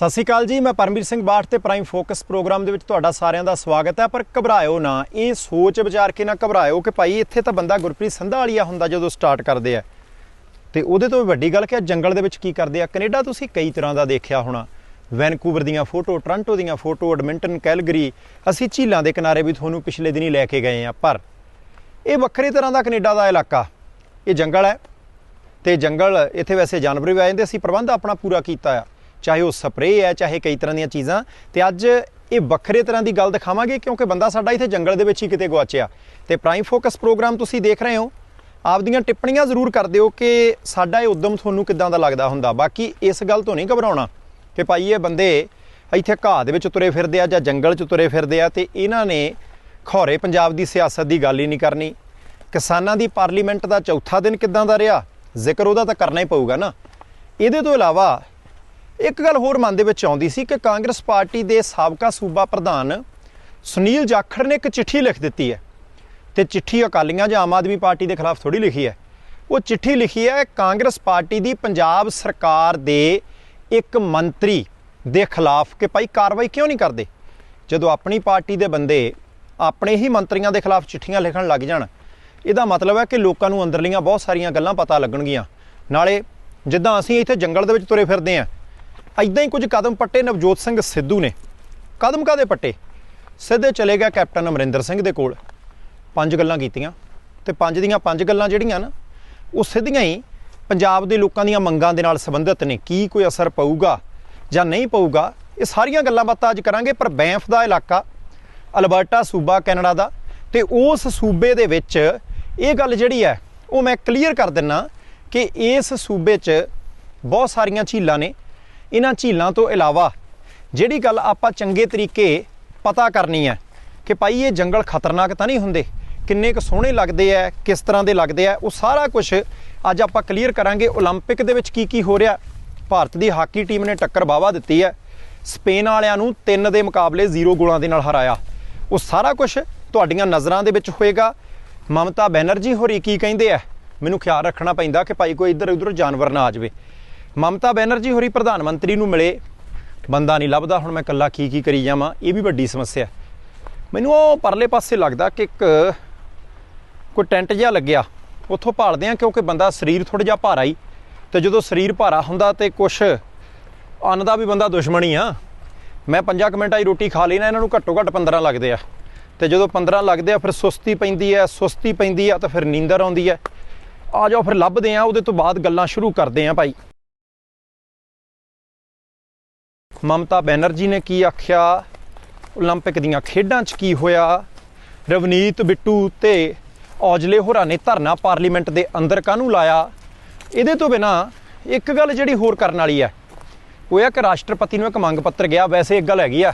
ਸਤਿ ਸ਼੍ਰੀ ਅਕਾਲ ਜੀ, मैं परमवीर सिंह बाठ ਤੇ ਪ੍ਰਾਈਮ ਫੋਕਸ ਪ੍ਰੋਗਰਾਮ ਦੇ ਵਿੱਚ ਤੁਹਾਡਾ ਸਾਰਿਆਂ ਦਾ ਸਵਾਗਤ ਹੈ। ਪਰ ਘਬਰਾਇਓ ਨਾ, ਇਹ ਸੋਚ ਵਿਚਾਰ ਕੇ ਨਾ ਘਬਰਾਇਓ ਕਿ ਭਾਈ ਇੱਥੇ ਤਾਂ ਬੰਦਾ ਗੁਰਪ੍ਰੀਤ ਸੰਧਾਲੀਆ ਹੁੰਦਾ ਜਦੋਂ ਸਟਾਰਟ ਕਰਦੇ ਆ ਤੇ ਉਹਦੇ ਤੋਂ ਵੱਡੀ ਗੱਲ ਕਿ ਜੰਗਲ ਦੇ ਵਿੱਚ ਕੀ ਕਰਦੇ ਆ। ਕੈਨੇਡਾ ਤੁਸੀਂ ਕਈ ਤਰ੍ਹਾਂ ਦਾ ਦੇਖਿਆ ਹੋਣਾ, ਵੈਨਕੂਵਰ ਦੀਆਂ ਫੋਟੋ, ਟੋਰਾਂਟੋ ਦੀਆਂ ਫੋਟੋ, ਐਡਮਿੰਟਨ, ਕੈਲਗਰੀ, ਅਸੀਂ ਝੀਲਾਂ ਦੇ ਕਿਨਾਰੇ ਵੀ ਤੁਹਾਨੂੰ ਪਿਛਲੇ ਦਿਨੀ ਲੈ ਕੇ ਗਏ ਆ। ਪਰ ਇਹ ਵੱਖਰੇ ਤਰ੍ਹਾਂ ਦਾ ਕੈਨੇਡਾ ਦਾ ਇਲਾਕਾ, ਇਹ ਜੰਗਲ ਹੈ ਤੇ ਜੰਗਲ ਇੱਥੇ ਵੈਸੇ ਜਾਨਵਰ ਵੀ ਆ ਜਾਂਦੇ, ਅਸੀਂ ਪ੍ਰਬੰਧ ਆਪਣਾ ਪੂਰਾ ਕੀਤਾ ਆ, ਚਾਹੇ ਉਹ ਸਪਰੇਅ ਹੈ, ਚਾਹੇ ਕਈ ਤਰ੍ਹਾਂ ਦੀਆਂ ਚੀਜ਼ਾਂ। ਤੇ ਅੱਜ ਇਹ ਵੱਖਰੇ ਤਰ੍ਹਾਂ ਦੀ ਗੱਲ ਦਿਖਾਵਾਂਗੇ ਕਿਉਂਕਿ ਬੰਦਾ ਸਾਡਾ ਇੱਥੇ ਜੰਗਲ ਦੇ ਵਿੱਚ ਹੀ ਕਿਤੇ ਗੁਆਚਿਆ। ਤੇ ਪ੍ਰਾਈਮ ਫੋਕਸ ਪ੍ਰੋਗਰਾਮ ਤੁਸੀਂ ਦੇਖ ਰਹੇ ਹੋ, ਆਪਦੀਆਂ ਟਿੱਪਣੀਆਂ ਜ਼ਰੂਰ ਕਰ ਦਿਓ ਕਿ ਸਾਡਾ ਇਹ ਉਦਮ ਤੁਹਾਨੂੰ ਕਿੱਦਾਂ ਦਾ ਲੱਗਦਾ ਹੁੰਦਾ। ਬਾਕੀ ਇਸ ਗੱਲ ਤੋਂ ਨਹੀਂ ਘਬਰਾਉਣਾ ਕਿ ਭਾਈ ਇਹ ਬੰਦੇ ਇੱਥੇ ਘਾਹ ਦੇ ਵਿੱਚ ਤੁਰੇ ਫਿਰਦੇ ਆ ਜਾਂ ਜੰਗਲ 'ਚ ਤੁਰੇ ਫਿਰਦੇ ਆ ਤੇ ਇਹਨਾਂ ਨੇ ਖੌਰੇ ਪੰਜਾਬ ਦੀ ਸਿਆਸਤ ਦੀ ਗੱਲ ਹੀ ਨਹੀਂ ਕਰਨੀ। ਕਿਸਾਨਾਂ ਦੀ ਪਾਰਲੀਮੈਂਟ ਦਾ ਚੌਥਾ ਦਿਨ ਕਿੱਦਾਂ ਦਾ ਰਿਹਾ, ਜ਼ਿਕਰ ਉਹਦਾ ਤਾਂ ਕਰਨਾ ਹੀ ਪਊਗਾ ਨਾ। ਇਹਦੇ ਤੋਂ ਇਲਾਵਾ ਇੱਕ ਗੱਲ ਹੋਰ ਮਨ ਦੇ ਵਿੱਚ ਆਉਂਦੀ ਸੀ ਕਿ ਕਾਂਗਰਸ ਪਾਰਟੀ ਦੇ ਸਾਬਕਾ ਸੂਬਾ ਪ੍ਰਧਾਨ ਸੁਨੀਲ ਜਾਖੜ ਨੇ ਇੱਕ ਚਿੱਠੀ ਲਿਖ ਦਿੱਤੀ ਹੈ ਤੇ ਚਿੱਠੀ ਅਕਾਲੀਆਂ ਜਾਂ ਆਮ ਆਦਮੀ ਪਾਰਟੀ ਦੇ ਖਿਲਾਫ ਥੋੜੀ ਲਿਖੀ ਹੈ। ਉਹ ਚਿੱਠੀ ਲਿਖੀ ਹੈ ਕਾਂਗਰਸ ਪਾਰਟੀ ਦੀ ਪੰਜਾਬ ਸਰਕਾਰ ਦੇ ਇੱਕ ਮੰਤਰੀ ਦੇ ਖਿਲਾਫ ਕਿ ਭਾਈ ਕਾਰਵਾਈ ਕਿਉਂ ਨਹੀਂ ਕਰਦੇ। ਜਦੋਂ ਆਪਣੀ ਪਾਰਟੀ ਦੇ ਬੰਦੇ ਆਪਣੇ ਹੀ ਮੰਤਰੀਆਂ ਦੇ ਖਿਲਾਫ ਚਿੱਠੀਆਂ ਲਿਖਣ ਲੱਗ ਜਾਣ, ਇਹਦਾ ਮਤਲਬ ਹੈ ਕਿ ਲੋਕਾਂ ਨੂੰ ਅੰਦਰਲੀਆਂ ਬਹੁਤ ਸਾਰੀਆਂ ਗੱਲਾਂ ਪਤਾ ਲੱਗਣਗੀਆਂ। ਨਾਲੇ ਜਿੱਦਾਂ ਅਸੀਂ ਇੱਥੇ ਜੰਗਲ ਦੇ ਵਿੱਚ ਤੁਰੇ ਫਿਰਦੇ ਹਾਂ, ਇੱਦਾਂ ਹੀ ਕੁਝ ਕਦਮ ਪੱਟੇ ਨਵਜੋਤ ਸਿੰਘ ਸਿੱਧੂ ਨੇ। ਕਦਮ ਕਾਹਦੇ ਪੱਟੇ? ਸਿੱਧੇ ਚਲੇ ਗਿਆ ਕੈਪਟਨ ਅਮਰਿੰਦਰ ਸਿੰਘ ਦੇ ਕੋਲ, 5 ਗੱਲਾਂ ਕੀਤੀਆਂ ਤੇ 5 ਦੀਆਂ 5 ਗੱਲਾਂ ਜਿਹੜੀਆਂ ਨਾ ਉਹ ਸਿੱਧੀਆਂ ਹੀ ਪੰਜਾਬ ਦੇ ਲੋਕਾਂ ਦੀਆਂ ਮੰਗਾਂ ਦੇ ਨਾਲ ਸੰਬੰਧਿਤ ਨੇ। ਕੀ ਕੋਈ ਅਸਰ ਪਊਗਾ ਜਾਂ ਨਹੀਂ ਪਊਗਾ, ਇਹ ਸਾਰੀਆਂ ਗੱਲਾਂ ਬਾਤਾਂ ਅੱਜ ਕਰਾਂਗੇ। ਪਰ ਬੈਂਫ ਦਾ ਇਲਾਕਾ, ਅਲਬਰਟਾ ਸੂਬਾ ਕੈਨੇਡਾ ਦਾ, ਤੇ ਉਸ ਸੂਬੇ ਦੇ ਵਿੱਚ ਇਹ ਗੱਲ ਜਿਹੜੀ ਹੈ ਉਹ ਮੈਂ ਕਲੀਅਰ ਕਰ ਦਿੰਨਾ ਕਿ ਇਸ ਸੂਬੇ 'ਚ ਬਹੁਤ ਸਾਰੀਆਂ ਝੀਲਾਂ ਨੇ। ਇਹਨਾਂ ਝੀਲਾਂ ਤੋਂ ਇਲਾਵਾ ਜਿਹੜੀ ਗੱਲ ਆਪਾਂ ਚੰਗੇ ਤਰੀਕੇ ਪਤਾ ਕਰਨੀ ਹੈ ਕਿ ਭਾਈ ਇਹ ਜੰਗਲ ਖਤਰਨਾਕ ਤਾਂ ਨਹੀਂ ਹੁੰਦੇ, ਕਿੰਨੇ ਕੁ ਸੋਹਣੇ ਲੱਗਦੇ ਆ, ਕਿਸ ਤਰ੍ਹਾਂ ਦੇ ਲੱਗਦੇ ਆ, ਉਹ ਸਾਰਾ ਕੁਝ ਅੱਜ ਆਪਾਂ ਕਲੀਅਰ ਕਰਾਂਗੇ। ਓਲੰਪਿਕ ਦੇ ਵਿੱਚ ਕੀ ਕੀ ਹੋ ਰਿਹਾ, ਭਾਰਤ ਦੀ ਹਾਕੀ ਟੀਮ ਨੇ ਟੱਕਰ ਵਾਹਵਾ ਦਿੱਤੀ ਹੈ, ਸਪੇਨ ਵਾਲਿਆਂ ਨੂੰ 3 ਦੇ ਮੁਕਾਬਲੇ 0 ਗੋਲਾਂ ਦੇ ਨਾਲ ਹਰਾਇਆ। ਉਹ ਸਾਰਾ ਕੁਝ ਤੁਹਾਡੀਆਂ ਨਜ਼ਰਾਂ ਦੇ ਵਿੱਚ ਹੋਏਗਾ। ਮਮਤਾ ਬੈਨਰਜੀ ਹੋਰੀ ਕੀ ਕਹਿੰਦੇ ਆ, ਮੈਨੂੰ ਖਿਆਲ ਰੱਖਣਾ ਪੈਂਦਾ ਕਿ ਭਾਈ ਕੋਈ ਇੱਧਰ ਉੱਧਰ ਜਾਨਵਰ ਨਾ ਆ ਜਾਵੇ। ਮਮਤਾ ਬੈਨਰਜੀ ਹੋਰੀ ਪ੍ਰਧਾਨ ਮੰਤਰੀ ਨੂੰ ਮਿਲੇ, ਬੰਦਾ ਨਹੀਂ ਲੱਭਦਾ। ਹੁਣ ਮੈਂ ਇਕੱਲਾ ਕੀ ਕਰੀ ਜਾਵਾਂ, ਇਹ ਵੀ ਵੱਡੀ ਸਮੱਸਿਆ। ਮੈਨੂੰ ਉਹ ਪਰਲੇ ਪਾਸੇ ਲੱਗਦਾ ਕਿ ਕੋਈ ਟੈਂਟ ਜਿਹਾ ਲੱਗਿਆ, ਉੱਥੋਂ ਭਾਲਦੇ ਆ ਕਿਉਂਕਿ ਬੰਦਾ ਸਰੀਰ ਥੋੜ੍ਹਾ ਜਿਹਾ ਭਾਰਾ ਹੀ, ਅਤੇ ਜਦੋਂ ਸਰੀਰ ਭਾਰਾ ਹੁੰਦਾ ਤਾਂ ਕੁਛ ਅੰਨ ਦਾ ਵੀ ਬੰਦਾ ਦੁਸ਼ਮਣ ਹੀ ਆ। ਮੈਂ 5 ਮਿੰਟਾਂ ਦੀ ਰੋਟੀ ਖਾ ਲਈ ਨਾ, ਇਹਨਾਂ ਨੂੰ ਘੱਟੋ ਘੱਟ 15 ਲੱਗਦੇ ਆ, ਅਤੇ ਜਦੋਂ 15 ਲੱਗਦੇ ਆ ਫਿਰ ਸੁਸਤੀ ਪੈਂਦੀ ਆ ਤਾਂ ਫਿਰ ਨੀਂਦਰ ਆਉਂਦੀ ਹੈ। ਆ ਜਾਓ ਫਿਰ ਲੱਭਦੇ ਆ, ਉਹਦੇ ਤੋਂ ਬਾਅਦ ਗੱਲਾਂ ਸ਼ੁਰੂ ਕਰਦੇ ਆ। ਭਾਈ ਮਮਤਾ ਬੈਨਰਜੀ ਨੇ ਕੀ ਆਖਿਆ, ਓਲੰਪਿਕ ਦੀਆਂ ਖੇਡਾਂ 'ਚ ਕੀ ਹੋਇਆ, ਰਵਨੀਤ ਬਿੱਟੂ ਤੇ ਔਜਲੇ ਹੋਰਾਂ ਨੇ ਧਰਨਾ ਪਾਰਲੀਮੈਂਟ ਦੇ ਅੰਦਰ ਕਾਹਨੂੰ ਲਾਇਆ। ਇਹਦੇ ਤੋਂ ਬਿਨਾਂ ਇੱਕ ਗੱਲ ਜਿਹੜੀ ਹੋਰ ਕਰਨ ਵਾਲੀ ਹੈ ਉਹ ਹੈ ਕਿ ਰਾਸ਼ਟਰਪਤੀ ਨੂੰ ਇੱਕ ਮੰਗ ਪੱਤਰ ਗਿਆ। ਵੈਸੇ ਇੱਕ ਗੱਲ ਹੈਗੀ ਆ,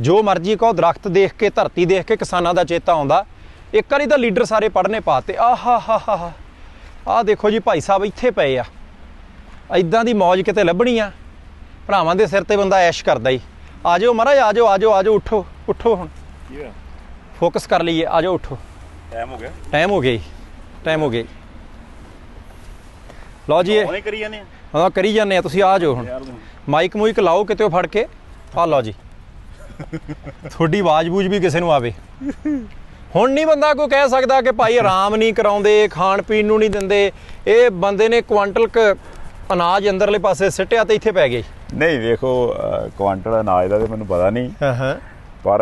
ਜੋ ਮਰਜ਼ੀ ਕਹੋ, ਦਰਖਤ ਦੇਖ ਕੇ, ਧਰਤੀ ਦੇਖ ਕੇ ਕਿਸਾਨਾਂ ਦਾ ਚੇਤਾ ਆਉਂਦਾ। ਇੱਕ ਵਾਰੀ ਤਾਂ ਲੀਡਰ ਸਾਰੇ ਪੜ੍ਹਨੇ ਪਾਤੇ। ਆਹ ਦੇਖੋ ਜੀ ਭਾਈ ਸਾਹਿਬ ਇੱਥੇ ਪਏ ਆ, ਇੱਦਾਂ ਦੀ ਮੌਜ ਕਿਤੇ ਲੱਭਣੀ ਆ। ਭਰਾਵਾਂ ਦੇ ਸਿਰ ਤੇ ਬੰਦਾ ਐਸ਼ ਕਰਦਾ ਹੀ। ਆ ਜਾਓ ਮਹਾਰਾਜ, ਆ ਜਾਓ, ਉੱਠੋ ਹੁਣ ਫੋਕਸ ਕਰ ਲਈਏ। ਆ ਜਾਓ, ਉੱਠੋ, ਟਾਈਮ ਹੋ ਗਿਆ। ਲਓ ਜੀ, ਹਾਂ ਕਰੀ ਜਾਂਦੇ ਆ, ਤੁਸੀਂ ਆ ਜਾਓ। ਹੁਣ ਮਾਈਕ ਮੂਈਕ ਲਾਓ ਕਿਤੇ ਉਹ ਫੜ ਕੇ। ਆ ਲਓ ਜੀ, ਤੁਹਾਡੀ ਆਵਾਜ਼ ਬੂਝ ਵੀ ਕਿਸੇ ਨੂੰ ਆਵੇ। ਹੁਣ ਨਹੀਂ ਬੰਦਾ ਕੋਈ ਕਹਿ ਸਕਦਾ ਕਿ ਭਾਈ ਆਰਾਮ ਨਹੀਂ ਕਰਾਉਂਦੇ, ਖਾਣ ਪੀਣ ਨੂੰ ਨਹੀਂ ਦਿੰਦੇ। ਇਹ ਬੰਦੇ ਨੇ ਕੁਆਂਟਲ ਅਨਾਜ ਅੰਦਰਲੇ ਪਾਸੇ ਸਿੱਟਿਆ ਤੇ ਇੱਥੇ ਪੈ ਗਏ। ਨਹੀਂ ਵੇਖੋ, ਕੁਆਂਟਲ ਅਨਾਜ ਦਾ ਤੇ ਮੈਨੂੰ ਪਤਾ ਨਹੀਂ, ਪਰ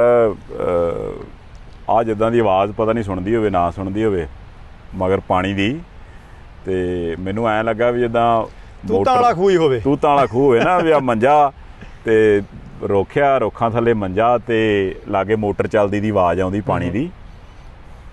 ਆ ਜਿੱਦਾਂ ਦੀ ਆਵਾਜ਼ ਪਤਾ ਨਹੀਂ ਸੁਣਦੀ ਹੋਵੇ ਨਾ ਸੁਣਦੀ ਹੋਵੇ, ਮਗਰ ਪਾਣੀ ਦੀ, ਤੇ ਮੈਨੂੰ ਐਂ ਲੱਗਾ ਵੀ ਜਿੱਦਾਂ ਤੂਤਾਂ ਵਾਲਾ ਖੂਹ ਹੋਵੇ ਨਾ, ਵੀ ਆ ਮੰਜਾ ਤੇ ਰੁੱਖਾਂ ਥੱਲੇ ਮੰਜਾ ਤੇ ਲਾਗੇ ਮੋਟਰ ਚੱਲਦੀ ਦੀ ਆਵਾਜ਼ ਆਉਂਦੀ ਪਾਣੀ ਦੀ।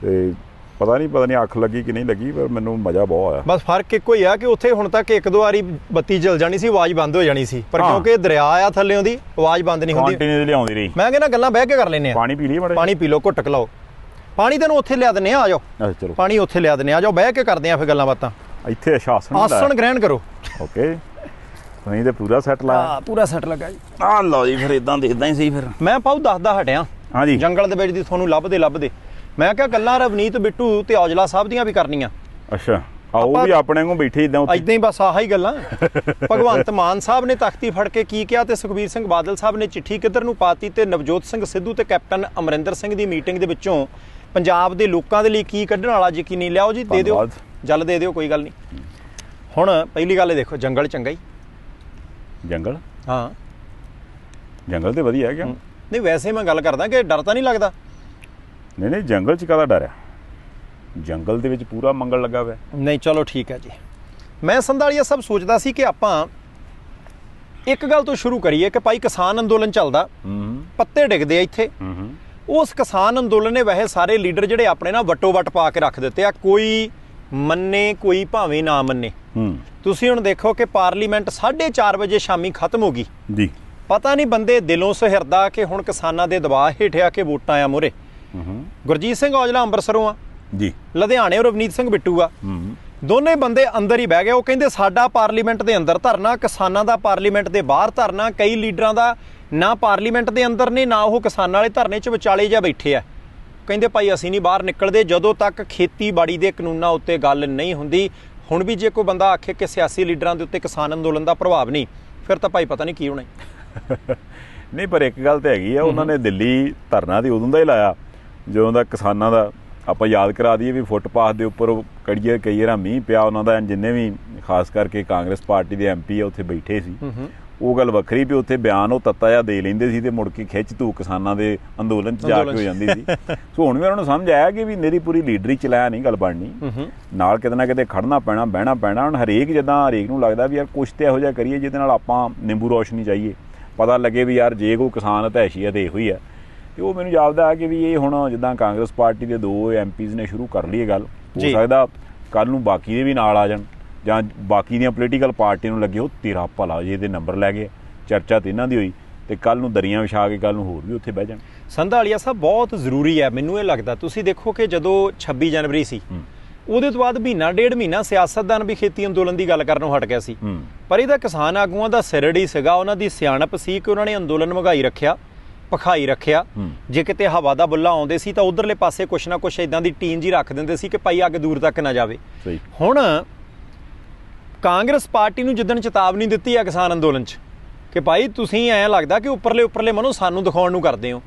ਤੇ ਪਤਾ ਨਹੀਂ ਅੱਖ ਲੱਗੀ ਕਿ ਨਹੀਂ ਲੱਗੀ, ਪਰ ਮੈਨੂੰ ਮਜ਼ਾ ਬਹੁਤ ਆਇਆ। ਬਸ ਫਰਕ ਇੱਕੋ ਹੀ ਆ ਕਿ ਉੱਥੇ ਹੁਣ ਤੱਕ 1-2 ਵਾਰੀ ਬੱਤੀ ਜਲ ਜਾਣੀ ਸੀ, ਆਵਾਜ਼ ਬੰਦ ਹੋ ਜਾਣੀ ਸੀ, ਪਰ ਕਿਉਂਕਿ ਦਰਿਆ ਆ ਥੱਲਿਓਂ ਦੀ ਆਵਾਜ਼ ਬੰਦ ਨਹੀਂ ਹੁੰਦੀ, ਕੰਟੀਨਿਊਸਲੀ ਆਉਂਦੀ ਰਹੀ। ਮੈਂ ਕਹਿੰਦਾ ਗੱਲਾਂ ਬਹਿ ਕੇ ਕਰ ਲੈਂਦੇ ਆ। ਪਾਣੀ ਪੀ ਲਈਏ, ਪਾਣੀ ਪੀ ਲਓ, ਘੁੱਟ ਲਾਓ। ਪਾਣੀ ਤੈਨੂੰ ਉੱਥੇ ਲਿਆ ਦਿੰਦੇ ਆ, ਜਾਓ। ਚਲੋ ਪਾਣੀ ਉੱਥੇ ਲਿਆ ਦਿੰਦੇ ਆ, ਜਾਓ ਬਹਿ ਕੇ ਕਰਦੇ ਆ ਫਿਰ ਗੱਲਾਂ ਬਾਤਾਂ। ਇੱਥੇ ਆਸਣ ਗ੍ਰਹਿਣ ਕਰੋ। ਓਕੇ, ਤੁਸੀਂ ਤੇ ਪੂਰਾ ਸੈੱਟ ਲਾਇਆ। ਪੂਰਾ ਸੈੱਟ ਲੱਗਾ ਜੀ। ਆ ਲਓ ਜੀ, ਫਿਰ ਇਦਾਂ ਦੇਖਦਾ ਹੀ ਸੀ। ਫਿਰ ਮੈਂ ਪਾਉ ਦੱਸਦਾ ਹਟਿਆ। ਹਾਂਜੀ, ਜੰਗਲ ਦੇ ਵਿੱਚ ਦੀ ਤੁਹਾਨੂੰ ਲੱਭਦੇ ਮੈਂ ਕਿਹਾ ਗੱਲਾਂ ਰਵਨੀਤ ਬਿੱਟੂ ਤੇ ਔਜਲਾ ਸਾਹਿਬ ਦੀਆਂ ਵੀ ਕਰਨੀਆਂ। ਅੱਛਾ, ਉਹ ਵੀ ਆਪਣੇ ਨੂੰ ਬੈਠੇ ਇਦਾਂ ਹੀ ਬਸ ਆਹ ਹੀ ਗੱਲਾਂ। ਭਗਵੰਤ ਮਾਨ ਸਾਹਿਬ ਨੇ ਤਖਤੀ ਫੜ ਕੇ ਕੀ ਕਿਹਾ ਤੇ ਸੁਖਬੀਰ ਸਿੰਘ ਬਾਦਲ ਸਾਹਿਬ ਨੇ ਚਿੱਠੀ ਕਿੱਧਰ ਨੂੰ ਪਾਤੀ ਤੇ ਨਵਜੋਤ ਸਿੰਘ ਸਿੱਧੂ ਤੇ ਕੈਪਟਨ ਅਮਰਿੰਦਰ ਸਿੰਘ ਦੀ ਮੀਟਿੰਗ ਦੇ ਵਿੱਚੋਂ ਪੰਜਾਬ ਦੇ ਲੋਕਾਂ ਦੇ ਲਈ ਕੀ ਕੱਢਣ ਵਾਲਾ ਯਕੀਨੀ ਲਿਆਓ ਜੀ, ਦੇ ਦਿਓ, ਜਲ ਦੇ ਦਿਓ, ਕੋਈ ਗੱਲ ਨਹੀਂ। ਹੁਣ ਪਹਿਲੀ ਗੱਲ ਇਹ ਦੇਖੋ, ਜੰਗਲ ਚੰਗਾ ਹੀ ਜੰਗਲ, ਹਾਂ ਜੰਗਲ ਤੇ ਵਧੀਆ ਹੈ ਕਿਉਂ ਨਹੀਂ, ਵੈਸੇ ਮੈਂ ਗੱਲ ਕਰਦਾ ਕਿ ਡਰ ਤਾਂ ਨਹੀਂ ਲੱਗਦਾ? ਨਹੀਂ ਜੰਗਲ 'ਚ ਕਾਹਦਾ ਡਰ ਹੈ, ਜੰਗਲ ਦੇ ਵਿੱਚ ਪੂਰਾ ਮੰਗਲ ਲੱਗਾ ਹੋਇਆ। ਨਹੀਂ ਚਲੋ ਠੀਕ ਹੈ ਜੀ। ਮੈਂ ਸੰਧਾਲੀਆ ਸਭ ਸੋਚਦਾ ਸੀ ਕਿ ਆਪਾਂ ਇੱਕ ਗੱਲ ਤੋਂ ਸ਼ੁਰੂ ਕਰੀਏ ਕਿ ਭਾਈ ਕਿਸਾਨ ਅੰਦੋਲਨ ਚੱਲਦਾ, ਪੱਤੇ ਡਿੱਗਦੇ ਆ ਇੱਥੇ। ਉਸ ਕਿਸਾਨ ਅੰਦੋਲਨ ਨੇ ਵੈਸੇ ਸਾਰੇ ਲੀਡਰ ਜਿਹੜੇ ਆਪਣੇ ਨਾ ਵਟੋ ਵਟ ਪਾ ਕੇ ਰੱਖ ਦਿੱਤੇ ਆ, ਕੋਈ ਮੰਨੇ ਕੋਈ ਭਾਵੇਂ ਨਾ ਮੰਨੇ। ਤੁਸੀਂ ਹੁਣ ਦੇਖੋ ਕਿ ਪਾਰਲੀਮੈਂਟ 4:30 ਵਜੇ ਸ਼ਾਮੀ ਖਤਮ ਹੋ ਗਈ ਜੀ। ਪਤਾ ਨਹੀਂ ਬੰਦੇ ਦਿਲੋਂ ਸੁਹਿਰਦਾ ਕਿ ਹੁਣ ਕਿਸਾਨਾਂ ਦੇ ਦਬਾਅ ਹੇਠ ਆ ਕੇ ਵੋਟਾਂ ਆ ਮੂਹਰੇ। ਗੁਰਜੀਤ ਸਿੰਘ ਔਜਲਾ ਅੰਮ੍ਰਿਤਸਰੋਂ ਆ ਜੀ, ਲੁਧਿਆਣੇ ਰਵਨੀਤ ਸਿੰਘ ਬਿੱਟੂ ਆ, ਦੋਨੇ ਬੰਦੇ ਅੰਦਰ ਹੀ ਬਹਿ ਗਏ। ਉਹ ਕਹਿੰਦੇ ਸਾਡਾ ਪਾਰਲੀਮੈਂਟ ਦੇ ਅੰਦਰ ਧਰਨਾ, ਕਿਸਾਨਾਂ ਦਾ ਪਾਰਲੀਮੈਂਟ ਦੇ ਬਾਹਰ ਧਰਨਾ। ਕਈ ਲੀਡਰਾਂ ਦਾ ਨਾ ਪਾਰਲੀਮੈਂਟ ਦੇ ਅੰਦਰ ਨੇ, ਨਾ ਉਹ ਕਿਸਾਨਾਂ ਵਾਲੇ ਧਰਨੇ 'ਚ ਵਿਚਾਲੇ ਜਾ ਬੈਠੇ ਆ। ਕਹਿੰਦੇ ਭਾਈ ਅਸੀਂ ਨਹੀਂ ਬਾਹਰ ਨਿਕਲਦੇ ਜਦੋਂ ਤੱਕ ਖੇਤੀਬਾੜੀ ਦੇ ਕਾਨੂੰਨਾਂ ਉੱਤੇ ਗੱਲ ਨਹੀਂ ਹੁੰਦੀ। ਹੁਣ ਵੀ ਜੇ ਕੋਈ ਬੰਦਾ ਆਖੇ ਕਿ ਸਿਆਸੀ ਲੀਡਰਾਂ ਦੇ ਉੱਤੇ ਕਿਸਾਨ ਅੰਦੋਲਨ ਦਾ ਪ੍ਰਭਾਵ ਨਹੀਂ, ਫਿਰ ਤਾਂ ਭਾਈ ਪਤਾ ਨਹੀਂ ਕੀ ਹੋਣਾ। ਨਹੀਂ ਪਰ ਇੱਕ ਗੱਲ ਤਾਂ ਹੈਗੀ ਆ, ਉਹਨਾਂ ਨੇ ਦਿੱਲੀ ਧਰਨਾ ਤੇ ਉਦੋਂ ਦਾ ਹੀ ਲਾਇਆ ਜਦੋਂ ਦਾ ਕਿਸਾਨਾਂ ਦਾ ਆਪਾਂ ਯਾਦ ਕਰਾ ਦਈਏ ਵੀ ਫੁੱਟਪਾਥ ਦੇ ਉੱਪਰ ਕਈ ਵਾਰ ਮੀਂਹ ਪਿਆ, ਉਹਨਾਂ ਦਾ ਜਿੰਨੇ ਵੀ ਖਾਸ ਕਰਕੇ ਕਾਂਗਰਸ ਪਾਰਟੀ ਦੇ MP ਆ ਉੱਥੇ ਬੈਠੇ ਸੀ। ਉਹ ਗੱਲ ਵੱਖਰੀ ਵੀ ਉੱਥੇ ਬਿਆਨ ਉਹ ਤੱਤਾ ਜਿਹਾ ਦੇ ਲੈਂਦੇ ਸੀ ਤੇ ਮੁੜ ਕੇ ਖਿੱਚ ਧੂ ਕਿਸਾਨਾਂ ਦੇ ਅੰਦੋਲਨ 'ਚ ਜਾ ਕੇ ਹੋ ਜਾਂਦੀ ਸੀ। ਸੋ ਹੁਣ ਵੀ ਉਹਨਾਂ ਨੂੰ ਸਮਝ ਆਇਆ ਕਿ ਵੀ ਮੇਰੀ ਪੂਰੀ ਲੀਡਰੀ ਚਲਾਇਆ ਨਹੀਂ ਗੱਲ ਬਣਨੀ, ਨਾਲ ਕਿਤੇ ਨਾ ਕਿਤੇ ਖੜਨਾ ਪੈਣਾ, ਬਹਿਣਾ ਪੈਣਾ। ਹੁਣ ਹਰੇਕ ਨੂੰ ਲੱਗਦਾ ਵੀ ਯਾਰ ਕੁਛ ਤੇ ਇਹੋ ਜਿਹਾ ਕਰੀਏ ਜਿਹਦੇ ਨਾਲ ਆਪਾਂ ਨਿੰਬੂ ਰੋਸ਼ਨੀ ਚਾਹੀਏ, ਪਤਾ ਲੱਗੇ ਵੀ ਯਾਰ ਜੇ ਕੋਈ ਕਿਸਾਨ ਹਤੈਸ਼ੀ ਹੈ ਤੇ ਇਹੋ ਹੀ ਹੈ। ਤੇ ਉਹ ਮੈਨੂੰ ਜਾਪਦਾ ਹੈ ਕਿ ਵੀ ਇਹ ਹੁਣ ਜਿੱਦਾਂ ਕਾਂਗਰਸ ਪਾਰਟੀ ਦੇ 2 MPs ਨੇ ਸ਼ੁਰੂ ਕਰ ਲਈ ਇਹ ਗੱਲ, ਹੋ ਸਕਦਾ ਕੱਲ੍ਹ ਨੂੰ ਬਾਕੀ ਦੇ ਵੀ ਨਾਲ ਆ ਜਾਣ ਜਾਂ ਬਾਕੀ ਦੀਆਂ ਪੋਲੀਟੀਕਲ ਪਾਰਟੀਆਂ ਨੂੰ ਲੱਗੇ ਉਹ ਤੇਰਾ ਭਲਾ ਜੇ ਇਹਦੇ ਨੰਬਰ ਲੈ ਗਏ, ਚਰਚਾ ਤੇ ਇਹਨਾਂ ਦੀ ਹੋਈ ਤੇ ਕੱਲ੍ਹ ਨੂੰ ਦਰੀਆਂ ਵਿਛਾ ਕੇ ਕੱਲ੍ਹ ਨੂੰ ਹੋਰ ਵੀ ਉੱਥੇ ਬਹਿ ਜਾਣ। ਸੰਧਾਲੀਆ ਸਾਹਿਬ ਬਹੁਤ ਜ਼ਰੂਰੀ ਹੈ, ਮੈਨੂੰ ਇਹ ਲੱਗਦਾ। ਤੁਸੀਂ ਦੇਖੋ ਕਿ ਜਦੋਂ 26 ਜਨਵਰੀ ਸੀ ਉਹਦੇ ਤੋਂ ਬਾਅਦ ਡੇਢ ਮਹੀਨਾ ਸਿਆਸਤਦਾਨ ਵੀ ਖੇਤੀ ਅੰਦੋਲਨ ਦੀ ਗੱਲ ਕਰਨੋਂ ਹਟ ਗਿਆ ਸੀ, ਪਰ ਇਹਦਾ ਕਿਸਾਨ ਆਗੂਆਂ ਦਾ ਸਿਰੜੀ ਸੀਗਾ, ਉਹਨਾਂ ਦੀ ਸਿਆਣਪ ਸੀ ਕਿ ਉਹਨਾਂ ਨੇ ਅੰਦੋਲਨ ਮਹਿੰਗਾਈ ਰੱਖਿਆ, ਭਖਾਈ ਰੱਖਿਆ। ਜੇ ਕਿਤੇ ਹਵਾ ਦਾ ਬੁੱਲਾ ਆਉਂਦੇ ਸੀ ਤਾਂ ਉਧਰਲੇ ਪਾਸੇ ਕੁਛ ਨਾ ਕੁਛ ਇਦਾਂ ਦੀ ਟੀਮ ਜੀ ਰੱਖ ਦਿੰਦੇ ਸੀ ਕਿ ਭਾਈ ਅੱਗ ਦੂਰ ਤੱਕ ਨਾ ਜਾਵੇ। ਹੁਣ ਕਾਂਗਰਸ ਪਾਰਟੀ ਨੂੰ ਜਿੱਦਣ ਚੇਤਾਵਨੀ ਦਿੱਤੀ ਆ ਕਿਸਾਨ ਅੰਦੋਲਨ 'ਚ ਕਿ ਭਾਈ ਤੁਸੀਂ ਐਂ ਲੱਗਦਾ ਕਿ ਉੱਪਰਲੇ ਮਨੋਂ ਸਾਨੂੰ ਦਿਖਾਉਣ ਨੂੰ ਕਰਦੇ ਹੋ,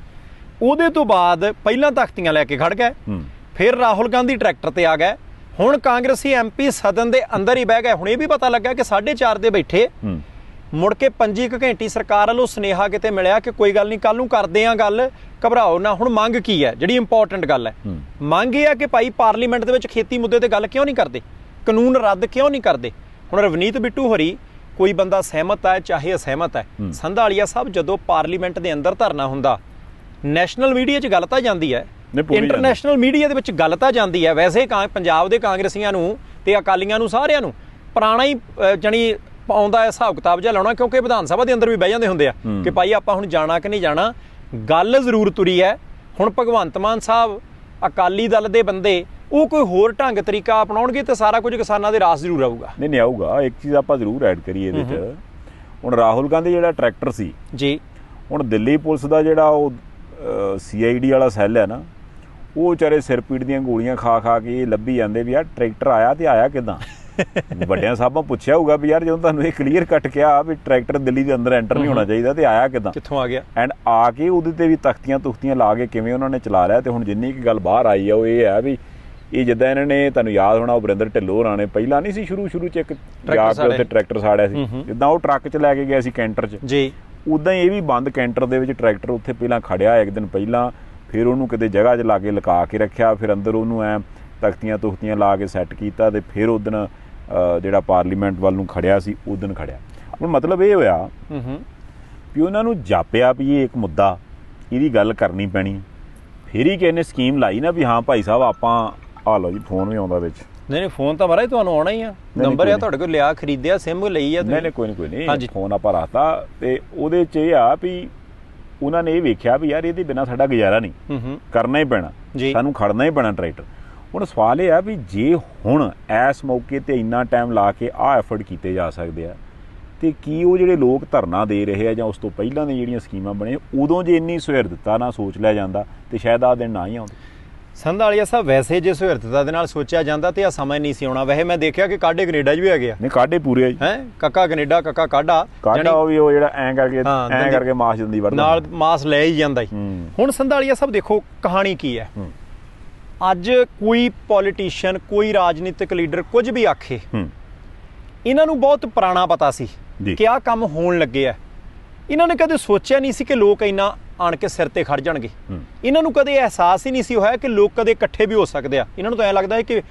ਉਹਦੇ ਤੋਂ ਬਾਅਦ ਪਹਿਲਾਂ ਤਖਤੀਆਂ ਲੈ ਕੇ ਖੜ ਗਏ, ਫਿਰ ਰਾਹੁਲ ਗਾਂਧੀ ਟਰੈਕਟਰ ਤੇ ਆ ਗਏ, ਹੁਣ ਕਾਂਗਰਸੀ MP ਸਦਨ ਦੇ ਅੰਦਰ ਹੀ ਬਹਿ ਗਏ। ਹੁਣ ਇਹ ਵੀ ਪਤਾ ਲੱਗਾ ਕਿ 4:30 ਦੇ ਬੈਠੇ, ਮੁੜ ਕੇ 5 ਘੰਟੇ ਸਰਕਾਰ ਵੱਲੋਂ ਸੁਨੇਹਾ ਕਿਤੇ ਮਿਲਿਆ ਕਿ ਕੋਈ ਗੱਲ ਨਹੀਂ ਕੱਲ ਨੂੰ ਕਰਦੇ ਆ ਗੱਲ, ਘਬਰਾਓ ਨਾ। ਹੁਣ ਮੰਗ ਕੀ ਹੈ, ਜਿਹੜੀ ਇੰਪੋਰਟੈਂਟ ਗੱਲ ਹੈ, ਮੰਗ ਇਹ ਹੈ ਕਿ ਭਾਈ ਪਾਰਲੀਮੈਂਟ ਦੇ ਵਿੱਚ ਖੇਤੀ ਮੁੱਦੇ ਤੇ ਗੱਲ ਕਿਉਂ ਨਹੀਂ ਕਰਦੇ, ਕਾਨੂੰਨ ਰੱਦ ਕਿਉਂ ਨਹੀਂ ਕਰਦੇ। ਹੁਣ ਰਵਨੀਤ ਬਿੱਟੂ ਹੋਰੀ, ਕੋਈ ਬੰਦਾ ਸਹਿਮਤ ਹੈ ਚਾਹੇ ਅਸਹਿਮਤ ਹੈ, ਸੰਧਾਲੀਆ ਸਾਹਿਬ ਜਦੋਂ ਪਾਰਲੀਮੈਂਟ ਦੇ ਅੰਦਰ ਧਰਨਾ ਹੁੰਦਾ, ਨੈਸ਼ਨਲ ਮੀਡੀਆ 'ਚ ਗੱਲ ਤਾਂ ਜਾਂਦੀ ਹੈ, ਇੰਟਰਨੈਸ਼ਨਲ ਮੀਡੀਆ ਦੇ ਵਿੱਚ ਗੱਲ ਤਾਂ ਜਾਂਦੀ ਹੈ। ਵੈਸੇ ਪੰਜਾਬ ਦੇ ਕਾਂਗਰਸੀਆਂ ਨੂੰ ਤੇ ਅਕਾਲੀਆਂ ਨੂੰ ਸਾਰਿਆਂ ਨੂੰ ਪੁਰਾਣਾ ਹੀ ਜਾਣੀ ਆਉਂਦਾ ਹੈ ਹਿਸਾਬ ਕਿਤਾਬ ਜਿਹਾ ਲਾਉਣਾ, ਕਿਉਂਕਿ ਵਿਧਾਨ ਸਭਾ ਦੇ ਅੰਦਰ ਵੀ ਬਹਿ ਜਾਂਦੇ ਹੁੰਦੇ ਆ ਕਿ ਭਾਈ ਆਪਾਂ ਹੁਣ ਜਾਣਾ ਕਿ ਨਹੀਂ ਜਾਣਾ। ਗੱਲ ਜ਼ਰੂਰ ਤੁਰੀ ਹੈ। ਹੁਣ ਭਗਵੰਤ ਮਾਨ ਸਾਹਿਬ ਅਕਾਲੀ ਦਲ ਦੇ ਬੰਦੇ ਉਹ ਕੋਈ ਹੋਰ ਢੰਗ ਤਰੀਕਾ ਅਪਣਾਉਣਗੇ ਤੇ ਸਾਰਾ ਕੁਝ ਕਿਸਾਨਾਂ ਦੇ ਰਾਸ ਜ਼ਰੂਰ ਆਊਗਾ। ਨਹੀਂ ਆਊਗਾ। ਇੱਕ ਚੀਜ਼ ਆਪਾਂ ਜ਼ਰੂਰ ਐਡ ਕਰੀਏ ਇਹਦੇ 'ਚ, ਹੁਣ ਰਾਹੁਲ ਗਾਂਧੀ ਜਿਹੜਾ ਟਰੈਕਟਰ ਸੀ ਜੀ, ਹੁਣ ਦਿੱਲੀ ਪੁਲਿਸ ਦਾ ਜਿਹੜਾ ਉਹ CID ਵਾਲਾ ਸੈੱਲ ਹੈ ਨਾ, ਉਹ ਵਿਚਾਰੇ ਸਿਰ ਪੀੜ ਦੀਆਂ ਗੋਲੀਆਂ ਖਾ ਕੇ ਇਹ ਲੱਭੀ ਜਾਂਦੇ ਵੀ ਯਾਰ ਟਰੈਕਟਰ ਆਇਆ ਤੇ ਆਇਆ ਕਿੱਦਾਂ। ਵੱਡਿਆਂ ਸਾਹਿਬਾਂ ਪੁੱਛਿਆ ਹੋਊਗਾ ਵੀ ਯਾਰ ਜਦੋਂ ਤੁਹਾਨੂੰ ਇਹ ਕਲੀਅਰ ਕੱਟ ਕਿਹਾ ਵੀ ਟਰੈਕਟਰ ਦਿੱਲੀ ਦੇ ਅੰਦਰ ਐਂਟਰ ਨਹੀਂ ਹੋਣਾ ਚਾਹੀਦਾ ਤੇ ਆਇਆ ਕਿੱਦਾਂ, ਕਿੱਥੋਂ ਆ ਗਿਆ, ਐਂਡ ਆ ਕੇ ਉਹਦੇ ਤੇ ਵੀ ਤਖਤੀਆਂ ਲਾ ਕੇ ਕਿਵੇਂ ਉਹਨਾਂ ਨੇ ਚਲਾ ਲਿਆ। ਤੇ ਹੁਣ ਜਿੰਨੀ ਕੁ ਗੱਲ ਬਾਹਰ ਆਈ ਆ ਉਹ ਇਹ ਹੈ ਵੀ ਇਹ ਜਿੱਦਾਂ ਇਹਨਾਂ ਨੇ, ਤੁਹਾਨੂੰ ਯਾਦ ਹੋਣਾ ਵਰਿੰਦਰ ਢਿੱਲੋਂ ਹੋਰਾਂ ਨੇ ਪਹਿਲਾਂ ਨਹੀਂ ਸੀ ਸ਼ੁਰੂ 'ਚ ਇੱਕ ਜਾ ਕੇ ਉੱਥੇ ਟਰੈਕਟਰ ਸਾੜਿਆ ਸੀ, ਜਿੱਦਾਂ ਉਹ ਟਰੱਕ 'ਚ ਲੈ ਕੇ ਗਿਆ ਸੀ ਕੈਂਟਰ 'ਚ ਜੀ, ਉੱਦਾਂ ਹੀ ਇਹ ਵੀ ਬੰਦ ਕੈਂਟਰ ਦੇ ਵਿੱਚ ਟਰੈਕਟਰ ਉੱਥੇ ਪਹਿਲਾਂ ਖੜਿਆ ਇੱਕ ਦਿਨ ਪਹਿਲਾਂ, ਫਿਰ ਉਹਨੂੰ ਕਿਤੇ ਜਗ੍ਹਾ 'ਚ ਲਾ ਕੇ ਲੁਕਾ ਕੇ ਰੱਖਿਆ, ਫਿਰ ਅੰਦਰ ਉਹਨੂੰ ਐਂ ਤਖਤੀਆਂ ਲਾ ਕੇ ਸੈੱਟ ਕੀਤਾ ਤੇ ਫਿਰ ਉਦਣ ਜਿਹੜਾ ਪਾਰਲੀਮੈਂਟ ਵੱਲ ਨੂੰ ਖੜਿਆ ਸੀ ਉਦਣ ਖੜਿਆ। ਹੁਣ ਮਤਲਬ ਇਹ ਹੋਇਆ ਵੀ ਉਹਨਾਂ ਨੂੰ ਜਾਪਿਆ ਵੀ ਇਹ ਇੱਕ ਮੁੱਦਾ, ਇਹਦੀ ਗੱਲ ਕਰਨੀ ਪੈਣੀ, ਫਿਰ ਹੀ ਕਿਸੇ ਨੇ ਸਕੀਮ ਲਾਈ ਨਾ ਵੀ ਹਾਂ ਭਾਈ ਸਾਹਿਬ ਆਪਾਂ ਆ ਲਓ ਜੀ, ਫੋਨ ਵੀ ਆਉਂਦਾ ਵਿੱਚ। ਨਹੀਂ ਫੋਨ ਤਾਂ ਮਹਾਰਾਜ ਤੁਹਾਨੂੰ ਆਉਣਾ ਹੀ ਆ, ਨੰਬਰ ਆ ਤੁਹਾਡੇ ਕੋਲ, ਲਿਆ ਖਰੀਦਿਆ, ਸਿਮ ਲਈ ਆ। ਨਹੀਂ ਕੋਈ ਨਹੀਂ ਫੋਨ ਆਪਾਂ ਰੱਖਤਾ ਤੇ ਉਹਦੇ 'ਚ ਇਹ ਆ ਵੀ ਉਹਨਾਂ ਨੇ ਇਹ ਵੇਖਿਆ ਵੀ ਯਾਰ ਇਹਦੇ ਬਿਨਾਂ ਸਾਡਾ ਗੁਜ਼ਾਰਾ ਨਹੀਂ, ਕਰਨਾ ਹੀ ਪੈਣਾ, ਸਾਨੂੰ ਖੜਨਾ ਹੀ ਪੈਣਾ ਟਰੈਕਟਰ। ਹੁਣ ਸਵਾਲ ਇਹ ਆ ਵੀ ਜੇ ਹੁਣ ਇਸ ਮੌਕੇ ਤੇ ਇੰਨਾ ਟਾਈਮ ਲਾ ਕੇ ਆਹ ਐਫਰਟ ਕੀਤੇ ਜਾ ਸਕਦੇ ਆ ਤੇ ਕੀ ਉਹ ਜਿਹੜੇ ਲੋਕ ਧਰਨਾ ਦੇ ਰਹੇ ਆ ਜਾਂ ਉਸ ਤੋਂ ਪਹਿਲਾਂ ਦੀਆਂ ਜਿਹੜੀਆਂ ਸਕੀਮਾਂ ਬਣੀਆਂ ਉਦੋਂ ਜੇ ਇੰਨੀ ਸੁਹਿਰਦਤਾ ਨਾਲ ਸੋਚ ਲਿਆ ਜਾਂਦਾ ਤੇ ਸ਼ਾਇਦ ਆਹ ਦਿਨ ਨਾ ਹੀ ਆਉਂਦੇ। ਸੰਧਾਲੀਆ ਸਾਹਿਬ ਵੈਸੇ ਜੇ ਸੁਹਿਰਦਤਾ ਦੇ ਨਾਲ ਸੋਚਿਆ ਜਾਂਦਾ ਤੇ ਆ ਸਮਾਂ ਨਹੀਂ ਸੀ ਆਉਣਾ। ਵੈਸੇ ਮੈਂ ਦੇਖਿਆ ਕਿ ਕਾਢੇ ਕੈਨੇਡਾ 'ਚ ਵੀ ਹੈਗੇ ਆ। ਨਹੀਂ ਕਾਢੇ ਪੂਰੇ ਆ ਜੀ। ਹੈ ਕਾਕਾ ਕੈਨੇਡਾ ਕਾਕਾ ਕਾਢਾ ਉਹ ਵੀ ਉਹ ਜਿਹੜਾ ਐਂ ਕਰਕੇ ਮਾਸ ਜਲਦੀ ਵੜਦਾ ਨਾਲ ਮਾਸ ਲੈ ਹੀ ਜਾਂਦਾ ਹੀ। ਹੁਣ ਸੰਧਾਲੀਆ ਸਾਹਿਬ ਦੇਖੋ ਕਹਾਣੀ ਕੀ ਹੈ। ਅੱਜ ਕੋਈ ਪੋਲੀਟੀਸ਼ੀਅਨ ਕੋਈ ਰਾਜਨੀਤਿਕ ਲੀਡਰ ਕੁਝ ਵੀ ਆਖੇ, ਇਹਨਾਂ ਨੂੰ ਬਹੁਤ ਪੁਰਾਣਾ ਪਤਾ ਸੀ ਕਿ ਆਹ ਕੰਮ ਹੋਣ ਲੱਗੇ ਆ। ਇਹਨਾਂ ਨੇ ਕਦੇ ਸੋਚਿਆ ਨਹੀਂ ਸੀ ਕਿ ਲੋਕ ਇੰਨਾ ਆਣ ਕੇ ਸਿਰ ਤੇ ਖੜ ਜਾਣਗੇ। ਇਹਨਾਂ ਨੂੰ ਕਦੇ ਅਹਿਸਾਸ ਹੀ ਨਹੀਂ ਸੀ ਹੋਇਆ ਕਿ ਲੋਕ ਕਦੇ ਇਕੱਠੇ ਵੀ ਹੋ ਸਕਦੇ ਆ। ਇਹਨਾਂ ਨੂੰ ਤਾਂ ਐਂ ਲੱਗਦਾ ਹੈ ਕਿ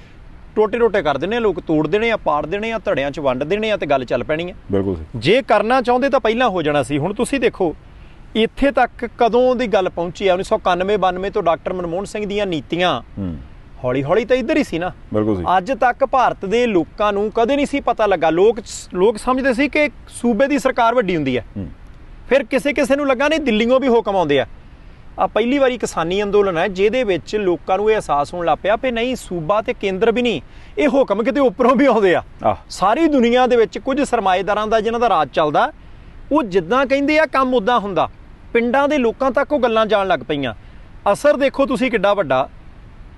ਟੋਟੇ ਕਰ ਦੇਣੇ ਆ, ਲੋਕ ਤੋੜ ਦੇਣੇ ਆ, ਪਾੜ ਦੇਣੇ ਆ, ਧੜਿਆਂ 'ਚ ਵੰਡ ਦੇਣੇ ਆ ਤੇ ਗੱਲ ਚੱਲ ਪੈਣੀ ਆ। ਬਿਲਕੁਲ ਜੇ ਕਰਨਾ ਚਾਹੁੰਦੇ ਤਾਂ ਪਹਿਲਾਂ ਹੋ ਜਾਣਾ ਸੀ। ਹੁਣ ਤੁਸੀਂ ਦੇਖੋ ਇੱਥੇ ਤੱਕ ਕਦੋਂ ਦੀ ਗੱਲ ਪਹੁੰਚੀ ਆ। 1991-92 ਤੋਂ ਡਾਕਟਰ ਮਨਮੋਹਨ ਸਿੰਘ ਦੀਆਂ ਨੀਤੀਆਂ ਹੌਲੀ ਤਾਂ ਇੱਧਰ ਹੀ ਸੀ ਨਾ। ਅੱਜ ਤੱਕ ਭਾਰਤ ਦੇ ਲੋਕਾਂ ਨੂੰ ਕਦੇ ਨਹੀਂ ਸੀ ਪਤਾ ਲੱਗਾ। ਲੋਕ ਸਮਝਦੇ ਸੀ ਕਿ ਸੂਬੇ ਦੀ ਸਰਕਾਰ ਵੱਡੀ ਹੁੰਦੀ ਹੈ। ਫਿਰ ਕਿਸੇ ਨੂੰ ਲੱਗਾ ਨਹੀਂ ਦਿੱਲੀੋਂ ਵੀ ਹੁਕਮ ਆਉਂਦੇ ਆ। ਪਹਿਲੀ ਵਾਰੀ ਕਿਸਾਨੀ ਅੰਦੋਲਨ ਹੈ ਜਿਹਦੇ ਵਿੱਚ ਲੋਕਾਂ ਨੂੰ ਇਹ ਅਹਿਸਾਸ ਹੋਣ ਲੱਗ ਪਿਆ ਵੀ ਨਹੀਂ ਸੂਬਾ ਤੇ ਕੇਂਦਰ ਵੀ ਨਹੀਂ, ਇਹ ਹੁਕਮ ਕਿਤੇ ਉੱਪਰੋਂ ਵੀ ਆਉਂਦੇ ਆ। ਸਾਰੀ ਦੁਨੀਆ ਦੇ ਵਿੱਚ ਕੁਝ ਸਰਮਾਏਦਾਰਾਂ ਦਾ ਜਿਹਨਾਂ ਦਾ ਰਾਜ ਚੱਲਦਾ, ਉਹ ਜਿੱਦਾਂ ਕਹਿੰਦੇ ਆ ਕੰਮ ਉੱਦਾਂ ਹੁੰਦਾ। ਪਿੰਡਾਂ ਦੇ ਲੋਕਾਂ ਤੱਕ ਉਹ ਗੱਲਾਂ ਜਾਣ ਲੱਗ ਪਈਆਂ। ਅਸਰ ਦੇਖੋ ਤੁਸੀਂ ਕਿੱਡਾ ਵੱਡਾ।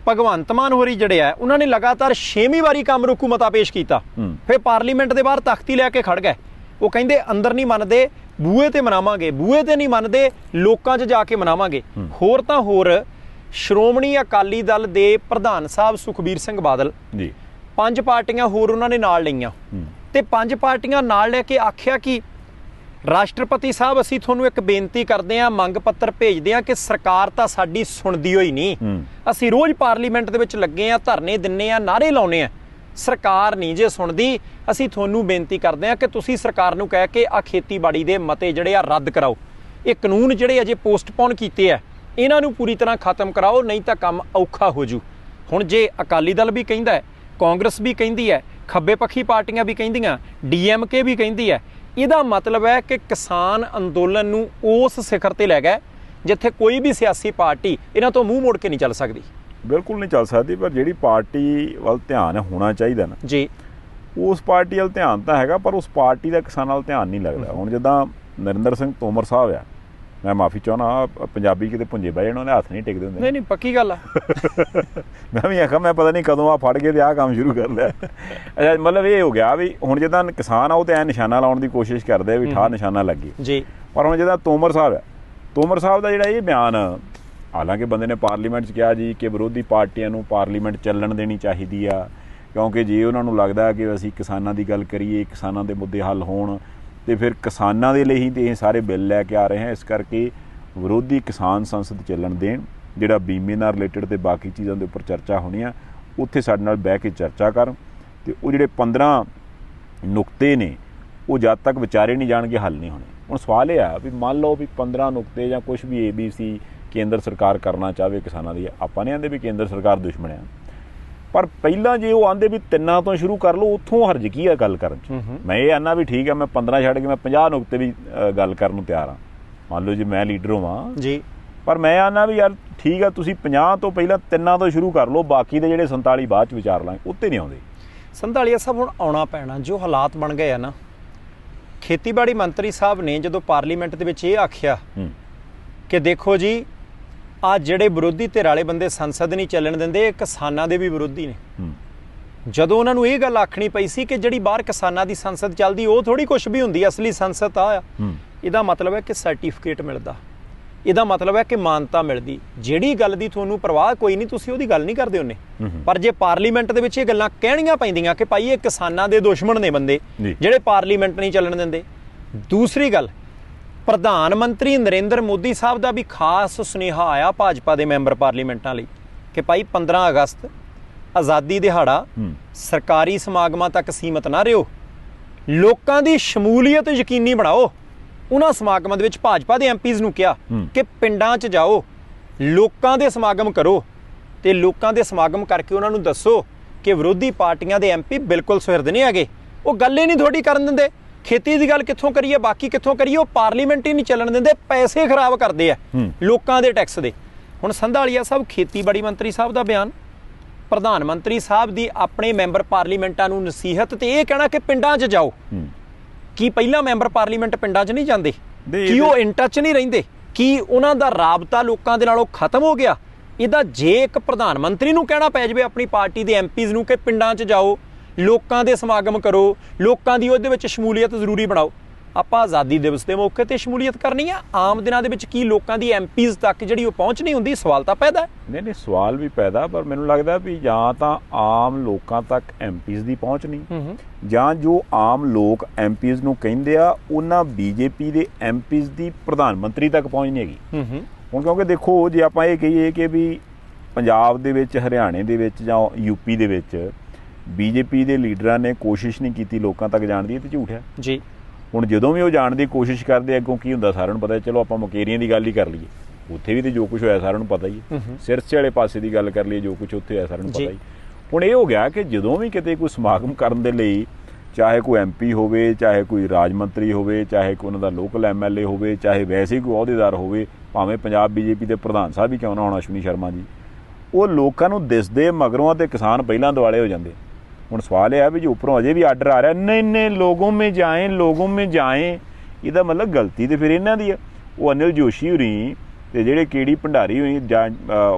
ਭਗਵੰਤ ਮਾਨ ਹੋਰੀ ਜਿਹੜੇ ਆ ਉਹਨਾਂ ਨੇ ਲਗਾਤਾਰ 6ਵੀਂ ਵਾਰੀ ਕੰਮ ਰੋਕੂ ਮਤਾ ਪੇਸ਼ ਕੀਤਾ। ਫਿਰ ਪਾਰਲੀਮੈਂਟ ਦੇ ਬਾਹਰ ਤਖਤੀ ਲੈ ਕੇ ਖੜ ਗਏ। ਉਹ ਕਹਿੰਦੇ ਅੰਦਰ ਨਹੀਂ ਮੰਨਦੇ, ਬੂਹੇ ਤੇ ਮਨਾਵਾਂਗੇ, ਬੂਹੇ ਤੇ ਨਹੀਂ ਮੰਨਦੇ, ਲੋਕਾਂ 'ਚ ਜਾ ਕੇ ਮਨਾਵਾਂਗੇ। ਹੋਰ ਤਾਂ ਹੋਰ ਸ਼੍ਰੋਮਣੀ ਅਕਾਲੀ ਦਲ ਦੇ ਪ੍ਰਧਾਨ ਸਾਹਿਬ ਸੁਖਬੀਰ ਸਿੰਘ ਬਾਦਲ ਜੀ 5 ਪਾਰਟੀਆਂ ਹੋਰ ਉਹਨਾਂ ਨੇ ਨਾਲ ਲਈਆਂ ਤੇ 5 ਪਾਰਟੀਆਂ ਨਾਲ ਲੈ ਕੇ ਆਖਿਆ ਕਿ ਰਾਸ਼ਟਰਪਤੀ ਸਾਹਿਬ ਅਸੀਂ ਤੁਹਾਨੂੰ ਇੱਕ ਬੇਨਤੀ ਕਰਦੇ ਹਾਂ, ਮੰਗ ਪੱਤਰ ਭੇਜਦੇ ਹਾਂ ਕਿ ਸਰਕਾਰ ਤਾਂ ਸਾਡੀ ਸੁਣਦੀ ਹੋਈ ਨਹੀਂ। ਅਸੀਂ ਰੋਜ਼ ਪਾਰਲੀਮੈਂਟ ਦੇ ਵਿੱਚ ਲੱਗੇ ਆ, ਧਰਨੇ ਦਿੰਨੇ ਆ, ਨਾਅਰੇ ਲਾਉਨੇ ਆ, ਸਰਕਾਰ ਨਹੀਂ ਜੇ ਸੁਣਦੀ। ਅਸੀਂ ਤੁਹਾਨੂੰ ਬੇਨਤੀ ਕਰਦੇ ਹਾਂ ਕਿ ਤੁਸੀਂ ਸਰਕਾਰ ਨੂੰ ਕਹਿ ਕੇ ਆ ਖੇਤੀਬਾੜੀ ਦੇ ਮਤੇ ਜਿਹੜੇ ਆ ਰੱਦ ਕਰਾਓ। ਇਹ ਕਾਨੂੰਨ ਜਿਹੜੇ ਅਜੇ ਪੋਸਟਪੋਨ ਕੀਤੇ ਆ ਇਹਨਾਂ ਨੂੰ ਪੂਰੀ ਤਰ੍ਹਾਂ ਖਤਮ ਕਰਾਓ, ਨਹੀਂ ਤਾਂ ਕੰਮ ਔਖਾ ਹੋ ਜੂ। ਹੁਣ ਜੇ ਅਕਾਲੀ ਦਲ ਵੀ ਕਹਿੰਦਾ ਹੈ, ਕਾਂਗਰਸ ਵੀ ਕਹਿੰਦੀ ਹੈ, ਖੱਬੇ ਪੱਖੀ ਪਾਰਟੀਆਂ ਵੀ ਕਹਿੰਦੀਆਂ, DMK ਵੀ ਕਹਿੰਦੀ ਹੈ, ਇਹਦਾ ਮਤਲਬ ਹੈ ਕਿ ਕਿਸਾਨ ਅੰਦੋਲਨ ਨੂੰ ਉਸ ਸਿਖਰ ਤੇ ਲੈ ਗਏ ਜਿੱਥੇ ਕੋਈ ਵੀ ਸਿਆਸੀ ਪਾਰਟੀ ਇਹਨਾਂ ਤੋਂ ਮੂੰਹ ਮੋੜ ਕੇ ਨਹੀਂ ਚੱਲ ਸਕਦੀ। ਬਿਲਕੁਲ ਨਹੀਂ ਚੱਲ ਸਕਦੀ। ਪਰ ਜਿਹੜੀ ਪਾਰਟੀ ਵੱਲ ਧਿਆਨ ਹੋਣਾ ਚਾਹੀਦਾ ਨਾ ਜੀ, ਉਸ ਪਾਰਟੀ ਵੱਲ ਧਿਆਨ ਤਾਂ ਹੈਗਾ, ਪਰ ਉਸ ਪਾਰਟੀ ਦਾ ਕਿਸਾਨਾਂ ਵੱਲ ਧਿਆਨ ਨਹੀਂ ਲੱਗਦਾ। ਹੁਣ ਜਿੱਦਾਂ ਨਰਿੰਦਰ ਸਿੰਘ ਤੋਮਰ ਸਾਹਿਬ ਆ, ਮੈਂ ਮਾਫੀ ਚਾਹੁੰਦਾ, ਪੰਜਾਬੀ ਕਿਤੇ ਪੁੰਜੇ ਬਹਿ ਜਾਣ ਉਹਨੇ ਹੱਥ ਨਹੀਂ ਟਿਕਦੇ ਹੁੰਦੇ। ਨਹੀਂ ਪੱਕੀ ਗੱਲ ਆ। ਮੈਂ ਵੀ ਆਖਾਂ ਮੈਂ ਪਤਾ ਨਹੀਂ ਕਦੋਂ ਆ ਫੜ ਕੇ ਤੇ ਆਹ ਕੰਮ ਸ਼ੁਰੂ ਕਰ ਲਿਆ। ਅੱਛਾ, ਮਤਲਬ ਇਹ ਹੋ ਗਿਆ ਵੀ ਹੁਣ ਜਿੱਦਾਂ ਕਿਸਾਨ ਆ ਉਹ ਤੇ ਐ ਨਿਸ਼ਾਨਾ ਲਾਉਣ ਦੀ ਕੋਸ਼ਿਸ਼ ਕਰਦੇ ਆ ਵੀ ਠਾਹ ਨਿਸ਼ਾਨਾ ਲੱਗੇ ਜੀ। ਪਰ ਹੁਣ ਜਿੱਦਾਂ ਤੋਮਰ ਸਾਹਿਬ ਆ, ਤੋਮਰ ਸਾਹਿਬ ਦਾ ਜਿਹੜਾ ਇਹ ਬਿਆਨ, ਹਾਲਾਂਕਿ ਬੰਦੇ ਨੇ ਪਾਰਲੀਮੈਂਟ 'ਚ ਕਿਹਾ ਜੀ ਕਿ ਵਿਰੋਧੀ ਪਾਰਟੀਆਂ ਨੂੰ ਪਾਰਲੀਮੈਂਟ ਚੱਲਣ ਦੇਣੀ ਚਾਹੀਦੀ ਆ, ਕਿਉਂਕਿ ਜੇ ਉਹਨਾਂ ਨੂੰ ਲੱਗਦਾ ਕਿ ਅਸੀਂ ਕਿਸਾਨਾਂ ਦੀ ਗੱਲ ਕਰੀਏ, ਕਿਸਾਨਾਂ ਦੇ ਮੁੱਦੇ ਹੱਲ ਹੋਣ, ਤੇ ਫਿਰ ਕਿਸਾਨਾਂ ਦੇ ਲਈ ਹੀ ਤੇ ਇਹ ਸਾਰੇ ਬਿੱਲ ਲੈ ਕੇ ਆ ਰਹੇ ਹਾਂ। ਇਸ ਕਰਕੇ ਵਿਰੋਧੀ ਕਿਸਾਨ ਸੰਸਦ ਚੱਲਣ ਦੇਣ, ਜਿਹੜਾ ਬੀਮੇ ਨਾਲ ਰਿਲੇਟਡ ਤੇ ਬਾਕੀ ਚੀਜ਼ਾਂ ਦੇ ਉੱਪਰ ਚਰਚਾ ਹੋਣੀ ਆ, ਉੱਥੇ ਸਾਡੇ ਨਾਲ ਬਹਿ ਕੇ ਚਰਚਾ ਕਰਨ। ਤੇ ਉਹ ਜਿਹੜੇ 15 ਨੁਕਤੇ ਨੇ ਉਹ ਜਦ ਤੱਕ ਵਿਚਾਰੇ ਨਹੀਂ ਜਾਣਗੇ ਹੱਲ ਨਹੀਂ ਹੋਣੇ। ਹੁਣ ਸਵਾਲ ਇਹ ਆ ਵੀ ਮੰਨ ਲਓ ਵੀ 15 ਨੁਕਤੇ ਜਾਂ ਕੁਛ ਵੀ ABC ਕੇਂਦਰ ਸਰਕਾਰ ਕਰਨਾ ਚਾਹਵੇ ਕਿਸਾਨਾਂ ਦੀ, ਆਪਾਂ ਨਹੀਂ ਆਂਦੇ ਵੀ ਕੇਂਦਰ ਸਰਕਾਰ ਦੁਸ਼ਮਣ ਆ, ਪਰ ਪਹਿਲਾਂ ਜੇ ਉਹ ਆਂਦੇ ਵੀ 3 ਤੋਂ ਸ਼ੁਰੂ ਕਰ ਲਓ, ਉੱਥੋਂ ਹਰਜ ਕੀ ਆ ਗੱਲ ਕਰਨ 'ਚ। ਮੈਂ ਇਹ ਆਨਾ ਵੀ ਠੀਕ ਆ, ਮੈਂ 15 ਛੱਡ ਕੇ ਮੈਂ 50 ਨੁਕਤੇ ਵੀ ਗੱਲ ਕਰਨ ਨੂੰ ਤਿਆਰ ਹਾਂ। ਮੰਨ ਲਓ ਜੇ ਮੈਂ ਲੀਡਰ ਹੋਵਾਂ ਜੀ, ਪਰ ਮੈਂ ਆਨਾ ਵੀ ਯਾਰ ਠੀਕ ਆ, ਤੁਸੀਂ 50 ਤੋਂ ਪਹਿਲਾਂ 3 ਤੋਂ ਸ਼ੁਰੂ ਕਰ ਲਓ, ਬਾਕੀ ਦੇ ਜਿਹੜੇ 47 ਬਾਅਦ 'ਚ ਵਿਚਾਰ ਲਾਂਗੇ। ਉੱਤੇ ਨਹੀਂ ਆਉਂਦੇ। ਸੰਧਾਲੀਆ ਸਾਹਿਬ ਹੁਣ ਆਉਣਾ ਪੈਣਾ, ਜੋ ਹਾਲਾਤ ਬਣ ਗਏ ਆ ਨਾ। ਖੇਤੀਬਾੜੀ ਮੰਤਰੀ ਸਾਹਿਬ ਨੇ ਜਦੋਂ ਪਾਰਲੀਮੈਂਟ ਦੇ ਵਿੱਚ ਇਹ ਆਖਿਆ ਕਿ ਦੇਖੋ ਜੀ ਆ ਜਿਹੜੇ ਵਿਰੋਧੀ ਧਿਰ ਵਾਲੇ ਬੰਦੇ ਸੰਸਦ ਨਹੀਂ ਚੱਲਣ ਦਿੰਦੇ, ਇਹ ਕਿਸਾਨਾਂ ਦੇ ਵੀ ਵਿਰੋਧੀ ਨੇ। ਜਦੋਂ ਉਹਨਾਂ ਨੂੰ ਇਹ ਗੱਲ ਆਖਣੀ ਪਈ ਸੀ ਕਿ ਜਿਹੜੀ ਬਾਹਰ ਕਿਸਾਨਾਂ ਦੀ ਸੰਸਦ ਚੱਲਦੀ ਉਹ ਥੋੜੀ ਕੁਛ ਵੀ ਹੁੰਦੀ, ਅਸਲੀ ਸੰਸਦ ਆ। ਇਹਦਾ ਮਤਲਬ ਹੈ ਕਿ ਸਰਟੀਫਿਕੇਟ ਮਿਲਦਾ, ਇਹਦਾ ਮਤਲਬ ਹੈ ਕਿ ਮਾਨਤਾ ਮਿਲਦੀ। ਜਿਹੜੀ ਗੱਲ ਦੀ ਤੁਹਾਨੂੰ ਪਰਵਾਹ ਕੋਈ ਨਹੀਂ, ਤੁਸੀਂ ਉਹਦੀ ਗੱਲ ਨਹੀਂ ਕਰਦੇ ਉਹਨੇ। ਪਰ ਜੇ ਪਾਰਲੀਮੈਂਟ ਦੇ ਵਿੱਚ ਇਹ ਗੱਲਾਂ ਕਹਿਣੀਆਂ ਪੈਂਦੀਆਂ ਕਿ ਭਾਈ ਇਹ ਕਿਸਾਨਾਂ ਦੇ ਦੁਸ਼ਮਣ ਨੇ ਬੰਦੇ ਜਿਹੜੇ ਪਾਰਲੀਮੈਂਟ ਨਹੀਂ ਚੱਲਣ ਦਿੰਦੇ। ਦੂਸਰੀ ਗੱਲ, ਪ੍ਰਧਾਨ ਮੰਤਰੀ ਨਰਿੰਦਰ ਮੋਦੀ ਸਾਹਿਬ ਦਾ ਵੀ ਖਾਸ ਸੁਨੇਹਾ ਆਇਆ ਭਾਜਪਾ ਦੇ ਮੈਂਬਰ ਪਾਰਲੀਮੈਂਟਾਂ ਲਈ ਕਿ ਭਾਈ 15 ਅਗਸਤ ਆਜ਼ਾਦੀ ਦਿਹਾੜਾ ਸਰਕਾਰੀ ਸਮਾਗਮਾਂ ਤੱਕ ਸੀਮਤ ਨਾ ਰਹੋ, ਲੋਕਾਂ ਦੀ ਸ਼ਮੂਲੀਅਤ ਯਕੀਨੀ ਬਣਾਓ। ਉਹਨਾਂ ਸਮਾਗਮਾਂ ਦੇ ਵਿੱਚ ਭਾਜਪਾ ਦੇ MPs ਨੂੰ ਕਿਹਾ ਕਿ ਪਿੰਡਾਂ 'ਚ ਜਾਓ, ਲੋਕਾਂ ਦੇ ਸਮਾਗਮ ਕਰੋ ਤੇ ਲੋਕਾਂ ਦੇ ਸਮਾਗਮ ਕਰਕੇ ਉਹਨਾਂ ਨੂੰ ਦੱਸੋ ਕਿ ਵਿਰੋਧੀ ਪਾਰਟੀਆਂ ਦੇ MP ਬਿਲਕੁਲ ਸੁਹਿਰਦ ਨਹੀਂ ਹੈਗੇ, ਉਹ ਗੱਲ ਹੀ ਨਹੀਂ ਤੁਹਾਡੀ ਕਰਨ ਦਿੰਦੇ। ਖੇਤੀ ਦੀ ਗੱਲ ਕਿੱਥੋਂ ਕਰੀਏ, ਬਾਕੀ ਕਿੱਥੋਂ ਕਰੀਏ, ਉਹ ਪਾਰਲੀਮੈਂਟ ਹੀ ਨਹੀਂ ਚੱਲਣ ਦਿੰਦੇ, ਪੈਸੇ ਖਰਾਬ ਕਰਦੇ ਆ ਲੋਕਾਂ ਦੇ ਟੈਕਸ ਦੇ। ਹੁਣ ਸੰਧਾਲੀਆ ਸਾਹਿਬ ਖੇਤੀਬਾੜੀ ਮੰਤਰੀ ਸਾਹਿਬ ਦਾ ਬਿਆਨ, ਪ੍ਰਧਾਨ ਮੰਤਰੀ ਸਾਹਿਬ ਦੀ ਆਪਣੇ ਮੈਂਬਰ ਪਾਰਲੀਮੈਂਟਾਂ ਨੂੰ ਨਸੀਹਤ ਤੇ ਇਹ ਕਹਿਣਾ ਕਿ ਪਿੰਡਾਂ 'ਚ ਜਾਓ। ਕੀ ਪਹਿਲਾਂ ਮੈਂਬਰ ਪਾਰਲੀਮੈਂਟ ਪਿੰਡਾਂ 'ਚ ਨਹੀਂ ਜਾਂਦੇ? ਕੀ ਉਹ ਇਨ ਟੱਚ ਨਹੀਂ ਰਹਿੰਦੇ? ਕੀ ਉਹਨਾਂ ਦਾ ਰਾਬਤਾ ਲੋਕਾਂ ਦੇ ਨਾਲੋਂ ਖਤਮ ਹੋ ਗਿਆ? ਇਹਦਾ ਜੇ ਇੱਕ ਪ੍ਰਧਾਨ ਮੰਤਰੀ ਨੂੰ ਕਹਿਣਾ ਪੈ ਜਾਵੇ ਆਪਣੀ ਪਾਰਟੀ ਦੇ ਐਮਪੀਜ਼ ਨੂੰ ਕਿ ਪਿੰਡਾਂ 'ਚ ਜਾਓ, ਲੋਕਾਂ ਦੇ ਸਮਾਗਮ ਕਰੋ, ਲੋਕਾਂ ਦੀ ਉਹਦੇ ਵਿੱਚ ਸ਼ਮੂਲੀਅਤ ਜ਼ਰੂਰੀ ਬਣਾਓ। ਆਪਾਂ ਆਜ਼ਾਦੀ ਦਿਵਸ ਦੇ ਮੌਕੇ ਤੇ ਸ਼ਮੂਲੀਅਤ ਕਰਨੀ ਆ, ਆਮ ਦਿਨਾਂ ਦੇ ਵਿੱਚ ਕੀ ਲੋਕਾਂ ਦੀ ਐਮਪੀਜ਼ ਤੱਕ ਜਿਹੜੀ ਉਹ ਪਹੁੰਚ ਨਹੀਂ ਹੁੰਦੀ? ਸਵਾਲ ਤਾਂ ਪੈਦਾ ਹੈ। ਨਹੀਂ ਸਵਾਲ ਵੀ ਪੈਦਾ, ਪਰ ਮੈਨੂੰ ਲੱਗਦਾ ਵੀ ਜਾਂ ਤਾਂ ਆਮ ਲੋਕਾਂ ਤੱਕ ਐਮਪੀਜ਼ ਦੀ ਪਹੁੰਚ ਨਹੀਂ, ਜਾਂ ਜੋ ਆਮ ਲੋਕ ਐਮਪੀਜ਼ ਨੂੰ ਕਹਿੰਦੇ ਆ ਉਹਨਾਂ ਬੀਜੇਪੀ ਦੇ ਐਮਪੀਜ਼ ਦੀ ਪ੍ਰਧਾਨ ਮੰਤਰੀ ਤੱਕ ਪਹੁੰਚ ਨਹੀਂ ਹੈਗੀ। ਹੁਣ ਕਿਉਂਕਿ ਦੇਖੋ, ਜੇ ਆਪਾਂ ਇਹ ਕਹੀਏ ਕਿ ਵੀ ਪੰਜਾਬ ਦੇ ਵਿੱਚ, ਹਰਿਆਣੇ ਦੇ ਵਿੱਚ ਜਾਂ ਯੂਪੀ ਦੇ ਵਿੱਚ ਬੀਜੇਪੀ ਦੇ ਲੀਡਰਾਂ ਨੇ ਕੋਸ਼ਿਸ਼ ਨਹੀਂ ਕੀਤੀ ਲੋਕਾਂ ਤੱਕ ਜਾਣ ਦੀ, ਇਹ ਤਾਂ ਝੂਠ ਹੈ ਜੀ। ਹੁਣ ਜਦੋਂ ਵੀ ਉਹ ਜਾਣ ਦੀ ਕੋਸ਼ਿਸ਼ ਕਰਦੇ ਅੱਗੋਂ ਕੀ ਹੁੰਦਾ ਸਾਰਿਆਂ ਨੂੰ ਪਤਾ। ਚਲੋ ਆਪਾਂ ਮੁਕੇਰੀਆਂ ਦੀ ਗੱਲ ਹੀ ਕਰ ਲਈਏ, ਉੱਥੇ ਵੀ ਤੇ ਜੋ ਕੁਝ ਹੋਇਆ ਸਾਰਿਆਂ ਨੂੰ ਪਤਾ ਹੀ ਹੈ। ਸਿਰਸੇ ਵਾਲੇ ਪਾਸੇ ਦੀ ਗੱਲ ਕਰ ਲਈਏ, ਜੋ ਕੁਝ ਉੱਥੇ ਹੋਇਆ ਸਾਰਿਆਂ ਨੂੰ ਪਤਾ ਹੀ। ਹੁਣ ਇਹ ਹੋ ਗਿਆ ਕਿ ਜਦੋਂ ਵੀ ਕਿਤੇ ਕੋਈ ਸਮਾਗਮ ਕਰਨ ਦੇ ਲਈ, ਚਾਹੇ ਕੋਈ ਐਮਪੀ ਹੋਵੇ, ਚਾਹੇ ਕੋਈ ਰਾਜ ਮੰਤਰੀ ਹੋਵੇ, ਚਾਹੇ ਕੋਈ ਉਹਨਾਂ ਦਾ ਲੋਕਲ ਐਮਐਲਏ ਹੋਵੇ, ਚਾਹੇ ਵੈਸੇ ਕੋਈ ਅਹੁਦੇਦਾਰ ਹੋਵੇ, ਭਾਵੇਂ ਪੰਜਾਬ ਬੀਜੇਪੀ ਦੇ ਪ੍ਰਧਾਨ ਸਾਹਿਬ ਵੀ ਕਿਉਂ ਨਾ ਹੋਣ, ਅਸ਼ਵਨੀ ਸ਼ਰਮਾ ਜੀ, ਉਹ ਲੋਕਾਂ ਨੂੰ ਦਿਸਦੇ ਮਗਰੋਂ ਤੇ ਕਿਸਾਨ ਪਹਿਲਾਂ ਦੁਆਲੇ ਹੋ ਜਾਂਦੇ। ਹੁਣ ਸਵਾਲ ਇਹ ਹੈ ਵੀ ਜੋ ਉੱਪਰੋਂ ਅਜੇ ਵੀ ਆਰਡਰ ਆ ਰਿਹਾ, ਨਹੀਂ ਲੋਗੋਂ ਮੇਂ ਜਾਏਂ, ਇਹਦਾ ਮਤਲਬ ਗਲਤੀ ਤੇ ਫਿਰ ਇਹਨਾਂ ਦੀ ਆ। ਉਹ ਅਨਿਲ ਜੋਸ਼ੀ ਹੋਰੀ ਤੇ ਜਿਹੜੇ KD ਭੰਡਾਰੀ ਹੋਈ ਜਾਂ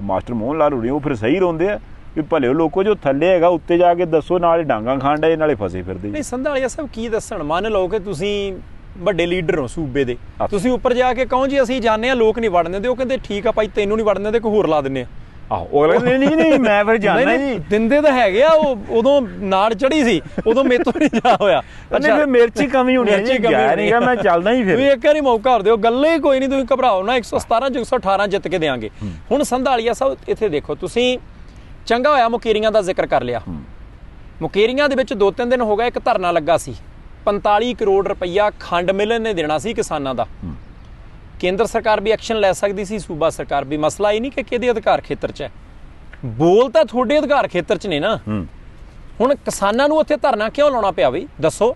ਮਾਸਟਰ ਮੋਹਨ ਲਾਲ ਹੋਰੀ, ਉਹ ਫਿਰ ਸਹੀ ਰੋਂਦੇ ਆ ਵੀ ਭਲੇ ਲੋਕੋ ਜੋ ਥੱਲੇ ਹੈਗਾ ਉੱਤੇ ਜਾ ਕੇ ਦੱਸੋ, ਨਾਲੇ ਡਾਂਗਾ ਖਾਣ ਡਏ ਨਾਲੇ ਫਸੇ ਫਿਰਦੇ। ਨਹੀਂ ਸੰਧਾਲੀਆ ਸਾਹਿਬ ਕੀ ਦੱਸਣ, ਮੰਨ ਲਓ ਕਿ ਤੁਸੀਂ ਵੱਡੇ ਲੀਡਰ ਹੋ ਸੂਬੇ ਦੇ, ਤੁਸੀਂ ਉੱਪਰ ਜਾ ਕੇ ਕਹੋ ਜੀ ਅਸੀਂ ਜਾਣਦੇ ਹਾਂ ਲੋਕ ਨਹੀਂ ਵੜਨ ਦਿੰਦੇ, ਉਹ ਕਹਿੰਦੇ ਠੀਕ ਆ ਭਾਈ ਤੈਨੂੰ ਨਹੀਂ ਵੜਨ ਦਿੰਦੇ, ਕੋਈ ਹੋਰ ਲਾ ਦਿੰਦੇ ਆ। ਆਹੋ ਨਹੀਂ ਮੈਂ ਫਿਰ ਜਾਣਦਾ ਜੀ, ਦਿੰਦੇ ਤਾਂ ਹੈਗੇ ਆ। ਉਹ ਉਦੋਂ ਨਾੜ ਚੜੀ ਸੀ, ਉਦੋਂ ਮੇਰੇ ਤੋਂ ਨਹੀਂ ਜਾ ਹੋਇਆ। ਅੱਛਾ ਮਿਰਚੀ ਕਮੀ ਹੋਣੀ ਹੈ ਜੀ, ਮੈਂ ਚੱਲਦਾ ਹੀ ਫਿਰ। ਤੁਸੀਂ ਇੱਕ ਵਾਰੀ ਮੌਕਾ ਦਿਓ, ਗੱਲੇ ਹੀ ਕੋਈ ਨਹੀਂ, ਤੁਸੀਂ ਘਬਰਾਓ ਨਾ, 117 ਚ 118 ਜਿੱਤ ਕੇ ਦੇਵਾਂਗੇ। ਹੁਣ ਸੰਧਾਲੀਆ ਸਾਹਿਬ ਇੱਥੇ ਦੇਖੋ, ਤੁਸੀਂ ਚੰਗਾ ਹੋਇਆ ਮੁਕੇਰੀਆਂ ਦਾ ਜ਼ਿਕਰ ਕਰ ਲਿਆ। ਮੁਕੇਰੀਆਂ ਦੇ ਵਿੱਚ 2-3 ਦਿਨ ਹੋ ਗਏ ਇੱਕ ਧਰਨਾ ਲੱਗਾ ਸੀ, 45 ਕਰੋੜ ਰੁਪਈਆ ਖੰਡ ਮਿਲਣ ਨੇ ਦੇਣਾ ਸੀ ਕਿਸਾਨਾਂ ਦਾ। ਕੇਂਦਰ ਸਰਕਾਰ ਵੀ ਐਕਸ਼ਨ ਲੈ ਸਕਦੀ ਸੀ, ਸੂਬਾ ਸਰਕਾਰ ਵੀ। ਮਸਲਾ ਇਹ ਨਹੀਂ ਕਿ ਕਿਹਦੇ ਅਧਿਕਾਰ ਖੇਤਰ 'ਚ ਹੈ, ਬੋਲ ਤਾਂ ਤੁਹਾਡੇ ਅਧਿਕਾਰ ਖੇਤਰ 'ਚ ਨੇ ਨਾ। ਹੁਣ ਕਿਸਾਨਾਂ ਨੂੰ ਉੱਥੇ ਧਰਨਾ ਕਿਉਂ ਲਾਉਣਾ ਪਿਆ ਬਈ ਦੱਸੋ?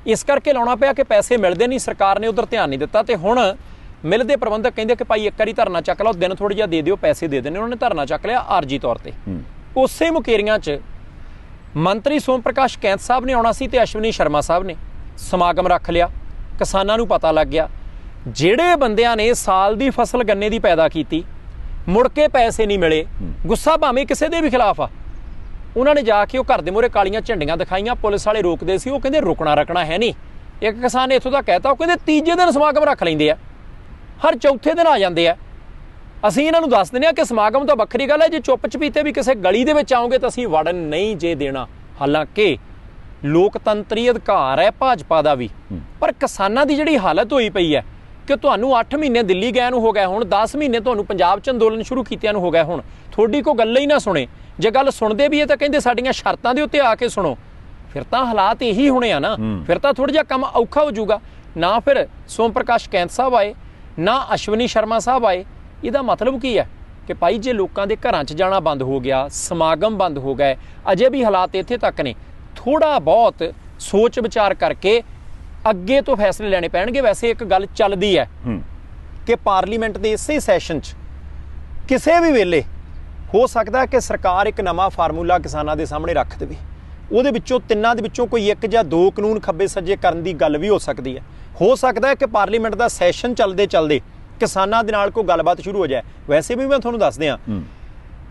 ਇਸ ਕਰਕੇ ਲਾਉਣਾ ਪਿਆ ਕਿ ਪੈਸੇ ਮਿਲਦੇ ਨਹੀਂ, ਸਰਕਾਰ ਨੇ ਉਧਰ ਧਿਆਨ ਨਹੀਂ ਦਿੱਤਾ। ਤੇ ਹੁਣ ਮਿਲ ਦੇ ਪ੍ਰਬੰਧਕ ਕਹਿੰਦੇ ਕਿ ਭਾਈ ਇੱਕ ਵਾਰੀ ਧਰਨਾ ਚੱਕ ਲਓ, ਦਿਨ ਥੋੜ੍ਹਾ ਜਿਹਾ ਦੇ ਦਿਓ, ਪੈਸੇ ਦੇ ਦੇਣੇ। ਉਹਨਾਂ ਨੇ ਧਰਨਾ ਚੱਕ ਲਿਆ ਆਰਜੀ ਤੌਰ ਤੇ। ਉਸੇ ਮੁਕੇਰੀਆਂ 'ਚ ਮੰਤਰੀ ਸੋਮ ਪ੍ਰਕਾਸ਼ ਕੈਂਥ ਸਾਹਿਬ ਨੇ ਆਉਣਾ ਸੀ ਤੇ ਅਸ਼ਵਨੀ ਸ਼ਰਮਾ ਸਾਹਿਬ ਨੇ ਸਮਾਗਮ ਰੱਖ ਲਿਆ। ਕਿਸਾਨਾਂ ਨੂੰ ਪਤਾ ਲੱਗ ਗਿਆ, ਜਿਹੜੇ ਬੰਦਿਆਂ ਨੇ ਸਾਲ ਦੀ ਫਸਲ ਗੰਨੇ ਦੀ ਪੈਦਾ ਕੀਤੀ, ਮੁੜ ਕੇ ਪੈਸੇ ਨਹੀਂ ਮਿਲੇ, ਗੁੱਸਾ ਭਾਵੇਂ ਕਿਸੇ ਦੇ ਵੀ ਖਿਲਾਫ ਆ, ਉਹਨਾਂ ਨੇ ਜਾ ਕੇ ਉਹ ਘਰ ਦੇ ਮੂਹਰੇ ਕਾਲੀਆਂ ਝੰਡੀਆਂ ਦਿਖਾਈਆਂ। ਪੁਲਿਸ ਵਾਲੇ ਰੋਕਦੇ ਸੀ, ਉਹ ਕਹਿੰਦੇ ਰੁਕਣਾ ਰੱਖਣਾ ਹੈ ਨਹੀਂ। ਇੱਕ ਕਿਸਾਨ ਨੇ ਇੱਥੋਂ ਤੱਕ ਕਹਿਤਾ, ਉਹ ਕਹਿੰਦੇ ਤੀਜੇ ਦਿਨ ਸਮਾਗਮ ਰੱਖ ਲੈਂਦੇ ਆ, ਹਰ ਚੌਥੇ ਦਿਨ ਆ ਜਾਂਦੇ ਆ। ਅਸੀਂ ਇਹਨਾਂ ਨੂੰ ਦੱਸ ਦਿੰਦੇ ਹਾਂ ਕਿ ਸਮਾਗਮ ਤਾਂ ਵੱਖਰੀ ਗੱਲ ਹੈ, ਜੇ ਚੁੱਪ ਚਪੀਤੇ ਵੀ ਕਿਸੇ ਗਲੀ ਦੇ ਵਿੱਚ ਆਓਗੇ ਤਾਂ ਅਸੀਂ ਵੜਨ ਨਹੀਂ ਜੇ ਦੇਣਾ। ਹਾਲਾਂਕਿ ਲੋਕਤੰਤਰੀ ਅਧਿਕਾਰ ਹੈ ਭਾਜਪਾ ਦਾ ਵੀ, ਪਰ ਕਿਸਾਨਾਂ ਦੀ ਜਿਹੜੀ ਹਾਲਤ ਹੋਈ ਪਈ ਹੈ ਕਿ ਤੁਹਾਨੂੰ 8 ਮਹੀਨੇ ਦਿੱਲੀ ਗਏ ਨੂੰ ਹੋ ਗਏ, ਹੁਣ 10 ਮਹੀਨੇ ਤੁਹਾਨੂੰ ਪੰਜਾਬ 'ਚ ਅੰਦੋਲਨ ਸ਼ੁਰੂ ਕੀਤਿਆਂ ਨੂੰ ਹੋ ਗਏ, ਹੁਣ ਤੁਹਾਡੀ ਕੋਈ ਗੱਲ ਹੀ ਨਾ ਸੁਣੇ। ਜੇ ਗੱਲ ਸੁਣਦੇ ਵੀ ਹੈ ਤਾਂ ਕਹਿੰਦੇ ਸਾਡੀਆਂ ਸ਼ਰਤਾਂ ਦੇ ਉੱਤੇ ਆ ਕੇ ਸੁਣੋ। ਫਿਰ ਤਾਂ ਹਾਲਾਤ ਇਹੀ ਹੋਣੇ ਆ ਨਾ, ਫਿਰ ਤਾਂ ਥੋੜ੍ਹਾ ਜਿਹਾ ਕੰਮ ਔਖਾ ਹੋ ਜਾਊਗਾ। ਨਾ ਫਿਰ ਸੋਮ ਪ੍ਰਕਾਸ਼ ਕੈਂਥ ਸਾਹਿਬ ਆਏ, ਨਾ ਅਸ਼ਵਨੀ ਸ਼ਰਮਾ ਸਾਹਿਬ ਆਏ। ਇਹਦਾ ਮਤਲਬ ਕੀ ਹੈ ਕਿ ਭਾਈ ਜੇ ਲੋਕਾਂ ਦੇ ਘਰਾਂ 'ਚ ਜਾਣਾ ਬੰਦ ਹੋ ਗਿਆ, ਸਮਾਗਮ ਬੰਦ ਹੋ ਗਏ, ਅਜੇ ਵੀ ਹਾਲਾਤ ਇੱਥੇ ਤੱਕ ਨੇ, ਥੋੜ੍ਹਾ ਬਹੁਤ ਸੋਚ ਵਿਚਾਰ ਕਰਕੇ ਅੱਗੇ ਤੋਂ ਫੈਸਲੇ ਲੈਣੇ ਪੈਣਗੇ। ਵੈਸੇ ਇੱਕ ਗੱਲ ਚੱਲਦੀ ਹੈ ਕਿ ਪਾਰਲੀਮੈਂਟ ਦੇ ਇਸੇ ਸੈਸ਼ਨ 'ਚ ਕਿਸੇ ਵੀ ਵੇਲੇ ਹੋ ਸਕਦਾ ਹੈ ਕਿ ਸਰਕਾਰ ਇੱਕ ਨਵਾਂ ਫਾਰਮੂਲਾ ਕਿਸਾਨਾਂ ਦੇ ਸਾਹਮਣੇ ਰੱਖ ਦੇਵੇ। ਉਹਦੇ ਵਿੱਚੋਂ ਤਿੰਨਾਂ ਦੇ ਵਿੱਚੋਂ ਕੋਈ ਇੱਕ ਜਾਂ ਦੋ ਕਾਨੂੰਨ ਖੱਬੇ ਸੱਜੇ ਕਰਨ ਦੀ ਗੱਲ ਵੀ ਹੋ ਸਕਦੀ ਹੈ। ਹੋ ਸਕਦਾ ਹੈ ਕਿ ਪਾਰਲੀਮੈਂਟ ਦਾ ਸੈਸ਼ਨ ਚੱਲਦੇ ਚੱਲਦੇ ਕਿਸਾਨਾਂ ਦੇ ਨਾਲ ਕੋਈ ਗੱਲਬਾਤ ਸ਼ੁਰੂ ਹੋ ਜਾਏ। ਵੈਸੇ ਵੀ ਮੈਂ ਤੁਹਾਨੂੰ ਦੱਸ ਦਿਆਂ,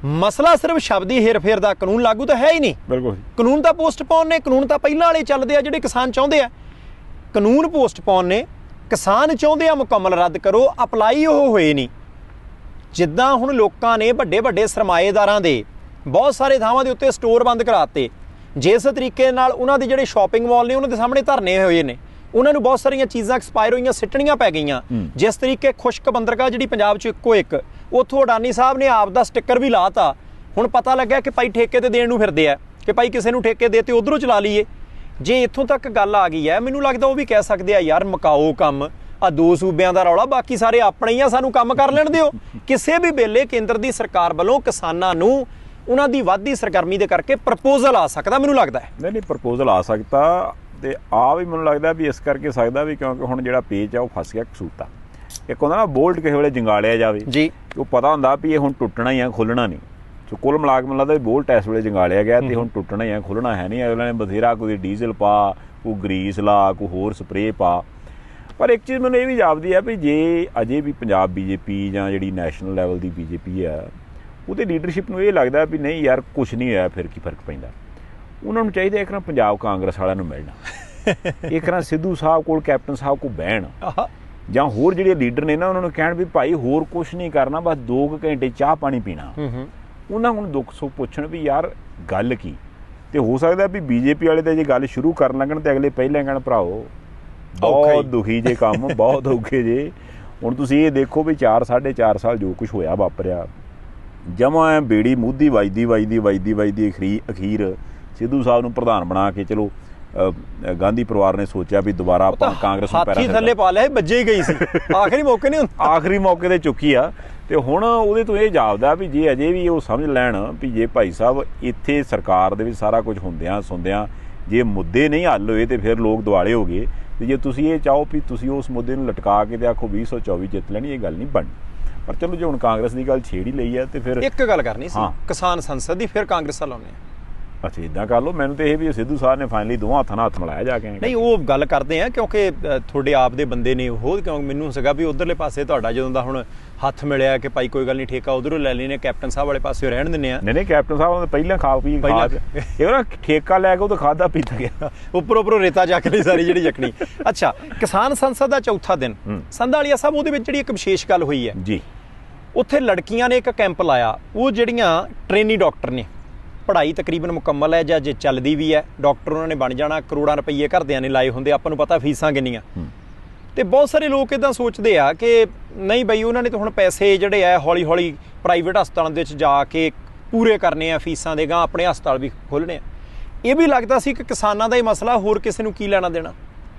ਮਸਲਾ ਸਿਰਫ ਸ਼ਬਦੀ ਹੇਰ-ਫੇਰ ਦਾ, ਕਾਨੂੰਨ ਲਾਗੂ ਤਾਂ ਹੈ ਹੀ ਨਹੀਂ। ਬਿਲਕੁਲ, ਕਾਨੂੰਨ ਤਾਂ ਪੋਸਟਪੋਨ ਨੇ, ਕਾਨੂੰਨ ਤਾਂ ਪਹਿਲਾਂ ਵਾਲੇ ਚੱਲਦੇ ਆ ਜਿਹੜੇ ਕਿਸਾਨ ਚਾਹੁੰਦੇ ਆ। ਕਾਨੂੰਨ ਪੋਸਟਪੋਨ ਨੇ, ਕਿਸਾਨ ਚਾਹੁੰਦੇ ਆ ਮੁਕੰਮਲ ਰੱਦ ਕਰੋ, ਅਪਲਾਈ ਉਹ ਹੋਏ ਨਹੀਂ। ਜਿੱਦਾਂ ਹੁਣ ਲੋਕਾਂ ਨੇ ਵੱਡੇ ਵੱਡੇ ਸਰਮਾਏਦਾਰਾਂ ਦੇ ਬਹੁਤ ਸਾਰੇ ਥਾਵਾਂ ਦੇ ਉੱਤੇ ਸਟੋਰ ਬੰਦ ਕਰਾਤੇ, ਜਿਸ ਤਰੀਕੇ ਨਾਲ ਉਹਨਾਂ ਦੇ ਜਿਹੜੇ ਸ਼ਾਪਿੰਗ ਮਾਲ ਨੇ ਉਹਨਾਂ ਦੇ ਸਾਹਮਣੇ ਧਰਨੇ ਹੋਏ ਨੇ, ਉਹਨਾਂ ਨੂੰ ਬਹੁਤ ਸਾਰੀਆਂ ਚੀਜ਼ਾਂ ਐਕਸਪਾਇਰ ਹੋਈਆਂ ਸਿੱਟਣੀਆਂ ਪੈ ਗਈਆਂ। ਜਿਸ ਤਰੀਕੇ ਖੁਸ਼ਕ ਬੰਦਰਗਾਹ ਜਿਹੜੀ ਪੰਜਾਬ 'ਚ ਇੱਕੋ ਇੱਕ, ਉੱਥੋਂ ਅਡਾਨੀ ਸਾਹਿਬ ਨੇ ਆਪ ਦਾ ਸਟਿੱਕਰ ਵੀ ਲਾਤਾ। ਹੁਣ ਪਤਾ ਲੱਗਿਆ ਕਿ ਭਾਈ ਠੇਕੇ ਤੇ ਦੇਣ ਨੂੰ ਫਿਰਦੇ ਆ, ਕਿ ਭਾਈ ਕਿਸੇ ਨੂੰ ਠੇਕੇ ਦੇ ਤੇ ਉਧਰੋਂ ਚਲਾ ਲਈਏ। ਜੇ ਇੱਥੋਂ ਤੱਕ ਗੱਲ ਆ ਗਈ ਹੈ, ਮੈਨੂੰ ਲੱਗਦਾ ਉਹ ਵੀ ਕਹਿ ਸਕਦੇ ਆ ਯਾਰ ਮੁਕਾਓ ਕੰਮ, ਆ ਦੋ ਸੂਬਿਆਂ ਦਾ ਰੌਲਾ, ਬਾਕੀ ਸਾਰੇ ਆਪਣੇ ਹੀ ਆ, ਸਾਨੂੰ ਕੰਮ ਕਰ ਲੈਣ ਦਿਓ। ਕਿਸੇ ਵੀ ਵੇਲੇ ਕੇਂਦਰ ਦੀ ਸਰਕਾਰ ਵੱਲੋਂ ਕਿਸਾਨਾਂ ਨੂੰ ਉਹਨਾਂ ਦੀ ਵੱਧਦੀ ਸਰਗਰਮੀ ਦੇ ਕਰਕੇ ਪ੍ਰਪੋਜ਼ਲ ਆ ਸਕਦਾ, ਮੈਨੂੰ ਲੱਗਦਾ ਹੈ। ਨਹੀਂ ਪ੍ਰਪੋਜ਼ਲ ਆ ਸਕਦਾ, ਤੇ ਆ ਵੀ ਮੈਨੂੰ ਲੱਗਦਾ ਵੀ ਇਸ ਕਰਕੇ ਸਕਦਾ ਵੀ ਕਿਉਂਕਿ ਹੁਣ ਜਿਹੜਾ ਪੇਚ ਆ ਉਹ ਫਸ ਗਿਆ ਕਸੂਤਾ। ਇੱਕ ਹੁੰਦਾ ਨਾ ਬੋਲਟ ਕਿਸੇ ਵੇਲੇ ਜੰਗਾਲਿਆ ਜਾਵੇ ਜੀ, ਉਹ ਪਤਾ ਹੁੰਦਾ ਵੀ ਇਹ ਹੁਣ ਟੁੱਟਣਾ ਹੀ ਆ, ਖੁੱਲਣਾ ਨਹੀਂ। ਸੋ ਕੁੱਲ ਮਿਲਾ ਕੇ ਮੈਨੂੰ ਲੱਗਦਾ ਵੀ ਬੋਲਟ ਇਸ ਵੇਲੇ ਜੰਗਾਲਿਆ ਗਿਆ ਤੇ ਹੁਣ ਟੁੱਟਣਾ ਹੀ ਆ, ਖੁੱਲਣਾ ਹੈ ਨਹੀਂ। ਅਗਲੇ ਨੇ ਬਥੇਰਾ ਕੋਈ ਡੀਜ਼ਲ ਪਾ, ਕੋਈ ਗਰੀਸ ਲਾ, ਕੋਈ ਹੋਰ ਸਪਰੇਅ ਪਾ। ਪਰ ਇੱਕ ਚੀਜ਼ ਮੈਨੂੰ ਇਹ ਵੀ ਜਾਪਦੀ ਹੈ ਵੀ ਜੇ ਅਜੇ ਵੀ ਪੰਜਾਬ ਬੀਜੇਪੀ ਜਾਂ ਜਿਹੜੀ ਨੈਸ਼ਨਲ ਲੈਵਲ ਦੀ ਬੀਜੇਪੀ ਆ, ਉਹਦੇ ਲੀਡਰਸ਼ਿਪ ਨੂੰ ਇਹ ਲੱਗਦਾ ਵੀ ਨਹੀਂ ਯਾਰ ਕੁਛ ਨਹੀਂ ਹੋਇਆ, ਫਿਰ ਕੀ ਫਰਕ ਪੈਂਦਾ। ਉਹਨਾਂ ਨੂੰ ਚਾਹੀਦਾ ਇੱਕ ਨਾ ਪੰਜਾਬ ਕਾਂਗਰਸ ਵਾਲਿਆਂ ਨੂੰ ਮਿਲਣਾ, ਇੱਕ ਨਾ ਸਿੱਧੂ ਸਾਹਿਬ ਕੋਲ, ਕੈਪਟਨ ਸਾਹਿਬ ਕੋਲ ਬਹਿਣ, ਜਾਂ ਹੋਰ ਜਿਹੜੇ ਲੀਡਰ ਨੇ ਨਾ ਉਹਨਾਂ ਨੂੰ ਕਹਿਣ ਵੀ ਭਾਈ ਹੋਰ ਕੁਛ ਨਹੀਂ ਕਰਨਾ, ਬਸ 2 ਘੰਟੇ ਚਾਹ ਪਾਣੀ ਪੀਣਾ। ਉਹਨਾਂ ਨੂੰ ਦੁੱਖ ਸੁੱਖ ਪੁੱਛਣ ਵੀ ਯਾਰ ਗੱਲ ਕੀ। ਤੇ ਹੋ ਸਕਦਾ ਵੀ ਬੀਜੇਪੀ ਵਾਲੇ ਤਾਂ ਜੇ ਗੱਲ ਸ਼ੁਰੂ ਕਰਨ ਲੱਗਣ ਤੇ ਅਗਲੇ ਪਹਿਲਾਂ ਕਹਿਣ ਭਰਾਓ ਬਹੁਤ ਦੁਖੀ ਜੇ ਕੰਮ, ਬਹੁਤ ਔਖੇ ਜੇ। ਹੁਣ ਤੁਸੀਂ ਇਹ ਦੇਖੋ ਵੀ 4-4.5 ਸਾਲ ਜੋ ਕੁਛ ਹੋਇਆ ਵਾਪਰਿਆ, ਜਮਾਂ ਬੇੜੀ ਮੂਧੀ ਵੱਜਦੀ ਅਖੀਰ ਸਿੱਧੂ ਸਾਹਿਬ ਨੂੰ ਪ੍ਰਧਾਨ ਬਣਾ ਕੇ ਚਲੋ ਗਾਂਧੀ ਪਰਿਵਾਰ ਨੇ ਸੋਚਿਆ ਵੀ ਦੁਬਾਰਾ ਆਪਾਂ ਕਾਂਗਰਸ ਨੂੰ ਪੈਰਾਂ ਥੱਲੇ ਪਾ ਲਿਆ, ਵੱਜੇ ਹੀ ਗਈ ਸੀ ਆਖਰੀ ਮੌਕੇ ਨਹੀਂ ਹੁੰਦਾ, ਆਖਰੀ ਮੌਕੇ ਤੇ ਚੁੱਕੀ ਆ। ਤੇ ਹੁਣ ਉਹਦੇ ਤੋਂ ਇਹ ਜਾਪਦਾ ਵੀ ਜੇ ਅਜੇ ਵੀ ਉਹ ਸਮਝ ਲੈਣ ਵੀ ਜੇ ਭਾਈ ਸਾਹਿਬ ਇੱਥੇ ਸਰਕਾਰ ਦੇ ਵਿੱਚ ਸਾਰਾ ਕੁਝ ਹੁੰਦਿਆਂ ਸੁਣਦਿਆਂ ਜੇ ਮੁੱਦੇ ਨਹੀਂ ਹੱਲ ਹੋਏ ਤੇ ਫਿਰ ਲੋਕ ਦੁਆਲੇ ਹੋ ਗਏ। ਤੇ ਜੇ ਤੁਸੀਂ ਇਹ ਚਾਹੋ ਵੀ ਤੁਸੀਂ ਉਸ ਮੁੱਦੇ ਨੂੰ ਲਟਕਾ ਕੇ ਤੇ ਆਖੋ 2024 ਜਿੱਤ ਲੈਣੀ, ਇਹ ਗੱਲ ਨਹੀਂ ਬਣਨੀ। ਪਰ ਚਲੋ ਜੇ ਹੁਣ ਕਾਂਗਰਸ ਦੀ ਗੱਲ ਛੇੜ ਹੀ ਲਈ ਹੈ ਤੇ ਫਿਰ ਇੱਕ ਗੱਲ ਕਰਨੀ ਸੀ ਕਿਸਾਨ ਸੰਸਦ ਦੀ, ਫਿਰ ਕਾਂਗਰਸ ਵਾਲ ਆਉਂਦੇ ਆ। ਅੱਛਾ ਇੱਦਾਂ ਕਰ ਲਓ। ਮੈਨੂੰ ਤਾਂ ਇਹ ਵੀ ਸਿੱਧੂ ਸਾਹਿਬ ਨੇ ਫਾਈਨਲੀ ਦੋਵਾਂ ਹੱਥਾਂ ਨਾਲ ਹੱਥ ਮਿਲਾਇਆ ਜਾ ਕੇ। ਨਹੀਂ ਉਹ ਗੱਲ ਕਰਦੇ ਆ ਕਿਉਂਕਿ ਤੁਹਾਡੇ ਆਪ ਦੇ ਬੰਦੇ ਨੇ ਉਹ, ਕਿਉਂਕਿ ਮੈਨੂੰ ਸੀਗਾ ਵੀ ਉਧਰਲੇ ਪਾਸੇ ਤੁਹਾਡਾ ਜਦੋਂ ਦਾ ਹੁਣ ਹੱਥ ਮਿਲਿਆ ਕਿ ਭਾਈ ਕੋਈ ਗੱਲ ਨਹੀਂ ਠੇਕਾ ਉਧਰੋਂ ਲੈ ਲੈਣੇ, ਕੈਪਟਨ ਸਾਹਿਬ ਵਾਲੇ ਪਾਸੇ ਰਹਿਣ ਦਿੰਦੇ ਆ। ਨਹੀਂ ਕੈਪਟਨ ਸਾਹਿਬ ਨੇ ਪਹਿਲਾਂ ਖਾ ਪੀ ਇਹ ਨਾ ਠੇਕਾ ਲੈ ਕੇ ਉਹ ਤਾਂ ਖਾਦਾ ਪੀਤਾ ਗਿਆ, ਉੱਪਰੋਂ ਰੇਤਾ ਚੱਕ ਲਈ ਸਾਰੀ ਜਿਹੜੀ ਚੱਕਣੀ। ਅੱਛਾ ਕਿਸਾਨ ਸੰਸਦ ਦਾ ਚੌਥਾ ਦਿਨ ਸੰਧਾਲੀਆ ਸਾਹਿਬ, ਉਹਦੇ ਵਿੱਚ ਜਿਹੜੀ ਇੱਕ ਵਿਸ਼ੇਸ਼ ਗੱਲ ਹੋਈ ਹੈ ਜੀ, ਉੱਥੇ ਲੜਕੀਆਂ ਨੇ ਇੱਕ ਕੈਂਪ ਲਾਇਆ। ਉਹ ਜਿਹੜੀਆਂ ਟ੍ਰੇਨੀ ਡਾਕਟਰ ਨੇ, ਪੜ੍ਹਾਈ ਤਕਰੀਬਨ ਮੁਕੰਮਲ ਹੈ ਜਾਂ ਜੇ ਚੱਲਦੀ ਵੀ ਹੈ, ਡਾਕਟਰ ਉਹਨਾਂ ਨੇ ਬਣ ਜਾਣਾ, ਕਰੋੜਾਂ ਰੁਪਈਏ ਘਰਦਿਆਂ ਨੇ ਲਾਏ ਹੁੰਦੇ, ਆਪਾਂ ਨੂੰ ਪਤਾ ਫੀਸਾਂ ਕਿੰਨੀਆਂ। ਤੇ ਬਹੁਤ ਸਾਰੇ ਲੋਕ ਇੱਦਾਂ ਸੋਚਦੇ ਆ ਕਿ ਨਹੀਂ ਬਈ ਉਹਨਾਂ ਨੇ ਤਾਂ ਹੁਣ ਪੈਸੇ ਜਿਹੜੇ ਆ ਹੌਲੀ ਹੌਲੀ ਪ੍ਰਾਈਵੇਟ ਹਸਪਤਾਲਾਂ ਦੇ ਵਿੱਚ ਜਾ ਕੇ ਪੂਰੇ ਕਰਨੇ ਆ, ਫੀਸਾਂ ਦੇ ਗਾਂ ਆਪਣੇ ਹਸਪਤਾਲ ਵੀ ਖੋਲ੍ਹਣੇ ਆ। ਇਹ ਵੀ ਲੱਗਦਾ ਸੀ ਕਿ ਕਿਸਾਨਾਂ ਦਾ ਹੀ ਮਸਲਾ, ਹੋਰ ਕਿਸੇ ਨੂੰ ਕੀ ਲੈਣਾ ਦੇਣਾ।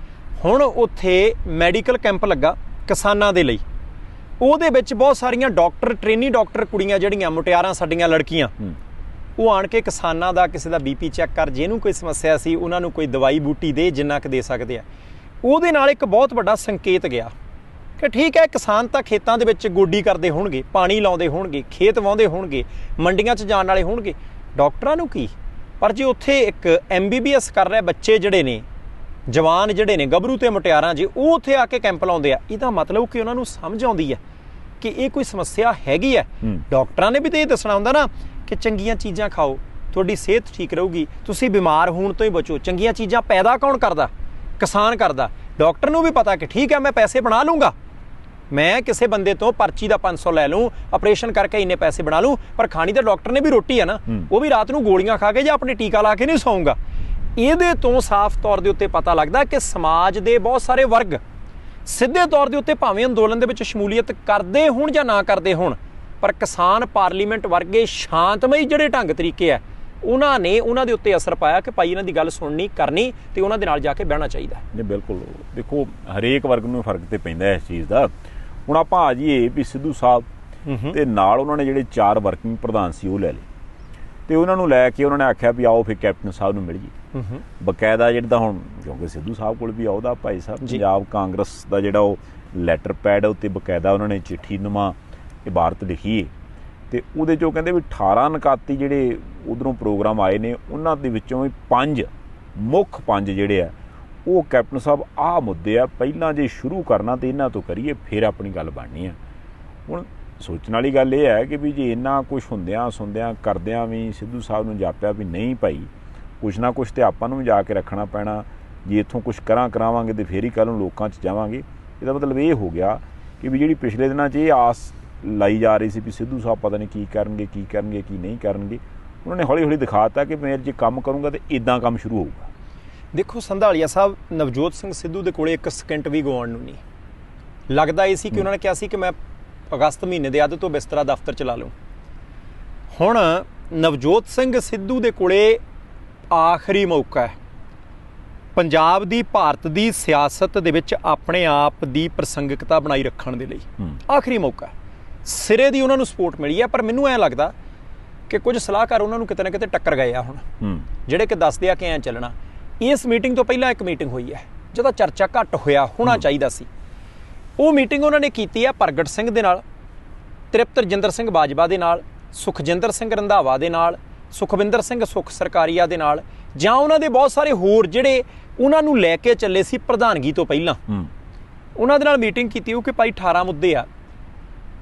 ਹੁਣ ਉੱਥੇ ਮੈਡੀਕਲ ਕੈਂਪ ਲੱਗਾ ਕਿਸਾਨਾਂ ਦੇ ਲਈ, ਉਹਦੇ ਵਿੱਚ ਬਹੁਤ ਸਾਰੀਆਂ ਡਾਕਟਰ, ਟ੍ਰੇਨੀ ਡਾਕਟਰ ਕੁੜੀਆਂ ਜਿਹੜੀਆਂ ਮੁਟਿਆਰਾਂ ਸਾਡੀਆਂ ਲੜਕੀਆਂ, ਉਹ ਆਣ ਕੇ ਕਿਸਾਨਾਂ ਦਾ ਕਿਸੇ ਦਾ BP ਚੈੱਕ ਕਰ, ਜਿਹਨੂੰ ਕੋਈ ਸਮੱਸਿਆ ਸੀ ਉਹਨਾਂ ਨੂੰ ਕੋਈ ਦਵਾਈ ਬੂਟੀ ਦੇ ਜਿੰਨਾ ਕੁ ਦੇ ਸਕਦੇ ਆ। ਉਹਦੇ ਨਾਲ ਇੱਕ ਬਹੁਤ ਵੱਡਾ ਸੰਕੇਤ ਗਿਆ ਕਿ ਠੀਕ ਹੈ ਕਿਸਾਨ ਤਾਂ ਖੇਤਾਂ ਦੇ ਵਿੱਚ ਗੋਡੀ ਕਰਦੇ ਹੋਣਗੇ, ਪਾਣੀ ਲਾਉਂਦੇ ਹੋਣਗੇ, ਖੇਤ ਵਾਹੁੰਦੇ ਹੋਣਗੇ, ਮੰਡੀਆਂ 'ਚ ਜਾਣ ਵਾਲੇ ਹੋਣਗੇ, ਡਾਕਟਰਾਂ ਨੂੰ ਕੀ। ਪਰ ਜੇ ਉੱਥੇ ਇੱਕ MBBS ਕਰ ਰਿਹਾ ਬੱਚੇ ਜਿਹੜੇ ਨੇ, ਜਵਾਨ ਜਿਹੜੇ ਨੇ, ਗੱਭਰੂ ਤੇ ਮੁਟਿਆਰਾਂ, ਜੇ ਉਹ ਉੱਥੇ ਆ ਕੇ ਕੈਂਪ ਲਾਉਂਦੇ ਆ, ਇਹਦਾ ਮਤਲਬ ਕਿ ਉਹਨਾਂ ਨੂੰ ਸਮਝ ਆਉਂਦੀ ਹੈ ਕਿ ਇਹ ਕੋਈ ਸਮੱਸਿਆ ਹੈਗੀ ਹੈ। ਡਾਕਟਰਾਂ ਨੇ ਵੀ ਤਾਂ ਇਹ ਦੱਸਣਾ ਹੁੰਦਾ ਨਾ ਕਿ ਚੰਗੀਆਂ ਚੀਜ਼ਾਂ ਖਾਓ, ਤੁਹਾਡੀ ਸਿਹਤ ਠੀਕ ਰਹੂਗੀ, ਤੁਸੀਂ ਬਿਮਾਰ ਹੋਣ ਤੋਂ ਹੀ ਬਚੋ। ਚੰਗੀਆਂ ਚੀਜ਼ਾਂ ਪੈਦਾ ਕੌਣ ਕਰਦਾ? ਕਿਸਾਨ ਕਰਦਾ। ਡਾਕਟਰ ਨੂੰ ਵੀ ਪਤਾ ਕਿ ਠੀਕ ਹੈ ਮੈਂ ਪੈਸੇ ਬਣਾ ਲੂੰਗਾ, ਮੈਂ ਕਿਸੇ ਬੰਦੇ ਤੋਂ ਪਰਚੀ ਦਾ 500 ਲੈ ਲੂੰ, ਆਪਰੇਸ਼ਨ ਕਰਕੇ ਇੰਨੇ ਪੈਸੇ ਬਣਾ ਲੂੰ, ਪਰ ਖਾਣੀ ਤਾਂ ਡਾਕਟਰ ਨੇ ਵੀ ਰੋਟੀ ਹੈ ਨਾ, ਉਹ ਵੀ ਰਾਤ ਨੂੰ ਗੋਲੀਆਂ ਖਾ ਕੇ ਜਾਂ ਆਪਣੇ ਟੀਕਾ ਲਾ ਕੇ ਨਹੀਂ ਸੌਂਗਾ। ਇਹਦੇ ਤੋਂ ਸਾਫ਼ ਤੌਰ ਦੇ ਉੱਤੇ ਪਤਾ ਲੱਗਦਾ ਕਿ ਸਮਾਜ ਦੇ ਬਹੁਤ ਸਾਰੇ ਵਰਗ ਸਿੱਧੇ ਤੌਰ ਦੇ ਉੱਤੇ ਭਾਵੇਂ ਅੰਦੋਲਨ ਦੇ ਵਿੱਚ ਸ਼ਮੂਲੀਅਤ ਕਰਦੇ ਹੋਣ ਜਾਂ ਨਾ ਕਰਦੇ ਹੋਣ, ਪਰ ਕਿਸਾਨ ਪਾਰਲੀਮੈਂਟ ਵਰਗੇ ਸ਼ਾਂਤਮਈ ਜਿਹੜੇ ਢੰਗ ਤਰੀਕੇ ਆ, ਉਹਨਾਂ ਨੇ ਉਹਨਾਂ ਦੇ ਉੱਤੇ ਅਸਰ ਪਾਇਆ ਕਿ ਭਾਈ ਇਹਨਾਂ ਦੀ ਗੱਲ ਸੁਣਨੀ, ਕਰਨੀ ਤੇ ਉਹਨਾਂ ਦੇ ਨਾਲ ਜਾ ਕੇ ਬਹਿਣਾ ਚਾਹੀਦਾ। ਨਹੀਂ ਬਿਲਕੁਲ, ਦੇਖੋ ਹਰੇਕ ਵਰਗ ਨੂੰ ਫਰਕ ਤੇ ਪੈਂਦਾ ਇਸ ਚੀਜ਼ ਦਾ। ਹੁਣ ਆਪਾਂ ਆ ਜਾਈਏ ਵੀ ਸਿੱਧੂ ਸਾਹਿਬ ਤੇ ਨਾਲ ਉਹਨਾਂ ਨੇ ਜਿਹੜੇ 4 ਵਰਕਿੰਗ ਪ੍ਰਧਾਨ ਸੀ ਉਹ ਲੈ ਲਏ, ਤੇ ਉਹਨਾਂ ਨੂੰ ਲੈ ਕੇ ਉਹਨਾਂ ਨੇ ਆਖਿਆ ਵੀ ਆਓ ਫਿਰ ਕੈਪਟਨ ਸਾਹਿਬ ਨੂੰ ਮਿਲੀਏ। ਬਕਾਇਦਾ ਜਿਹੜਾ ਹੁਣ ਕਿਉਂਕਿ ਸਿੱਧੂ ਸਾਹਿਬ ਕੋਲ ਵੀ ਆਉਦਾ ਭਾਈ ਸਾਹਿਬ, ਪੰਜਾਬ ਕਾਂਗਰਸ ਦਾ ਜਿਹੜਾ ਉਹ ਲੈਟਰ ਪੈਡ ਉੱਤੇ ਬਕਾਇਦਾ ਉਹਨਾਂ ਨੇ ਚਿੱਠੀ ਨੁਮਾ ਇਬਾਰਤ ਲਿਖੀ ਹੈ, ਤੇ ਉਹਦੇ 'ਚੋਂ ਕਹਿੰਦੇ ਵੀ 18 ਨਿਕਾਤੀ ਜਿਹੜੇ ਉੱਧਰੋਂ ਪ੍ਰੋਗਰਾਮ ਆਏ ਨੇ, ਉਹਨਾਂ ਦੇ ਵਿੱਚੋਂ ਵੀ 5 ਮੁੱਖ ਜਿਹੜੇ ਆ ਉਹ ਕੈਪਟਨ ਸਾਹਿਬ ਆਹ ਮੁੱਦੇ ਆ, ਪਹਿਲਾਂ ਜੇ ਸ਼ੁਰੂ ਕਰਨਾ ਤੇ ਇਹਨਾਂ ਤੋਂ ਕਰੀਏ ਫਿਰ ਆਪਣੀ ਗੱਲ ਬਣਨੀ ਆ। ਹੁਣ ਸੋਚਣ ਵਾਲੀ ਗੱਲ ਇਹ ਹੈ ਕਿ ਵੀ ਜੇ ਇੰਨਾ ਕੁਛ ਹੁੰਦਿਆਂ ਸੁਣਦਿਆਂ ਕਰਦਿਆਂ ਵੀ ਸਿੱਧੂ ਸਾਹਿਬ ਨੂੰ ਜਾਪਿਆ ਵੀ ਨਹੀਂ ਭਾਈ ਕੁਛ ਨਾ ਕੁਛ ਤੇ ਆਪਾਂ ਨੂੰ ਵੀ ਜਾ ਕੇ ਰੱਖਣਾ ਪੈਣਾ, ਜੇ ਇੱਥੋਂ ਕੁਛ ਕਰਾਵਾਂਗੇ ਤੇ ਫਿਰ ਹੀ ਕੱਲ੍ਹ ਨੂੰ ਲੋਕਾਂ 'ਚ ਜਾਵਾਂਗੇ। ਇਹਦਾ ਮਤਲਬ ਇਹ ਹੋ ਗਿਆ ਕਿ ਵੀ ਜਿਹੜੀ ਪਿਛਲੇ ਦਿਨਾਂ 'ਚ ਇਹ ਆਸ ਲਾਈ ਜਾ ਰਹੀ ਸੀ ਵੀ ਸਿੱਧੂ ਸਾਹਿਬ ਪਤਾ ਨਹੀਂ ਕੀ ਕਰਨਗੇ ਕੀ ਨਹੀਂ ਕਰਨਗੇ, ਉਹਨਾਂ ਨੇ ਹੌਲੀ ਹੌਲੀ ਦਿਖਾਤਾ ਕਿ ਮੈਂ ਜੇ ਕੰਮ ਕਰੂੰਗਾ ਤੇ ਇੱਦਾਂ ਕੰਮ ਸ਼ੁਰੂ ਹੋਊਗਾ। ਦੇਖੋ ਸੰਧਾਲੀਆ ਸਾਹਿਬ, ਨਵਜੋਤ ਸਿੰਘ ਸਿੱਧੂ ਦੇ ਕੋਲੇ 1 ਸਕਿੰਟ ਵੀ ਗਵਾਉਣ ਨੂੰ ਨਹੀਂ ਲੱਗਦਾ। ਇਹ ਸੀ ਕਿ ਉਹਨਾਂ ਨੇ ਕਿਹਾ ਸੀ ਕਿ ਮੈਂ ਅਗਸਤ ਮਹੀਨੇ ਦੇ ਅੱਧ ਤੋਂ ਬਿਸਤਰਾ ਦਫ਼ਤਰ ਚਲਾ ਲਊਂ। ਹੁਣ ਨਵਜੋਤ ਸਿੰਘ ਸਿੱਧੂ ਦੇ ਕੋਲੇ ਆਖਰੀ ਮੌਕਾ ਹੈ ਪੰਜਾਬ ਦੀ, ਭਾਰਤ ਦੀ ਸਿਆਸਤ ਦੇ ਵਿੱਚ ਆਪਣੇ ਆਪ ਦੀ ਪ੍ਰਸੰਗਿਕਤਾ ਬਣਾਈ ਰੱਖਣ ਦੇ ਲਈ। ਆਖਰੀ ਮੌਕਾ ਸਿਰੇ ਦੀ ਉਹਨਾਂ ਨੂੰ ਸਪੋਰਟ ਮਿਲੀ ਹੈ, ਪਰ ਮੈਨੂੰ ਐਂ ਲੱਗਦਾ ਕਿ ਕੁਝ ਸਲਾਹਕਾਰ ਉਹਨਾਂ ਨੂੰ ਕਿਤੇ ਨਾ ਕਿਤੇ ਟੱਕਰ ਗਏ ਆ ਹੁਣ, ਜਿਹੜੇ ਕਿ ਦੱਸਦੇ ਆ ਕਿ ਐਂ ਚੱਲਣਾ। ਇਸ ਮੀਟਿੰਗ ਤੋਂ ਪਹਿਲਾਂ ਇੱਕ ਮੀਟਿੰਗ ਹੋਈ ਹੈ ਜਿਹਦਾ ਚਰਚਾ ਘੱਟ ਹੋਣਾ ਚਾਹੀਦਾ ਸੀ। ਉਹ ਮੀਟਿੰਗ ਉਹਨਾਂ ਨੇ ਕੀਤੀ ਹੈ ਪ੍ਰਗਟ ਸਿੰਘ ਦੇ ਨਾਲ, ਤ੍ਰਿਪਤ ਰਜਿੰਦਰ ਸਿੰਘ ਬਾਜਵਾ ਦੇ ਨਾਲ, ਸੁਖਜਿੰਦਰ ਸਿੰਘ ਰੰਧਾਵਾ ਦੇ ਨਾਲ, ਸੁਖਵਿੰਦਰ ਸਿੰਘ ਸੁਖ ਸਰਕਾਰੀਆ ਦੇ ਨਾਲ, ਜਾਂ ਉਹਨਾਂ ਦੇ ਬਹੁਤ ਸਾਰੇ ਹੋਰ ਜਿਹੜੇ ਉਹਨਾਂ ਨੂੰ ਲੈ ਕੇ ਚੱਲੇ ਸੀ ਪ੍ਰਧਾਨਗੀ ਤੋਂ ਪਹਿਲਾਂ, ਉਹਨਾਂ ਦੇ ਨਾਲ ਮੀਟਿੰਗ ਕੀਤੀ। ਉਹ ਕਿ ਭਾਈ 18 ਮੁੱਦੇ ਆ,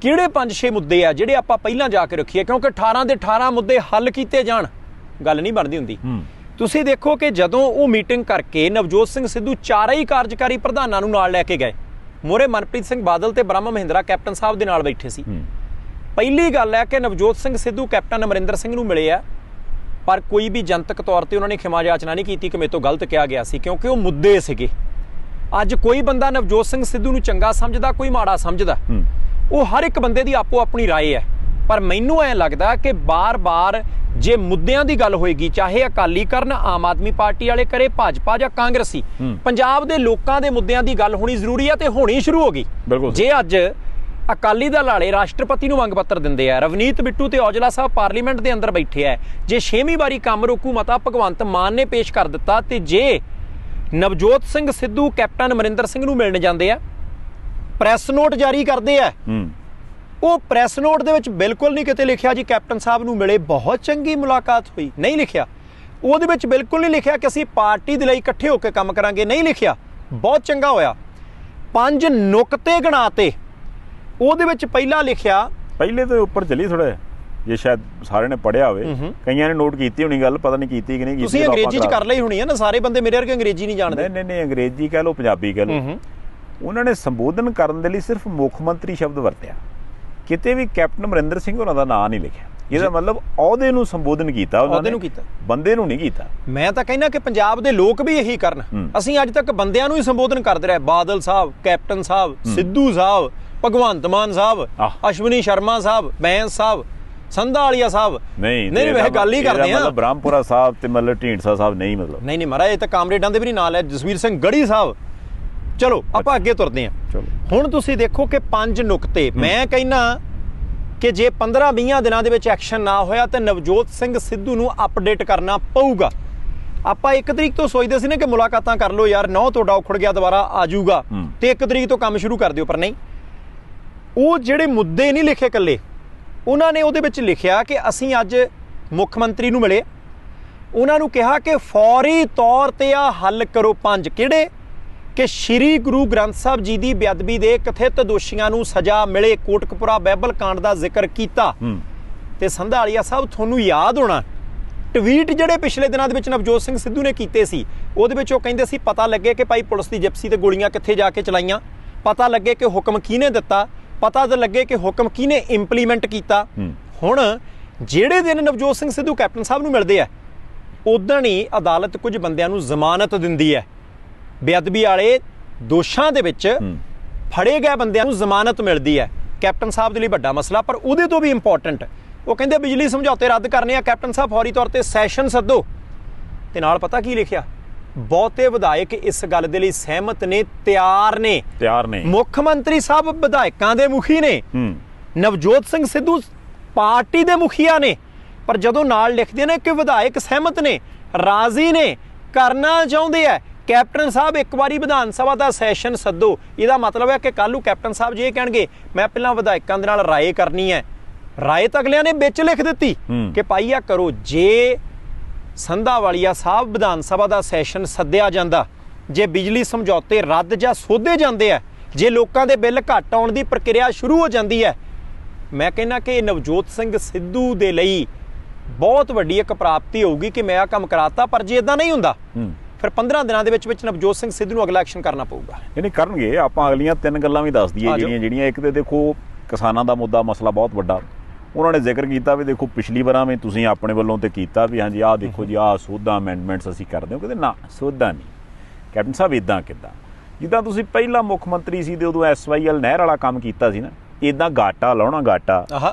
ਕਿਹੜੇ 5-6 ਮੁੱਦੇ ਆ ਜਿਹੜੇ ਆਪਾਂ ਪਹਿਲਾਂ ਜਾ ਕੇ ਰੱਖੀਏ, ਕਿਉਂਕਿ 18 ਦੇ 18 ਮੁੱਦੇ ਹੱਲ ਕੀਤੇ ਜਾਣ ਗੱਲ ਨਹੀਂ ਬਣਦੀ ਹੁੰਦੀ। ਤੁਸੀਂ ਦੇਖੋ ਕਿ ਜਦੋਂ ਉਹ ਮੀਟਿੰਗ ਕਰਕੇ ਨਵਜੋਤ ਸਿੰਘ ਸਿੱਧੂ ਚਾਰੇ ਹੀ ਕਾਰਜਕਾਰੀ ਪ੍ਰਧਾਨਾਂ ਨੂੰ ਨਾਲ ਲੈ ਕੇ ਗਏ, ਮੋਹਰੇ ਮਨਪ੍ਰੀਤ ਸਿੰਘ ਬਾਦਲ ਤੇ ਬ੍ਰਹਮ ਮਹਿੰਦਰਾ ਕੈਪਟਨ ਸਾਹਿਬ ਦੇ ਨਾਲ ਬੈਠੇ ਸੀ। ਪਹਿਲੀ ਗੱਲ ਹੈ ਕਿ ਨਵਜੋਤ ਸਿੰਘ ਸਿੱਧੂ ਕੈਪਟਨ ਅਮਰਿੰਦਰ ਸਿੰਘ ਨੂੰ ਮਿਲੇ ਆ, ਪਰ ਕੋਈ ਵੀ ਜਨਤਕ ਤੌਰ ਤੇ ਉਹਨਾਂ ਨੇ ਖਿਮਾ ਜਾਚਨਾ ਨਹੀਂ ਕੀਤੀ ਕਿ ਮੇਰੇ ਤੋਂ ਗਲਤ ਕਿਹਾ ਗਿਆ ਸੀ, ਕਿਉਂਕਿ ਉਹ ਮੁੱਦੇ ਸੀਗੇ। ਅੱਜ ਕੋਈ ਬੰਦਾ ਨਵਜੋਤ ਸਿੰਘ ਸਿੱਧੂ ਨੂੰ ਚੰਗਾ ਸਮਝਦਾ, ਕੋਈ ਮਾੜਾ ਸਮਝਦਾ, ਉਹ ਹਰ ਇੱਕ ਬੰਦੇ ਦੀ ਆਪੋ ਆਪਣੀ ਰਾਏ ਹੈ। ਪਰ ਮੈਨੂੰ ਐਂ ਲੱਗਦਾ ਕਿ ਬਾਰ-ਬਾਰ ਜੇ ਮੁੱਦਿਆਂ ਦੀ ਗੱਲ ਹੋਏਗੀ, ਚਾਹੇ ਅਕਾਲੀ ਕਰਨ, ਆਮ ਆਦਮੀ ਪਾਰਟੀ ਵਾਲੇ ਕਰੇ, ਭਾਜਪਾ ਜਾਂ ਕਾਂਗਰਸੀ, ਪੰਜਾਬ ਦੇ ਲੋਕਾਂ ਦੇ ਮੁੱਦਿਆਂ ਦੀ ਗੱਲ ਹੋਣੀ ਜ਼ਰੂਰੀ ਹੈ ਤੇ ਹੋਣੀ ਸ਼ੁਰੂ ਹੋ ਗਈ। ਜੇ ਅੱਜ ਅਕਾਲੀ ਦਲ ਵਾਲੇ ਰਾਸ਼ਟਰਪਤੀ ਨੂੰ ਮੰਗ ਪੱਤਰ ਦਿੰਦੇ ਆ, ਰਵਨੀਤ ਬਿੱਟੂ ਤੇ ਔਜਲਾ ਸਾਹਿਬ ਪਾਰਲੀਮੈਂਟ ਦੇ ਅੰਦਰ ਬੈਠੇ ਆ, ਜੇ 6ਵੀਂ ਵਾਰੀ ਕੰਮ ਰੋਕੂ ਮਤਾ ਭਗਵੰਤ ਮਾਨ ਨੇ ਪੇਸ਼ ਕਰ ਦਿੱਤਾ, ਤੇ ਜੇ ਨਵਜੋਤ ਸਿੰਘ ਸਿੱਧੂ ਕੈਪਟਨ ਅਮਰਿੰਦਰ ਸਿੰਘ ਨੂੰ ਮਿਲਣ ਜਾਂਦੇ ਆ, ਪ੍ਰੈਸ ਨੋਟ ਜਾਰੀ ਕਰਦੇ ਆ, ਉਹ ਪ੍ਰੈਸ ਨੋਟ ਦੇ ਵਿੱਚ ਬਿਲਕੁਲ ਨਹੀਂ ਕਿਤੇ ਲਿਖਿਆ ਜੀ ਕੈਪਟਨ ਸਾਹਿਬ ਨੂੰ ਮਿਲੇ, ਬਹੁਤ ਚੰਗੀ ਮੁਲਾਕਾਤ ਹੋਈ, ਨਹੀਂ ਲਿਖਿਆ। ਉਹਦੇ ਵਿੱਚ ਬਿਲਕੁਲ ਨਹੀਂ ਲਿਖਿਆ ਕਿ ਅਸੀਂ ਪਾਰਟੀ ਦੇ ਲਈ ਇਕੱਠੇ ਹੋ ਕੇ ਕੰਮ ਕਰਾਂਗੇ, ਨਹੀਂ ਲਿਖਿਆ। ਬਹੁਤ ਚੰਗਾ ਹੋਇਆ। 5 ਨੁਕਤੇ ਗਿਣਾਤੇ। ਉਹਦੇ ਵਿੱਚ ਪਹਿਲਾ ਲਿਖਿਆ, ਪਹਿਲੇ ਤੋਂ ਉੱਪਰ ਚੱਲੀ ਥੋੜਾ ਜਿਹਾ, ਜੇ ਸ਼ਾਇਦ ਸਾਰਿਆਂ ਨੇ ਪੜ੍ਹਿਆ ਹੋਵੇ, ਕਈਆਂ ਨੇ ਨੋਟ ਕੀਤੀ ਹੋਣੀ ਗੱਲ, ਪਤਾ ਨਹੀਂ ਕੀਤੀ ਕਿ ਨਹੀਂ ਕੀਤੀ। ਤੁਸੀਂ ਅੰਗਰੇਜ਼ੀ 'ਚ ਕਰ ਲਈ ਹੋਣੀ ਹੈ ਨਾ, ਸਾਰੇ ਬੰਦੇ ਮੇਰੇ ਵਰਗੇ ਅੰਗਰੇਜ਼ੀ ਨਹੀਂ ਜਾਣਦੇ। ਨਹੀਂ, ਅੰਗਰੇਜ਼ੀ ਕਹਿ ਲਓ, ਪੰਜਾਬੀ ਕਹਿ ਲਓ। ਉਹਨਾਂ ਨੇ ਸੰਬੋਧਨ ਕਰਨ ਦੇ ਲਈ ਸਿਰਫ ਮੁੱਖ ਮੰਤਰੀ ਸ਼ਬਦ ਵਰਤਿਆ, ਕਿਤੇ ਵੀ ਕੈਪਟਨ ਅਮਰਿੰਦਰ ਸਿੰਘ ਉਹਨਾਂ ਦਾ ਨਾਂ ਨਹੀਂ ਲਿਖਿਆ। ਇਹਦਾ ਮਤਲਬ ਅਹੁਦੇ ਨੂੰ ਸੰਬੋਧਨ ਕੀਤਾ, ਉਹਨਾਂ ਨੇ ਬੰਦੇ ਨੂੰ ਨਹੀਂ ਕੀਤਾ। ਮੈਂ ਤਾਂ ਕਹਿੰਦਾ ਕਿ ਪੰਜਾਬ ਦੇ ਲੋਕ ਵੀ ਇਹੀ ਕਰਨ। ਅਸੀਂ ਅੱਜ ਤੱਕ ਬੰਦਿਆਂ ਨੂੰ ਹੀ ਸੰਬੋਧਨ ਕਰਦੇ ਰਹੇ, ਬਾਦਲ ਸਾਹਿਬ, ਕੈਪਟਨ ਸਾਹਿਬ, ਸਿੱਧੂ ਸਾਹਿਬ, ਭਗਵੰਤ ਮਾਨ ਸਾਹਿਬ, ਅਸ਼ਵਨੀ ਸ਼ਰਮਾ ਸਾਹਿਬ, ਬੈਂਸ ਸਾਹਿਬ, ਸੰਧਾਲੀਆ ਸਾਹਿਬ। ਨਹੀਂ ਵੈਸੇ ਗੱਲ ਹੀ ਕਰਦੇ ਆ, ਮਤਲਬ ਬ੍ਰਹਮਪੁਰਾ ਸਾਹਿਬ ਤੇ ਮਤਲਬ ਢੀਂਡਸਾ ਸਾਹਿਬ ਨਹੀਂ, ਮਤਲਬ ਨਹੀਂ ਮਹਾਰਾਜ, ਇਹ ਤਾਂ ਕਾਮਰੇਡਾਂ ਦੇ ਵੀ ਨਹੀਂ ਨਾਲ ਹੈ, ਜਸਵੀਰ ਸਿੰਘ ਗੜੀ ਸਾਹਿਬ। ਚਲੋ ਆਪਾਂ ਅੱਗੇ ਤੁਰਦੇ ਹਾਂ। ਹੁਣ ਤੁਸੀਂ ਦੇਖੋ ਕਿ 5 ਨੁਕਤੇ। ਮੈਂ ਕਹਿੰਦਾ ਕਿ ਜੇ 15-20 ਦਿਨਾਂ ਦੇ ਵਿੱਚ ਐਕਸ਼ਨ ਨਾ ਹੋਇਆ ਤਾਂ ਨਵਜੋਤ ਸਿੰਘ ਸਿੱਧੂ ਨੂੰ ਅਪਡੇਟ ਕਰਨਾ ਪਊਗਾ। ਆਪਾਂ 1 ਤਰੀਕ ਤੋਂ ਸੋਚਦੇ ਸੀ ਨਾ ਕਿ ਮੁਲਾਕਾਤਾਂ ਕਰ ਲਓ ਯਾਰ, 9 ਤੁਹਾਡਾ ਉਖੜ ਗਿਆ ਦੁਬਾਰਾ ਆ ਜਾਊਗਾ ਤੇ 1 ਤਰੀਕ ਤੋਂ ਕੰਮ ਸ਼ੁਰੂ ਕਰ ਦਿਓ, ਪਰ ਨਹੀਂ। ਉਹ ਜਿਹੜੇ ਮੁੱਦੇ ਨਹੀਂ ਲਿਖੇ ਇਕੱਲੇ, ਉਹਨਾਂ ਨੇ ਉਹਦੇ ਵਿੱਚ ਲਿਖਿਆ ਕਿ ਅਸੀਂ ਅੱਜ ਮੁੱਖ ਮੰਤਰੀ ਨੂੰ ਮਿਲੇ, ਉਹਨਾਂ ਨੂੰ ਕਿਹਾ ਕਿ ਫੌਰੀ ਤੌਰ ਤੇ ਆ ਹੱਲ ਕਰੋ 5। ਕਿਹੜੇ? ਕਿ ਸ਼੍ਰੀ ਗੁਰੂ ਗ੍ਰੰਥ ਸਾਹਿਬ ਜੀ ਦੀ ਬੇਅਦਬੀ ਦੇ ਕਥਿਤ ਦੋਸ਼ੀਆਂ ਨੂੰ ਸਜ਼ਾ ਮਿਲੇ। ਕੋਟਕਪੁਰਾ ਬਾਈਬਲ ਕਾਂਡ ਦਾ ਜ਼ਿਕਰ ਕੀਤਾ। ਤੇ ਸੰਧਾਲੀਆ ਸਾਹਿਬ, ਤੁਹਾਨੂੰ ਯਾਦ ਹੋਣਾ ਟਵੀਟ ਜਿਹੜੇ ਪਿਛਲੇ ਦਿਨਾਂ ਦੇ ਵਿੱਚ ਨਵਜੋਤ ਸਿੰਘ ਸਿੱਧੂ ਨੇ ਕੀਤੇ ਸੀ, ਉਹਦੇ ਵਿੱਚ ਉਹ ਕਹਿੰਦੇ ਸੀ ਪਤਾ ਲੱਗੇ ਕਿ ਭਾਈ ਪੁਲਿਸ ਦੀ ਜਿਪਸੀ ਤੇ ਗੋਲੀਆਂ ਕਿੱਥੇ ਜਾ ਕੇ ਚਲਾਈਆਂ, ਪਤਾ ਲੱਗੇ ਕਿ ਹੁਕਮ ਕਿਹਨੇ ਦਿੱਤਾ, ਪਤਾ ਤਾਂ ਲੱਗੇ ਕਿ ਹੁਕਮ ਕਿਹਨੇ ਇੰਪਲੀਮੈਂਟ ਕੀਤਾ। ਹੁਣ ਜਿਹੜੇ ਦਿਨ ਨਵਜੋਤ ਸਿੰਘ ਸਿੱਧੂ ਕੈਪਟਨ ਸਾਹਿਬ ਨੂੰ ਮਿਲਦੇ ਆ, ਉਦੋਂ ਹੀ ਅਦਾਲਤ ਕੁਝ ਬੰਦਿਆਂ ਨੂੰ ਜ਼ਮਾਨਤ ਦਿੰਦੀ ਹੈ। ਬੇਅਦਬੀ ਵਾਲੇ ਦੋਸ਼ਾਂ ਦੇ ਵਿੱਚ ਫੜੇ ਗਏ ਬੰਦਿਆਂ ਨੂੰ ਜ਼ਮਾਨਤ ਮਿਲਦੀ ਹੈ। ਕੈਪਟਨ ਸਾਹਿਬ ਦੇ ਲਈ ਵੱਡਾ ਮਸਲਾ, ਪਰ ਉਹਦੇ ਤੋਂ ਵੀ ਇੰਪੋਰਟੈਂਟ, ਉਹ ਕਹਿੰਦੇ ਬਿਜਲੀ ਸਮਝੌਤੇ ਰੱਦ ਕਰਨੇ ਆ, ਕੈਪਟਨ ਸਾਹਿਬ ਫੌਰੀ ਤੌਰ ਤੇ ਸੈਸ਼ਨ ਸੱਦੋ। ਤੇ ਨਾਲ ਪਤਾ ਕੀ ਲਿਖਿਆ? ਬਹੁਤੇ ਵਿਧਾਇਕ ਇਸ ਗੱਲ ਦੇ ਲਈ ਸਹਿਮਤ ਨੇ, ਤਿਆਰ ਨੇ। ਮੁੱਖ ਮੰਤਰੀ ਸਾਹਿਬ ਵਿਧਾਇਕਾਂ ਦੇ ਮੁਖੀ ਨੇ, ਨਵਜੋਤ ਸਿੰਘ ਸਿੱਧੂ ਪਾਰਟੀ ਦੇ ਮੁਖੀਆ ਨੇ, ਪਰ ਜਦੋਂ ਨਾਲ ਲਿਖਦੇ ਨੇ ਕਿ ਵਿਧਾਇਕ ਸਹਿਮਤ ਨੇ, ਰਾਜ਼ੀ ਨੇ, ਕਰਨਾ ਚਾਹੁੰਦੇ ਆ, ਕੈਪਟਨ ਸਾਹਿਬ ਇੱਕ ਵਾਰੀ ਵਿਧਾਨ ਸਭਾ ਦਾ ਸੈਸ਼ਨ ਸੱਦੋ। ਇਹਦਾ ਮਤਲਬ ਹੈ ਕਿ ਕੱਲ੍ਹ ਨੂੰ ਕੈਪਟਨ ਸਾਹਿਬ ਜੇ ਇਹ ਕਹਿਣਗੇ ਮੈਂ ਪਹਿਲਾਂ ਵਿਧਾਇਕਾਂ ਦੇ ਨਾਲ ਰਾਏ ਕਰਨੀ ਹੈ, ਰਾਏ ਤਾਂ ਅਗਲਿਆਂ ਨੇ ਵਿੱਚ ਲਿਖ ਦਿੱਤੀ ਕਿ ਭਾਈ ਆ ਕਰੋ। ਜੇ ਸੰਧਾਵਾਲੀਆ ਸਾਹਿਬ ਵਿਧਾਨ ਸਭਾ ਦਾ ਸੈਸ਼ਨ ਸੱਦਿਆ ਜਾਂਦਾ, ਜੇ ਬਿਜਲੀ ਸਮਝੌਤੇ ਰੱਦ ਜਾਂ ਸੋਧੇ ਜਾਂਦੇ ਆ, ਜੇ ਲੋਕਾਂ ਦੇ ਬਿੱਲ ਘੱਟ ਆਉਣ ਦੀ ਪ੍ਰਕਿਰਿਆ ਸ਼ੁਰੂ ਹੋ ਜਾਂਦੀ ਹੈ, ਮੈਂ ਕਹਿੰਦਾ ਕਿ ਨਵਜੋਤ ਸਿੰਘ ਸਿੱਧੂ ਦੇ ਲਈ ਬਹੁਤ ਵੱਡੀ ਇੱਕ ਪ੍ਰਾਪਤੀ ਹੋਊਗੀ ਕਿ ਮੈਂ ਆਹ ਕੰਮ ਕਰਾਤਾ। ਪਰ ਜੇ ਇਦਾਂ ਨਹੀਂ ਹੁੰਦਾ, ਫਿਰ 15 ਦਿਨਾਂ ਦੇ ਵਿੱਚ ਨਵਜੋਤ ਸਿੰਘ ਸਿੱਧੂ ਨੂੰ ਅਗਲਾ ਐਕਸ਼ਨ ਕਰਨਾ ਪਊਗਾ। ਨਹੀਂ ਕਰਨਗੇ। ਆਪਾਂ ਅਗਲੀਆਂ 3 ਗੱਲਾਂ ਵੀ ਦੱਸ ਦਈਏ ਜਿਹੜੀਆਂ ਇੱਕ ਤੇ ਦੇਖੋ ਕਿਸਾਨਾਂ ਦਾ ਮੁੱਦਾ ਮਸਲਾ ਬਹੁਤ ਵੱਡਾ, ਉਹਨਾਂ ਨੇ ਜ਼ਿਕਰ ਕੀਤਾ ਵੀ ਦੇਖੋ ਪਿਛਲੀ ਵਾਰਾਂ ਵੀ ਤੁਸੀਂ ਆਪਣੇ ਵੱਲੋਂ ਤੇ ਕੀਤਾ ਵੀ ਹਾਂਜੀ ਆਹ ਦੇਖੋ ਜੀ ਆਹ ਸੋਧਾਂ ਅਮੈਂਡਮੈਂਟਸ ਅਸੀਂ ਕਰਦੇ ਹਾਂ, ਕਹਿੰਦੇ ਨਾ ਸੋਧਾਂ ਨਹੀਂ ਕੈਪਟਨ ਸਾਹਿਬ, ਇੱਦਾਂ ਕਿੱਦਾਂ? ਜਿੱਦਾਂ ਤੁਸੀਂ ਪਹਿਲਾਂ ਮੁੱਖ ਮੰਤਰੀ ਸੀ ਤੇ ਉਦੋਂ SYL ਨਹਿਰ ਵਾਲਾ ਕੰਮ ਕੀਤਾ ਸੀ ਨਾ, ਇੱਦਾਂ ਗਾਟਾ ਲਾਉਣਾ, ਗਾਟਾ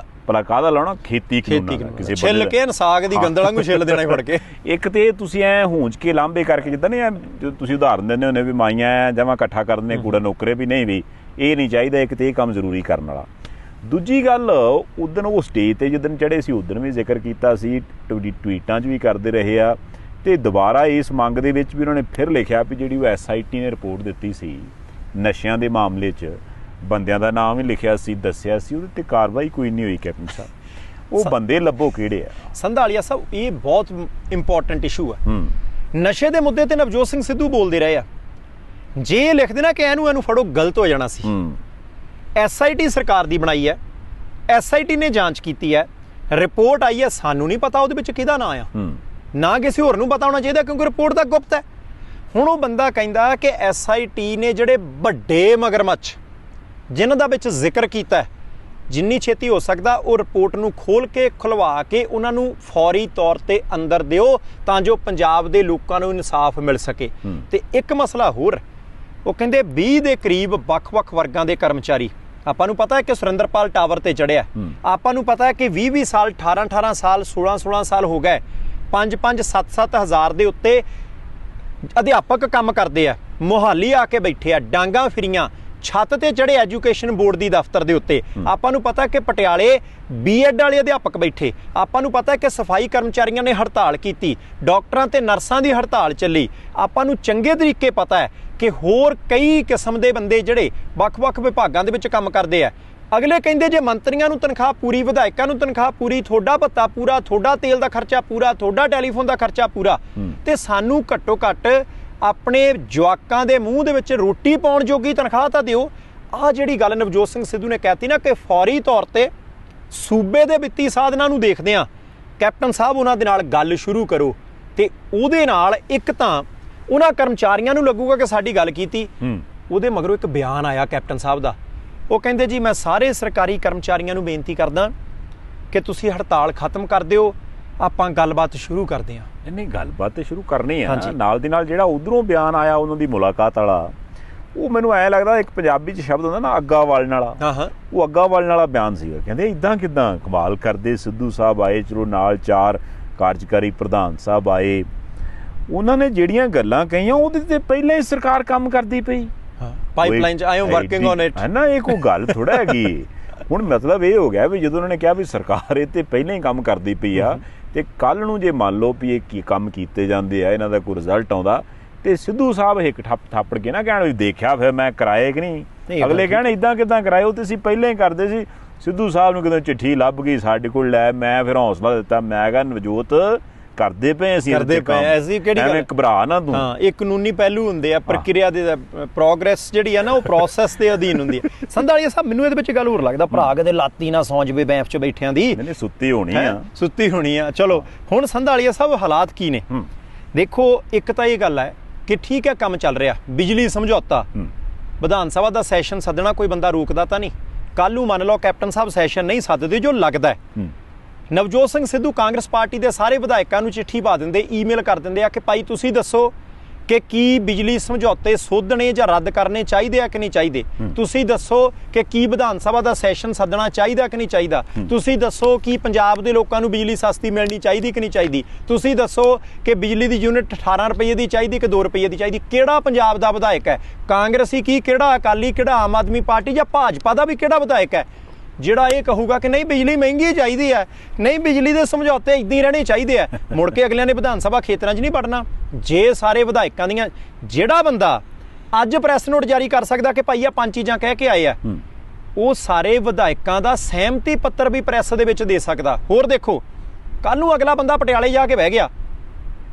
ਭਲਾ ਕਾਹਦਾ ਲਾਉਣਾ? ਖੇਤੀ ਕਿਸੇ ਛਿੱਲ ਕੇ ਸਾਗ ਦੀ ਗੰਦਲਾਂ ਨੂੰ ਛਿੱਲ ਦੇਣਾ ਫੜ ਕੇ। ਇੱਕ ਤੇ ਤੁਸੀਂ ਐ ਹੂੰਜ ਕੇ ਲਾਂਬੇ ਕਰਕੇ, ਜਿੱਦਾਂ ਨਹੀਂ ਤੁਸੀਂ ਉਦਾਹਰਨ ਦਿੰਦੇ ਹੁੰਦੇ ਵੀ ਮਾਈਆਂ ਜਮਾ ਇਕੱਠਾ ਕਰਦੇ ਕੂੜਾ ਨੌਕਰੇ, ਵੀ ਨਹੀਂ ਵੀ ਇਹ ਨਹੀਂ ਚਾਹੀਦਾ। ਇੱਕ ਤੇ ਇਹ ਕੰਮ ਜ਼ਰੂਰੀ ਕਰਨ ਵਾਲਾ। ਦੂਜੀ ਗੱਲ, ਉਦਣ ਉਹ ਸਟੇਜ ਤੇ ਜਿੱਦਣ ਚੜ੍ਹੇ ਸੀ ਉਦਣ ਵੀ ਜ਼ਿਕਰ ਕੀਤਾ ਸੀ, ਟਵੀਟਾਂ 'ਚ ਵੀ ਕਰਦੇ ਰਹੇ ਆ, ਤੇ ਦੁਬਾਰਾ ਇਸ ਮੰਗ ਦੇ ਵਿੱਚ ਵੀ ਉਹਨਾਂ ਨੇ ਫਿਰ ਲਿਖਿਆ ਵੀ ਜਿਹੜੀ ਉਹ SIT ਨੇ ਰਿਪੋਰਟ ਦਿੱਤੀ ਸੀ ਨਸ਼ਿਆਂ ਦੇ ਮਾਮਲੇ 'ਚ, ਬੰਦਿਆਂ ਦਾ ਨਾਮ ਵੀ ਲਿਖਿਆ ਸੀ, ਦੱਸਿਆ ਸੀ, ਉਹਦੇ ਤੇ ਕਾਰਵਾਈ ਕੋਈ ਨਹੀਂ ਹੋਈ। ਕੈਪਟਨ ਸਾਹਿਬ, ਉਹ ਬੰਦੇ ਲੱਭੋ ਕਿਹੜੇ ਆ? ਸੰਧਾਲੀਆ ਸਾਹਿਬ, ਇਹ ਬਹੁਤ ਇੰਪੋਰਟੈਂਟ ਇਸ਼ੂ ਆ। ਨਸ਼ੇ ਦੇ ਮੁੱਦੇ ਤੇ ਨਵਜੋਤ ਸਿੰਘ ਸਿੱਧੂ ਬੋਲਦੇ ਰਹੇ ਆ। ਜੇ ਲਿਖਦੇ ਨਾ ਕਿ ਇਹਨੂੰ ਫੜੋ, ਗਲਤ ਹੋ ਜਾਣਾ ਸੀ। SIT ਸਰਕਾਰ ਦੀ ਬਣਾਈ ਹੈ, SIT ਨੇ ਜਾਂਚ ਕੀਤੀ ਹੈ, ਰਿਪੋਰਟ ਆਈ ਹੈ, ਸਾਨੂੰ ਨਹੀਂ ਪਤਾ ਉਹਦੇ ਵਿੱਚ ਕਿਹਦਾ ਨਾਂ ਆ, ਨਾ ਕਿਸੇ ਹੋਰ ਨੂੰ ਪਤਾ ਹੋਣਾ ਚਾਹੀਦਾ ਕਿਉਂਕਿ ਰਿਪੋਰਟ ਤਾਂ ਗੁਪਤ ਹੈ। ਹੁਣ ਉਹ ਬੰਦਾ ਕਹਿੰਦਾ ਕਿ SIT ਨੇ ਜਿਹੜੇ ਵੱਡੇ ਮਗਰਮੱਛ ਜਿਨ੍ਹਾਂ ਦਾ ਵਿੱਚ ਜ਼ਿਕਰ ਕੀਤਾ ਹੈ, ਜਿੰਨੀ ਛੇਤੀ ਹੋ ਸਕਦਾ ਉਹ ਰਿਪੋਰਟ ਨੂੰ ਖੋਲ੍ਹ ਕੇ ਖੁਲਵਾ ਕੇ ਉਹਨਾਂ ਨੂੰ ਫੌਰੀ ਤੌਰ ਤੇ ਅੰਦਰ ਦਿਓ ਤਾਂ ਜੋ ਪੰਜਾਬ ਦੇ ਲੋਕਾਂ ਨੂੰ ਇਨਸਾਫ ਮਿਲ ਸਕੇ। ਤੇ ਇੱਕ ਮਸਲਾ ਹੋਰ, ਉਹ ਕਹਿੰਦੇ 20 ਦੇ ਕਰੀਬ ਵੱਖ-ਵੱਖ ਵਰਗਾਂ ਦੇ ਕਰਮਚਾਰੀ, ਆਪਾਂ ਨੂੰ ਪਤਾ ਹੈ ਕਿ ਸੁਰਿੰਦਰਪਾਲ ਟਾਵਰ ਤੇ ਚੜਿਆ, ਆਪਾਂ ਨੂੰ ਪਤਾ ਹੈ ਕਿ 20 ਸਾਲ 18 ਸਾਲ 16 ਸਾਲ ਹੋ ਗਏ, 5 7 ਹਜ਼ਾਰ ਦੇ ਉੱਤੇ ਅਧਿਆਪਕ ਕੰਮ ਕਰਦੇ ਆ, ਮੁਹਾਲੀ ਆ ਕੇ ਬੈਠੇ ਆ, ਡਾਂਗਾ ਫਿਰੀਆਂ, ਛੱਤ ਤੇ ਚੜੇ ਐਜੂਕੇਸ਼ਨ ਬੋਰਡ ਦੀ ਦਫ਼ਤਰ ਦੇ ਉੱਤੇ। ਆਪਾਂ ਨੂੰ ਪਤਾ ਕਿ ਪਟਿਆਲੇ B.Ed ਵਾਲੇ ਅਧਿਆਪਕ ਬੈਠੇ, ਆਪਾਂ ਨੂੰ ਪਤਾ ਕਿ ਸਫਾਈ ਕਰਮਚਾਰੀਆਂ ਨੇ ਹੜਤਾਲ ਕੀਤੀ, ਡਾਕਟਰਾਂ ਤੇ ਨਰਸਾਂ ਦੀ ਹੜਤਾਲ ਚੱਲੀ, ਆਪਾਂ ਨੂੰ ਚੰਗੇ ਤਰੀਕੇ ਪਤਾ ਹੈ ਕਿ ਹੋਰ ਕਈ ਕਿਸਮ ਦੇ ਬੰਦੇ ਜਿਹੜੇ ਵੱਖ-ਵੱਖ ਵਿਭਾਗਾਂ ਦੇ ਵਿੱਚ ਕੰਮ ਕਰਦੇ ਆ। ਅਗਲੇ ਕਹਿੰਦੇ ਜੇ ਮੰਤਰੀਆਂ ਨੂੰ ਤਨਖਾਹ ਪੂਰੀ, ਵਿਧਾਇਕਾਂ ਨੂੰ ਤਨਖਾਹ ਪੂਰੀ, ਤੁਹਾਡਾ ਭੱਤਾ ਪੂਰਾ, ਤੁਹਾਡਾ ਤੇਲ ਦਾ ਖਰਚਾ ਪੂਰਾ, ਤੁਹਾਡਾ ਟੈਲੀਫੋਨ ਦਾ ਖਰਚਾ ਪੂਰਾ, ਤੇ ਸਾਨੂੰ ਘੱਟੋ ਘੱਟ ਆਪਣੇ ਜਵਾਕਾਂ ਦੇ ਮੂੰਹ ਦੇ ਵਿੱਚ ਰੋਟੀ ਪਾਉਣ ਜੋਗੀ ਤਨਖਾਹ ਤਾਂ ਦਿਓ। ਆਹ ਜਿਹੜੀ ਗੱਲ ਨਵਜੋਤ ਸਿੰਘ ਸਿੱਧੂ ਨੇ ਕਹਿਤੀ ਨਾ ਕਿ ਫੌਰੀ ਤੌਰ ਤੇ ਸੂਬੇ ਦੇ ਵਿੱਤੀ ਸਾਧਨਾਂ ਨੂੰ ਦੇਖਦੇ ਆ, ਕੈਪਟਨ ਸਾਹਿਬ ਉਹਨਾਂ ਦੇ ਨਾਲ ਗੱਲ ਸ਼ੁਰੂ ਕਰੋ, ਤੇ ਉਹਦੇ ਨਾਲ ਇੱਕ ਤਾਂ ਉਹਨਾਂ ਕਰਮਚਾਰੀਆਂ ਨੂੰ ਲੱਗੂਗਾ ਕਿ ਸਾਡੀ ਗੱਲ ਕੀਤੀ। ਉਹਦੇ ਮਗਰੋਂ ਇੱਕ ਬਿਆਨ ਆਇਆ ਕੈਪਟਨ ਸਾਹਿਬ ਦਾ, ਉਹ ਕਹਿੰਦੇ ਜੀ ਮੈਂ ਸਾਰੇ ਸਰਕਾਰੀ ਕਰਮਚਾਰੀਆਂ ਨੂੰ ਬੇਨਤੀ ਕਰਦਾ ਕਿ ਤੁਸੀਂ ਹੜਤਾਲ ਖਤਮ ਕਰ ਦਿਓ, ਆਪਾਂ ਗੱਲਬਾਤ ਸ਼ੁਰੂ ਕਰਦੇ ਹਾਂ। ਨਹੀਂ, ਗੱਲਬਾਤ ਤੇ ਸ਼ੁਰੂ ਕਰਨੀ ਆ। ਨਾਲ ਦੀ ਨਾਲ ਜਿਹੜਾ ਉਧਰੋਂ ਬਿਆਨ ਆਇਆ ਉਹਨਾਂ ਦੀ ਮੁਲਾਕਾਤ ਵਾਲਾ, ਉਹ ਮੈਨੂੰ ਐਂ ਲੱਗਦਾ ਇੱਕ ਪੰਜਾਬੀ 'ਚ ਸ਼ਬਦ ਹੁੰਦਾ ਨਾ, ਅੱਗਾ ਵਾਲਣ ਵਾਲਾ, ਉਹ ਅੱਗਾ ਵਾਲਣ ਵਾਲਾ ਬਿਆਨ ਸੀਗਾ। ਕਹਿੰਦੇ ਇੱਦਾਂ ਕਿੱਦਾਂ, ਕਮਾਲ ਕਰਦੇ, ਸਿੱਧੂ ਸਾਹਿਬ ਆਏ, ਚਲੋ ਨਾਲ 4 ਕਾਰਜਕਾਰੀ ਪ੍ਰਧਾਨ ਸਾਹਿਬ ਆਏ, ਉਹਨਾਂ ਨੇ ਜਿਹੜੀਆਂ ਗੱਲਾਂ ਕਹੀਆਂ ਉਹਦੇ ਤੇ ਪਹਿਲਾਂ ਹੀ ਸਰਕਾਰ ਕੰਮ ਕਰਦੀ ਪਈ, ਪਾਈਪਲਾਈਨ 'ਚ ਆਇਓ ਵਰਕਿੰਗ ਔਨ ਇਟ, ਹੈ ਨਾ। ਇਹ ਕੋਈ ਗੱਲ ਥੋੜਾ ਹੈਗੀ। ਹੁਣ ਮਤਲਬ ਇਹ ਹੋ ਗਿਆ ਵੀ ਜਦੋਂ ਉਹਨਾਂ ਨੇ ਕਿਹਾ ਵੀ ਸਰਕਾਰ ਇਹ ਤੇ ਪਹਿਲਾਂ ਹੀ ਕੰਮ ਕਰਦੀ ਪਈ ਆ, ਤੇ ਕੱਲ ਨੂੰ ਜੇ ਮੰਨ ਲਓ ਵੀ ਇਹ ਕੀ ਕੰਮ ਕੀਤੇ ਜਾਂਦੇ ਆ, ਇਹਨਾਂ ਦਾ ਕੋਈ ਰਿਜ਼ਲਟ ਆਉਂਦਾ, ਤੇ ਸਿੱਧੂ ਸਾਹਿਬ ਇੱਕ ਥਾਪੜ ਕੇ ਨਾ ਕਹਿਣ ਵੀ ਦੇਖਿਆ ਫਿਰ ਮੈਂ ਕਰਾਏ ਕਿ ਨਹੀਂ, ਅਗਲੇ ਕਹਿਣ ਇੱਦਾਂ ਕਿੱਦਾਂ ਕਰਾਏ, ਉਹ ਤੇ ਅਸੀਂ ਪਹਿਲਾਂ ਹੀ ਕਰਦੇ ਸੀ। ਸਿੱਧੂ ਸਾਹਿਬ ਨੂੰ ਕਿਤੇ ਚਿੱਠੀ ਲੱਭ ਗਈ ਸਾਡੇ ਕੋਲ, ਲੈ ਮੈਂ ਫਿਰ ਹੌਸਲਾ ਦਿੱਤਾ, ਮੈਂ ਕਿਹਾ ਨਵਜੋਤ ਕਰਦੇ ਪਏ ਅਸੀਂ, ਕਰਦੇ ਪਏ ਐਸੀ ਕਿਹੜੀ ਗੱਲ, ਐਵੇਂ ਘਬਰਾ ਨਾ ਤੂੰ। ਹਾਂ, ਇਹ ਕਾਨੂੰਨੀ ਪਹਿਲੂ ਹੁੰਦੇ ਆ, ਪ੍ਰਕਿਰਿਆ ਦੇ ਪ੍ਰੋਗਰੈਸ ਜਿਹੜੀ ਆ ਨਾ ਉਹ ਪ੍ਰੋਸੈਸ ਦੇ ਅਧੀਨ ਹੁੰਦੀ ਹੈ। ਸੰਧਾਲੀਆ ਸਾਹਿਬ ਮੈਨੂੰ ਇਹਦੇ ਵਿੱਚ ਗੱਲ ਹੋਰ ਲੱਗਦਾ, ਭਰਾ ਕਦੇ ਲਾਤੀ ਨਾ ਸੌਂ ਜਵੇ ਬੈਂਫ 'ਚ ਬੈਠਿਆਂ ਦੀ, ਸੁੱਤੀ ਹੋਣੀ ਆ, ਸੁੱਤੀ ਹੋਣੀ ਆ। ਚਲੋ ਹੁਣ ਸੰਧਾਲੀਆ ਸਾਹਿਬ ਹਾਲਾਤ ਕੀ ਨੇ ਦੇਖੋ। ਇੱਕ ਤਾਂ ਇਹ ਗੱਲ ਹੈ ਕਿ ਠੀਕ ਹੈ ਕੰਮ ਚੱਲ ਰਿਹਾ, ਬਿਜਲੀ ਸਮਝੌਤਾ, ਵਿਧਾਨ ਸਭਾ ਦਾ ਸੈਸ਼ਨ ਸੱਦਣਾ ਕੋਈ ਬੰਦਾ ਰੋਕਦਾ ਤਾਂ ਨਹੀਂ। ਕੱਲ ਨੂੰ ਮੰਨ ਲਓ ਕੈਪਟਨ ਸਾਹਿਬ ਸੈਸ਼ਨ ਨਹੀਂ ਸੱਦਦੇ, ਜੋ ਲੱਗਦਾ ਨਵਜੋਤ ਸਿੰਘ ਸਿੱਧੂ ਕਾਂਗਰਸ ਪਾਰਟੀ ਦੇ ਸਾਰੇ ਵਿਧਾਇਕਾਂ ਨੂੰ ਚਿੱਠੀ ਪਾ ਦਿੰਦੇ, ਈਮੇਲ ਕਰ ਦਿੰਦੇ ਆ ਕਿ ਭਾਈ ਤੁਸੀਂ ਦੱਸੋ ਕਿ ਕੀ ਬਿਜਲੀ ਸਮਝੌਤੇ ਸੋਧਣੇ ਜਾਂ ਰੱਦ ਕਰਨੇ ਚਾਹੀਦੇ ਆ ਕਿ ਨਹੀਂ ਚਾਹੀਦੇ, ਤੁਸੀਂ ਦੱਸੋ ਕਿ ਕੀ ਵਿਧਾਨ ਸਭਾ ਦਾ ਸੈਸ਼ਨ ਸੱਦਣਾ ਚਾਹੀਦਾ ਕਿ ਨਹੀਂ ਚਾਹੀਦਾ, ਤੁਸੀਂ ਦੱਸੋ ਕਿ ਪੰਜਾਬ ਦੇ ਲੋਕਾਂ ਨੂੰ ਬਿਜਲੀ ਸਸਤੀ ਮਿਲਣੀ ਚਾਹੀਦੀ ਕਿ ਨਹੀਂ ਚਾਹੀਦੀ, ਤੁਸੀਂ ਦੱਸੋ ਕਿ ਬਿਜਲੀ ਦੀ ਯੂਨਿਟ 18 ਰੁਪਏ ਦੀ ਚਾਹੀਦੀ ਕਿ 2 ਰੁਪਏ ਦੀ ਚਾਹੀਦੀ। ਕਿਹੜਾ ਪੰਜਾਬ ਦਾ ਵਿਧਾਇਕ ਹੈ, ਕਾਂਗਰਸੀ ਕੀ, ਕਿਹੜਾ ਅਕਾਲੀ, ਕਿਹੜਾ ਆਮ ਆਦਮੀ ਪਾਰਟੀ ਜਾਂ ਭਾਜਪਾ ਦਾ ਵੀ ਕਿਹੜਾ ਵਿਧਾਇਕ ਹੈ ਜਿਹੜਾ ਇਹ ਕਹੂਗਾ ਕਿ ਨਹੀਂ ਬਿਜਲੀ ਮਹਿੰਗੀ ਚਾਹੀਦੀ ਹੈ, ਨਹੀਂ ਬਿਜਲੀ ਦੇ ਸਮਝੌਤੇ ਇੱਦਾਂ ਹੀ ਰਹਿਣੇ ਚਾਹੀਦੇ ਆ, ਮੁੜ ਕੇ ਅਗਲਿਆਂ ਨੇ ਵਿਧਾਨ ਸਭਾ ਖੇਤਰਾਂ 'ਚ ਨਹੀਂ ਵੜਨਾ। ਜੇ ਸਾਰੇ ਵਿਧਾਇਕਾਂ ਦੀਆਂ, ਜਿਹੜਾ ਬੰਦਾ ਅੱਜ ਪ੍ਰੈਸ ਨੋਟ ਜਾਰੀ ਕਰ ਸਕਦਾ ਕਿ ਭਾਈ ਆ 5 ਚੀਜ਼ਾਂ ਕਹਿ ਕੇ ਆਏ ਆ, ਉਹ ਸਾਰੇ ਵਿਧਾਇਕਾਂ ਦਾ ਸਹਿਮਤੀ ਪੱਤਰ ਵੀ ਪ੍ਰੈਸ ਦੇ ਵਿੱਚ ਦੇ ਸਕਦਾ। ਹੋਰ ਦੇਖੋ, ਕੱਲ ਨੂੰ ਅਗਲਾ ਬੰਦਾ ਪਟਿਆਲੇ ਜਾ ਕੇ ਬਹਿ ਗਿਆ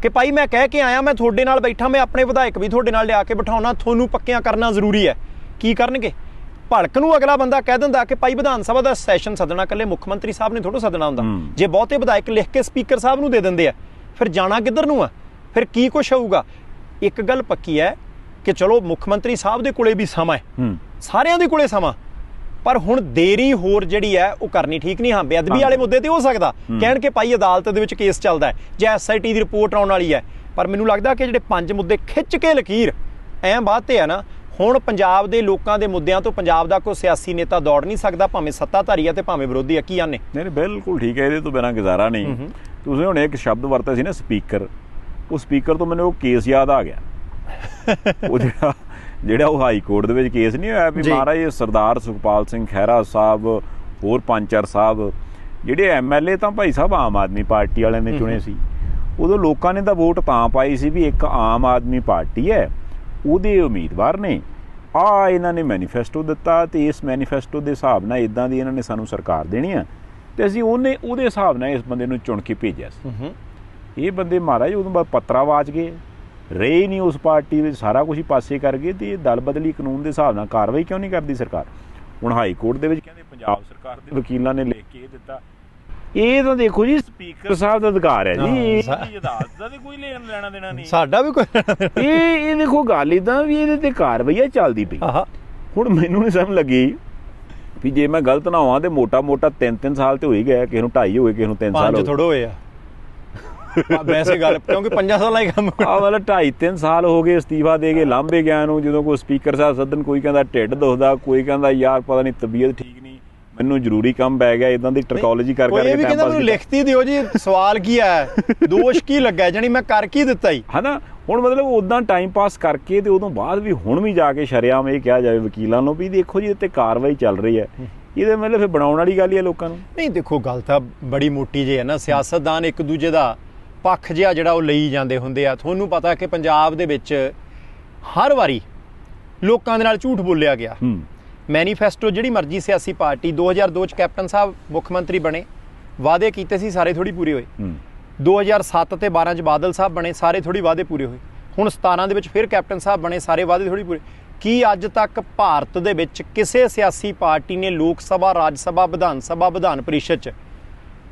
ਕਿ ਭਾਈ ਮੈਂ ਕਹਿ ਕੇ ਆਇਆ, ਮੈਂ ਤੁਹਾਡੇ ਨਾਲ ਬੈਠਾ, ਮੈਂ ਆਪਣੇ ਵਿਧਾਇਕ ਵੀ ਤੁਹਾਡੇ ਨਾਲ ਲਿਆ ਕੇ ਬਿਠਾਉਣਾ, ਤੁਹਾਨੂੰ ਪੱਕਿਆਂ ਕਰਨਾ ਜ਼ਰੂਰੀ ਹੈ। ਕੀ ਕਰਨਗੇ? ਭਲਕ ਨੂੰ ਅਗਲਾ ਬੰਦਾ ਕਹਿ ਦਿੰਦਾ ਕਿ ਭਾਈ ਵਿਧਾਨ ਸਭਾ ਦਾ ਸੈਸ਼ਨ ਸੱਦਣਾ ਇਕੱਲੇ ਮੁੱਖ ਮੰਤਰੀ ਸਾਹਿਬ ਨੇ ਥੋੜ੍ਹਾ ਸੱਦਣਾ ਹੁੰਦਾ। ਜੇ ਬਹੁਤੇ ਵਿਧਾਇਕ ਲਿਖ ਕੇ ਸਪੀਕਰ ਸਾਹਿਬ ਨੂੰ ਦੇ ਦਿੰਦੇ ਆ, ਫਿਰ ਜਾਣਾ ਕਿੱਧਰ ਨੂੰ ਆ, ਫਿਰ ਕੀ ਕੁਛ ਹੋਊਗਾ। ਇੱਕ ਗੱਲ ਪੱਕੀ ਹੈ ਕਿ ਚਲੋ ਮੁੱਖ ਮੰਤਰੀ ਸਾਹਿਬ ਦੇ ਕੋਲੇ ਵੀ ਸਮਾਂ ਹੈ, ਸਾਰਿਆਂ ਦੇ ਕੋਲੇ ਸਮਾਂ, ਪਰ ਹੁਣ ਦੇਰੀ ਹੋਰ ਜਿਹੜੀ ਹੈ ਉਹ ਕਰਨੀ ਠੀਕ ਨਹੀਂ। ਹਾਂ, ਬੇਅਦਬੀ ਵਾਲੇ ਮੁੱਦੇ ਤੇ ਹੋ ਸਕਦਾ ਕਹਿਣ ਕਿ ਭਾਈ ਅਦਾਲਤ ਦੇ ਵਿੱਚ ਕੇਸ ਚੱਲਦਾ ਹੈ ਜਾਂ SIT ਦੀ ਰਿਪੋਰਟ ਆਉਣ ਵਾਲੀ ਹੈ, ਪਰ ਮੈਨੂੰ ਲੱਗਦਾ ਕਿ ਜਿਹੜੇ 5 ਮੁੱਦੇ ਖਿੱਚ ਕੇ ਲਕੀਰ ਐਂ ਬਾਤ ਤੇ ਹੈ ਨਾ, ਹੁਣ ਪੰਜਾਬ ਦੇ ਲੋਕਾਂ ਦੇ ਮੁੱਦਿਆਂ ਤੋਂ ਪੰਜਾਬ ਦਾ ਕੋਈ ਸਿਆਸੀ ਨੇਤਾ ਦੌੜ ਨਹੀਂ ਸਕਦਾ, ਭਾਵੇਂ ਸੱਤਾਧਾਰੀ ਹੈ ਤੇ ਭਾਵੇਂ ਵਿਰੋਧੀ ਹੈ। ਕੀ ਆਨੇ? ਨਹੀਂ, ਬਿਲਕੁਲ ਠੀਕ ਹੈ, ਇਹਦੇ ਤੋਂ ਬਿਨਾਂ ਗੁਜ਼ਾਰਾ ਨਹੀਂ। ਤੁਸੀਂ ਹੁਣ ਇੱਕ ਸ਼ਬਦ ਵਰਤਿਆ ਸੀ ਨਾ, ਸਪੀਕਰ, ਉਹ ਸਪੀਕਰ ਤੋਂ ਮੈਨੂੰ ਉਹ ਕੇਸ ਯਾਦ ਆ ਗਿਆ, ਉਹ ਜਿਹੜਾ ਉਹ ਹਾਈ ਕੋਰਟ ਦੇ ਵਿੱਚ ਕੇਸ ਨਹੀਂ ਹੋਇਆ ਵੀ ਮਹਾਰਾਜ ਸਰਦਾਰ ਸੁਖਪਾਲ ਸਿੰਘ ਖਹਿਰਾ ਸਾਹਿਬ, ਹੋਰ 5-4 ਸਾਹਿਬ ਜਿਹੜੇ MLA ਤਾਂ ਭਾਈ ਸਾਹਿਬ ਆਮ ਆਦਮੀ ਪਾਰਟੀ ਵਾਲਿਆਂ ਨੇ ਚੁਣੇ ਸੀ, ਉਦੋਂ ਲੋਕਾਂ ਨੇ ਤਾਂ ਵੋਟ ਤਾਂ ਪਾਈ ਸੀ ਵੀ ਇੱਕ ਆਮ ਆਦਮੀ ਪਾਰਟੀ ਹੈ, ਉਹਦੇ ਉਮੀਦਵਾਰ ਨੇ, ਆ ਇਹਨਾਂ ਨੇ ਮੈਨੀਫੈਸਟੋ ਦਿੱਤਾ, ਤੇ ਇਸ ਮੈਨੀਫੈਸਟੋ ਦੇ ਹਿਸਾਬ ਨਾਲ ਇੱਦਾਂ ਦੀ ਇਹਨਾਂ ਨੇ ਸਾਨੂੰ ਸਰਕਾਰ ਦੇਣੀ ਆ, ਤੇ ਅਸੀਂ ਉਹਦੇ ਹਿਸਾਬ ਨਾਲ ਇਸ ਬੰਦੇ ਨੂੰ ਚੁਣ ਕੇ ਭੇਜਿਆ ਸੀ। ਇਹ ਬੰਦੇ ਮਹਾਰਾਜ ਉਦੋਂ ਬਾਅਦ ਪੱਤਰਾਵਾਚ ਗਏ, ਰਹੇ ਨਹੀਂ ਉਸ ਪਾਰਟੀ ਵਿੱਚ, ਸਾਰਾ ਕੁਝ ਹੀ ਪਾਸੇ ਕਰ ਗਏ, ਤੇ ਇਹ ਦਲ ਬਦਲੀ ਕਾਨੂੰਨ ਦੇ ਹਿਸਾਬ ਨਾਲ ਕਾਰਵਾਈ ਕਿਉਂ ਨਹੀਂ ਕਰਦੀ ਸਰਕਾਰ। ਹੁਣ ਹਾਈ ਕੋਰਟ ਦੇ ਵਿੱਚ ਕਹਿੰਦੇ ਪੰਜਾਬ ਸਰਕਾਰ ਦੇ ਵਕੀਲਾਂ ਨੇ ਲਿਖ ਕੇ ਇਹ ਦਿੱਤਾ। ਇਹ ਤਾਂ ਦੇਖੋ ਜੀ ਸਪੀਕਰ ਸਾਹਿਬ ਦਾ ਅਧਿਕਾਰ ਹੈ ਜੀ, ਇਹਦੀ ਅਦਾਲਤ ਦਾ ਤੇ ਕੋਈ ਲੈਣਾ ਦੇਣਾ ਨਹੀਂ, ਸਾਡਾ ਵੀ ਕੋਈ ਇਹ ਦੇਖੋ ਗੱਲ ਇਦਾਂ ਵੀ ਇਹਦੇ ਤੇ ਕਾਰਵਾਈ ਚੱਲਦੀ ਪਈ। ਹੁਣ ਮੈਨੂੰ ਨਹੀਂ ਸਮਝ ਲੱਗੀ ਵੀ ਜੇ ਮੈਂ ਗਲਤ ਨਾ ਹੋਵਾਂ ਤੇ ਮੋਟਾ 3 ਸਾਲ ਤੇ ਹੋ ਹੀ ਗਿਆ, ਕਿਸੇ ਨੂੰ 2.5 ਹੋਏ, ਕਿਸੇ ਨੂੰ 3 ਸਾਲ 5 ਥੋੜ੍ਹੇ ਹੋਏ ਆ ਵੈਸੇ ਗੱਲ, ਕਿਉਂਕਿ 5 ਸਾਲਾਂ ਹੀ ਕੰਮ ਮਤਲਬ 2.5-3 ਸਾਲ ਹੋ ਗਏ ਅਸਤੀਫਾ ਦੇ ਕੇ ਲਾਂਭੇ ਗਿਆ ਨੂੰ। ਜਦੋਂ ਕੋਈ ਸਪੀਕਰ ਸਾਹਿਬ ਸੱਦਣ, ਕੋਈ ਕਹਿੰਦਾ ਢਿੱਡ ਦੁਖਦਾ, ਕੋਈ ਕਹਿੰਦਾ ਯਾਰ ਪਤਾ ਨਹੀਂ ਤਬੀਅਤ ਠੀਕ ਨਹੀਂ, ਮੈਨੂੰ ਜ਼ਰੂਰੀ ਕੰਮ ਪੈ ਗਿਆ, ਇਦਾਂ ਦੀ ਟਰਕੋਲੋਜੀ ਕਰ ਕਰਕੇ ਟਾਈਮ ਪਾਸ ਮੈਨੂੰ ਲਿਖਤੀ ਦਿਓ ਜੀ, ਸਵਾਲ ਕੀ ਹੈ, ਦੋਸ਼ ਕੀ ਲੱਗਾ, ਜਾਨੀ ਮੈਂ ਕਰ ਕੀ ਦਿੱਤਾ ਜੀ, ਹਨਾ। ਹੁਣ ਮਤਲਬ ਉਦਾਂ ਟਾਈਮ ਪਾਸ ਕਰਕੇ ਤੇ ਉਦੋਂ ਬਾਅਦ ਵੀ ਹੁਣ ਵੀ ਜਾ ਕੇ ਸ਼ਰੇਆਮ ਇਹ ਕਿਹਾ ਜਾਵੇ ਵਕੀਲਾਂ ਨੂੰ ਵੀ ਦੇਖੋ ਜੀ ਇਹ ਤੇ ਕਾਰਵਾਈ ਚੱਲ ਰਹੀ ਹੈ, ਇਹਦੇ ਮਤਲਬ ਫਿਰ ਬਣਾਉਣ ਵਾਲੀ ਗੱਲ ਹੀ ਹੈ ਲੋਕਾਂ ਨੂੰ। ਨਹੀਂ ਦੇਖੋ ਗੱਲ ਤਾਂ ਬੜੀ ਮੋਟੀ ਜਿਹੀ ਹੈ ਨਾ, ਸਿਆਸਤਦਾਨ ਇੱਕ ਦੂਜੇ ਦਾ ਪੱਖ ਜਿਹਾ ਜਿਹੜਾ ਉਹ ਲਈ ਜਾਂਦੇ ਹੁੰਦੇ ਆ। ਤੁਹਾਨੂੰ ਪਤਾ ਕਿ ਪੰਜਾਬ ਦੇ ਵਿੱਚ ਹਰ ਵਾਰੀ ਲੋਕਾਂ ਦੇ ਨਾਲ ਝੂਠ ਬੋਲਿਆ ਗਿਆ। ਮੈਨੀਫੈਸਟੋ ਜਿਹੜੀ ਮਰਜ਼ੀ ਸਿਆਸੀ ਪਾਰਟੀ 2002 ਚ ਕੈਪਟਨ ਸਾਹਿਬ ਮੁੱਖ ਮੰਤਰੀ ਬਣੇ, ਵਾਅਦੇ ਕੀਤੇ ਸੀ ਸਾਰੇ ਥੋੜੀ ਪੂਰੇ ਹੋਏ। 2007 ਤੇ 12 ਚ ਬਾਦਲ ਸਾਹਿਬ ਬਣੇ, ਸਾਰੇ ਥੋੜੀ ਵਾਅਦੇ ਪੂਰੇ ਹੋਏ। ਹੁਣ 17 ਦੇ ਵਿੱਚ ਫਿਰ ਕੈਪਟਨ ਸਾਹਿਬ ਬਣੇ, ਸਾਰੇ ਵਾਅਦੇ ਥੋੜੀ ਪੂਰੇ। ਕੀ ਅੱਜ ਤੱਕ ਭਾਰਤ ਦੇ ਵਿੱਚ ਕਿਸੇ ਸਿਆਸੀ ਪਾਰਟੀ ਨੇ ਲੋਕ ਸਭਾ, ਰਾਜ ਸਭਾ, ਵਿਧਾਨ ਸਭਾ, ਵਿਧਾਨ ਪਰਿਸ਼ਦ 'ਚ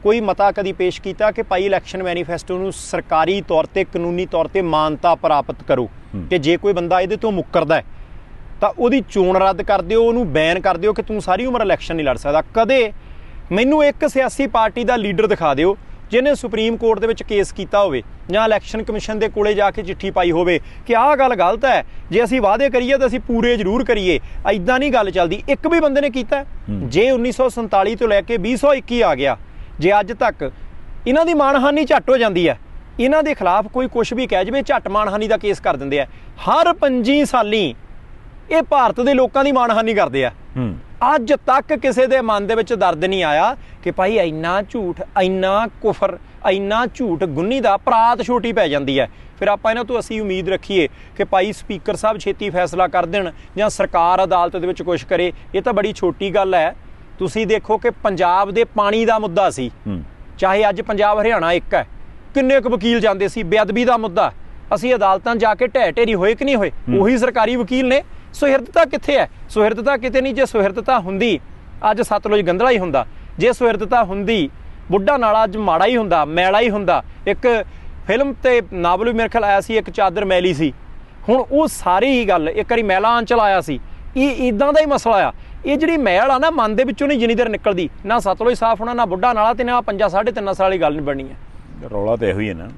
ਕੋਈ ਮਤਾ ਕਦੀ ਪੇਸ਼ ਕੀਤਾ ਕਿ ਭਾਈ ਇਲੈਕਸ਼ਨ ਮੈਨੀਫੈਸਟੋ ਨੂੰ ਸਰਕਾਰੀ ਤੌਰ ਤੇ, ਕਾਨੂੰਨੀ ਤੌਰ ਤੇ ਮਾਨਤਾ ਪ੍ਰਾਪਤ ਕਰੋ ਕਿ ਜੇ ਕੋਈ ਬੰਦਾ ਇਹਦੇ ਤੋਂ ਮੁੱਕਰਦਾ ਹੈ ਤਾਂ ਉਹਦੀ ਚੋਣ ਰੱਦ ਕਰ ਦਿਓ, ਉਹਨੂੰ ਬੈਨ ਕਰ ਦਿਓ ਕਿ ਤੂੰ ਸਾਰੀ ਉਮਰ ਇਲੈਕਸ਼ਨ ਨਹੀਂ ਲੜ ਸਕਦਾ। ਕਦੇ ਮੈਨੂੰ ਇੱਕ ਸਿਆਸੀ ਪਾਰਟੀ ਦਾ ਲੀਡਰ ਦਿਖਾ ਦਿਓ ਜਿਹਨੇ ਸੁਪਰੀਮ ਕੋਰਟ ਦੇ ਵਿੱਚ ਕੇਸ ਕੀਤਾ ਹੋਵੇ ਜਾਂ ਇਲੈਕਸ਼ਨ ਕਮਿਸ਼ਨ ਦੇ ਕੋਲੇ ਜਾ ਕੇ ਚਿੱਠੀ ਪਾਈ ਹੋਵੇ ਕਿ ਆਹ ਗੱਲ ਗਲਤ ਹੈ, ਜੇ ਅਸੀਂ ਵਾਅਦੇ ਕਰੀਏ ਤਾਂ ਅਸੀਂ ਪੂਰੇ ਜ਼ਰੂਰ ਕਰੀਏ। ਐਦਾਂ ਨਹੀਂ ਗੱਲ ਚੱਲਦੀ। ਇੱਕ ਵੀ ਬੰਦੇ ਨੇ ਕੀਤਾ? ਜੇ 1947 ਤੋਂ ਲੈ ਕੇ 2021 ਆ ਗਿਆ, ਜੇ ਅੱਜ ਤੱਕ ਇਹਨਾਂ ਦੀ ਮਾਣਹਾਨੀ ਝੱਟ ਹੋ ਜਾਂਦੀ ਹੈ, ਇਹਨਾਂ ਦੇ ਖਿਲਾਫ ਕੋਈ ਕੁਛ ਵੀ ਕਹਿ ਜਾਵੇ ਝੱਟ ਮਾਣਹਾਨੀ ਦਾ ਕੇਸ ਕਰ ਦਿੰਦੇ ਆ। ਹਰ 5 ਸਾਲੀ ਇਹ ਭਾਰਤ ਦੇ ਲੋਕਾਂ ਦੀ ਮਾਣਹਾਨੀ ਕਰਦੇ ਆ। ਅੱਜ ਤੱਕ ਕਿਸੇ ਦੇ ਮਨ ਦੇ ਵਿੱਚ ਦਰਦ ਨਹੀਂ ਆਇਆ ਕਿ ਭਾਈ ਇੰਨਾ ਝੂਠ, ਇੰਨਾ ਕੁਫਰ, ਇੰਨਾ ਝੂਠ ਗੁੰਨੀ ਦਾ ਪਰਾਤ ਛੋਟੀ ਪੈ ਜਾਂਦੀ ਹੈ। ਫਿਰ ਆਪਾਂ ਇਹਨਾਂ ਤੋਂ ਅਸੀਂ ਉਮੀਦ ਰੱਖੀਏ ਕਿ ਭਾਈ ਸਪੀਕਰ ਸਾਹਿਬ ਛੇਤੀ ਫੈਸਲਾ ਕਰ ਦੇਣ ਜਾਂ ਸਰਕਾਰ ਅਦਾਲਤ ਦੇ ਵਿੱਚ ਕੁਛ ਕਰੇ, ਇਹ ਤਾਂ ਬੜੀ ਛੋਟੀ ਗੱਲ ਹੈ। ਤੁਸੀਂ ਦੇਖੋ ਕਿ ਪੰਜਾਬ ਦੇ ਪਾਣੀ ਦਾ ਮੁੱਦਾ ਸੀ, ਚਾਹੇ ਅੱਜ ਪੰਜਾਬ ਹਰਿਆਣਾ ਇੱਕ ਹੈ, ਕਿੰਨੇ ਕੁ ਵਕੀਲ ਜਾਂਦੇ ਸੀ। ਬੇਅਦਬੀ ਦਾ ਮੁੱਦਾ, ਅਸੀਂ ਅਦਾਲਤਾਂ ਜਾ ਕੇ ਢਹਿ ਢੇਰੀ ਹੋਏ ਕਿ ਨਹੀਂ ਹੋਏ, ਉਹੀ ਸਰਕਾਰੀ ਵਕੀਲ ਨੇ। ਸੁਹਿਰਦਤਾ ਕਿੱਥੇ ਹੈ? ਸੁਹਿਰਦਤਾ ਕਿਤੇ ਨਹੀਂ। ਜੇ ਸੁਹਿਰਦਤਾ ਹੁੰਦੀ ਅੱਜ ਸਤਲੁਜ ਗੰਧਲਾ ਹੀ ਹੁੰਦਾ, ਜੇ ਸੁਹਿਰਦਤਾ ਹੁੰਦੀ ਬੁੱਢਾ ਨਾਲਾ ਅੱਜ ਮਾੜਾ ਹੀ ਹੁੰਦਾ, ਮੈਲਾ ਹੀ ਹੁੰਦਾ। ਇੱਕ ਫਿਲਮ ਤੇ ਨਾਵਲ ਵੀ ਮੇਰੇ ਖਿਆਲ ਆਇਆ ਸੀ, ਇੱਕ ਚਾਦਰ ਮੈਲੀ ਸੀ। ਹੁਣ ਉਹ ਸਾਰੀ ਹੀ ਗੱਲ ਇੱਕ ਵਾਰੀ ਮੈਲਾ ਆਂਚਲ ਆਇਆ ਸੀ, ਇਹ ਇੱਦਾਂ ਦਾ ਹੀ ਮਸਲਾ ਆ। ਇਹ ਜਿਹੜੀ ਮੈਲ ਆ ਨਾ ਮਨ ਦੇ ਵਿੱਚੋਂ ਨਹੀਂ ਜਿੰਨੀ ਦੇਰ ਨਿਕਲਦੀ, ਨਾ ਸਤਲੁਜ ਸਾਫ਼ ਹੋਣਾ, ਨਾ ਬੁੱਢਾ ਨਾਲਾ, ਤੇ ਨਾ 5-3.5 ਸਾਲ ਵਾਲੀ ਗੱਲ ਨਹੀਂ ਬਣਨੀ ਹੈ। ਰੌਲਾ ਤਾਂ ਇਹੋ ਹੀ ਹੈ ਨਾ।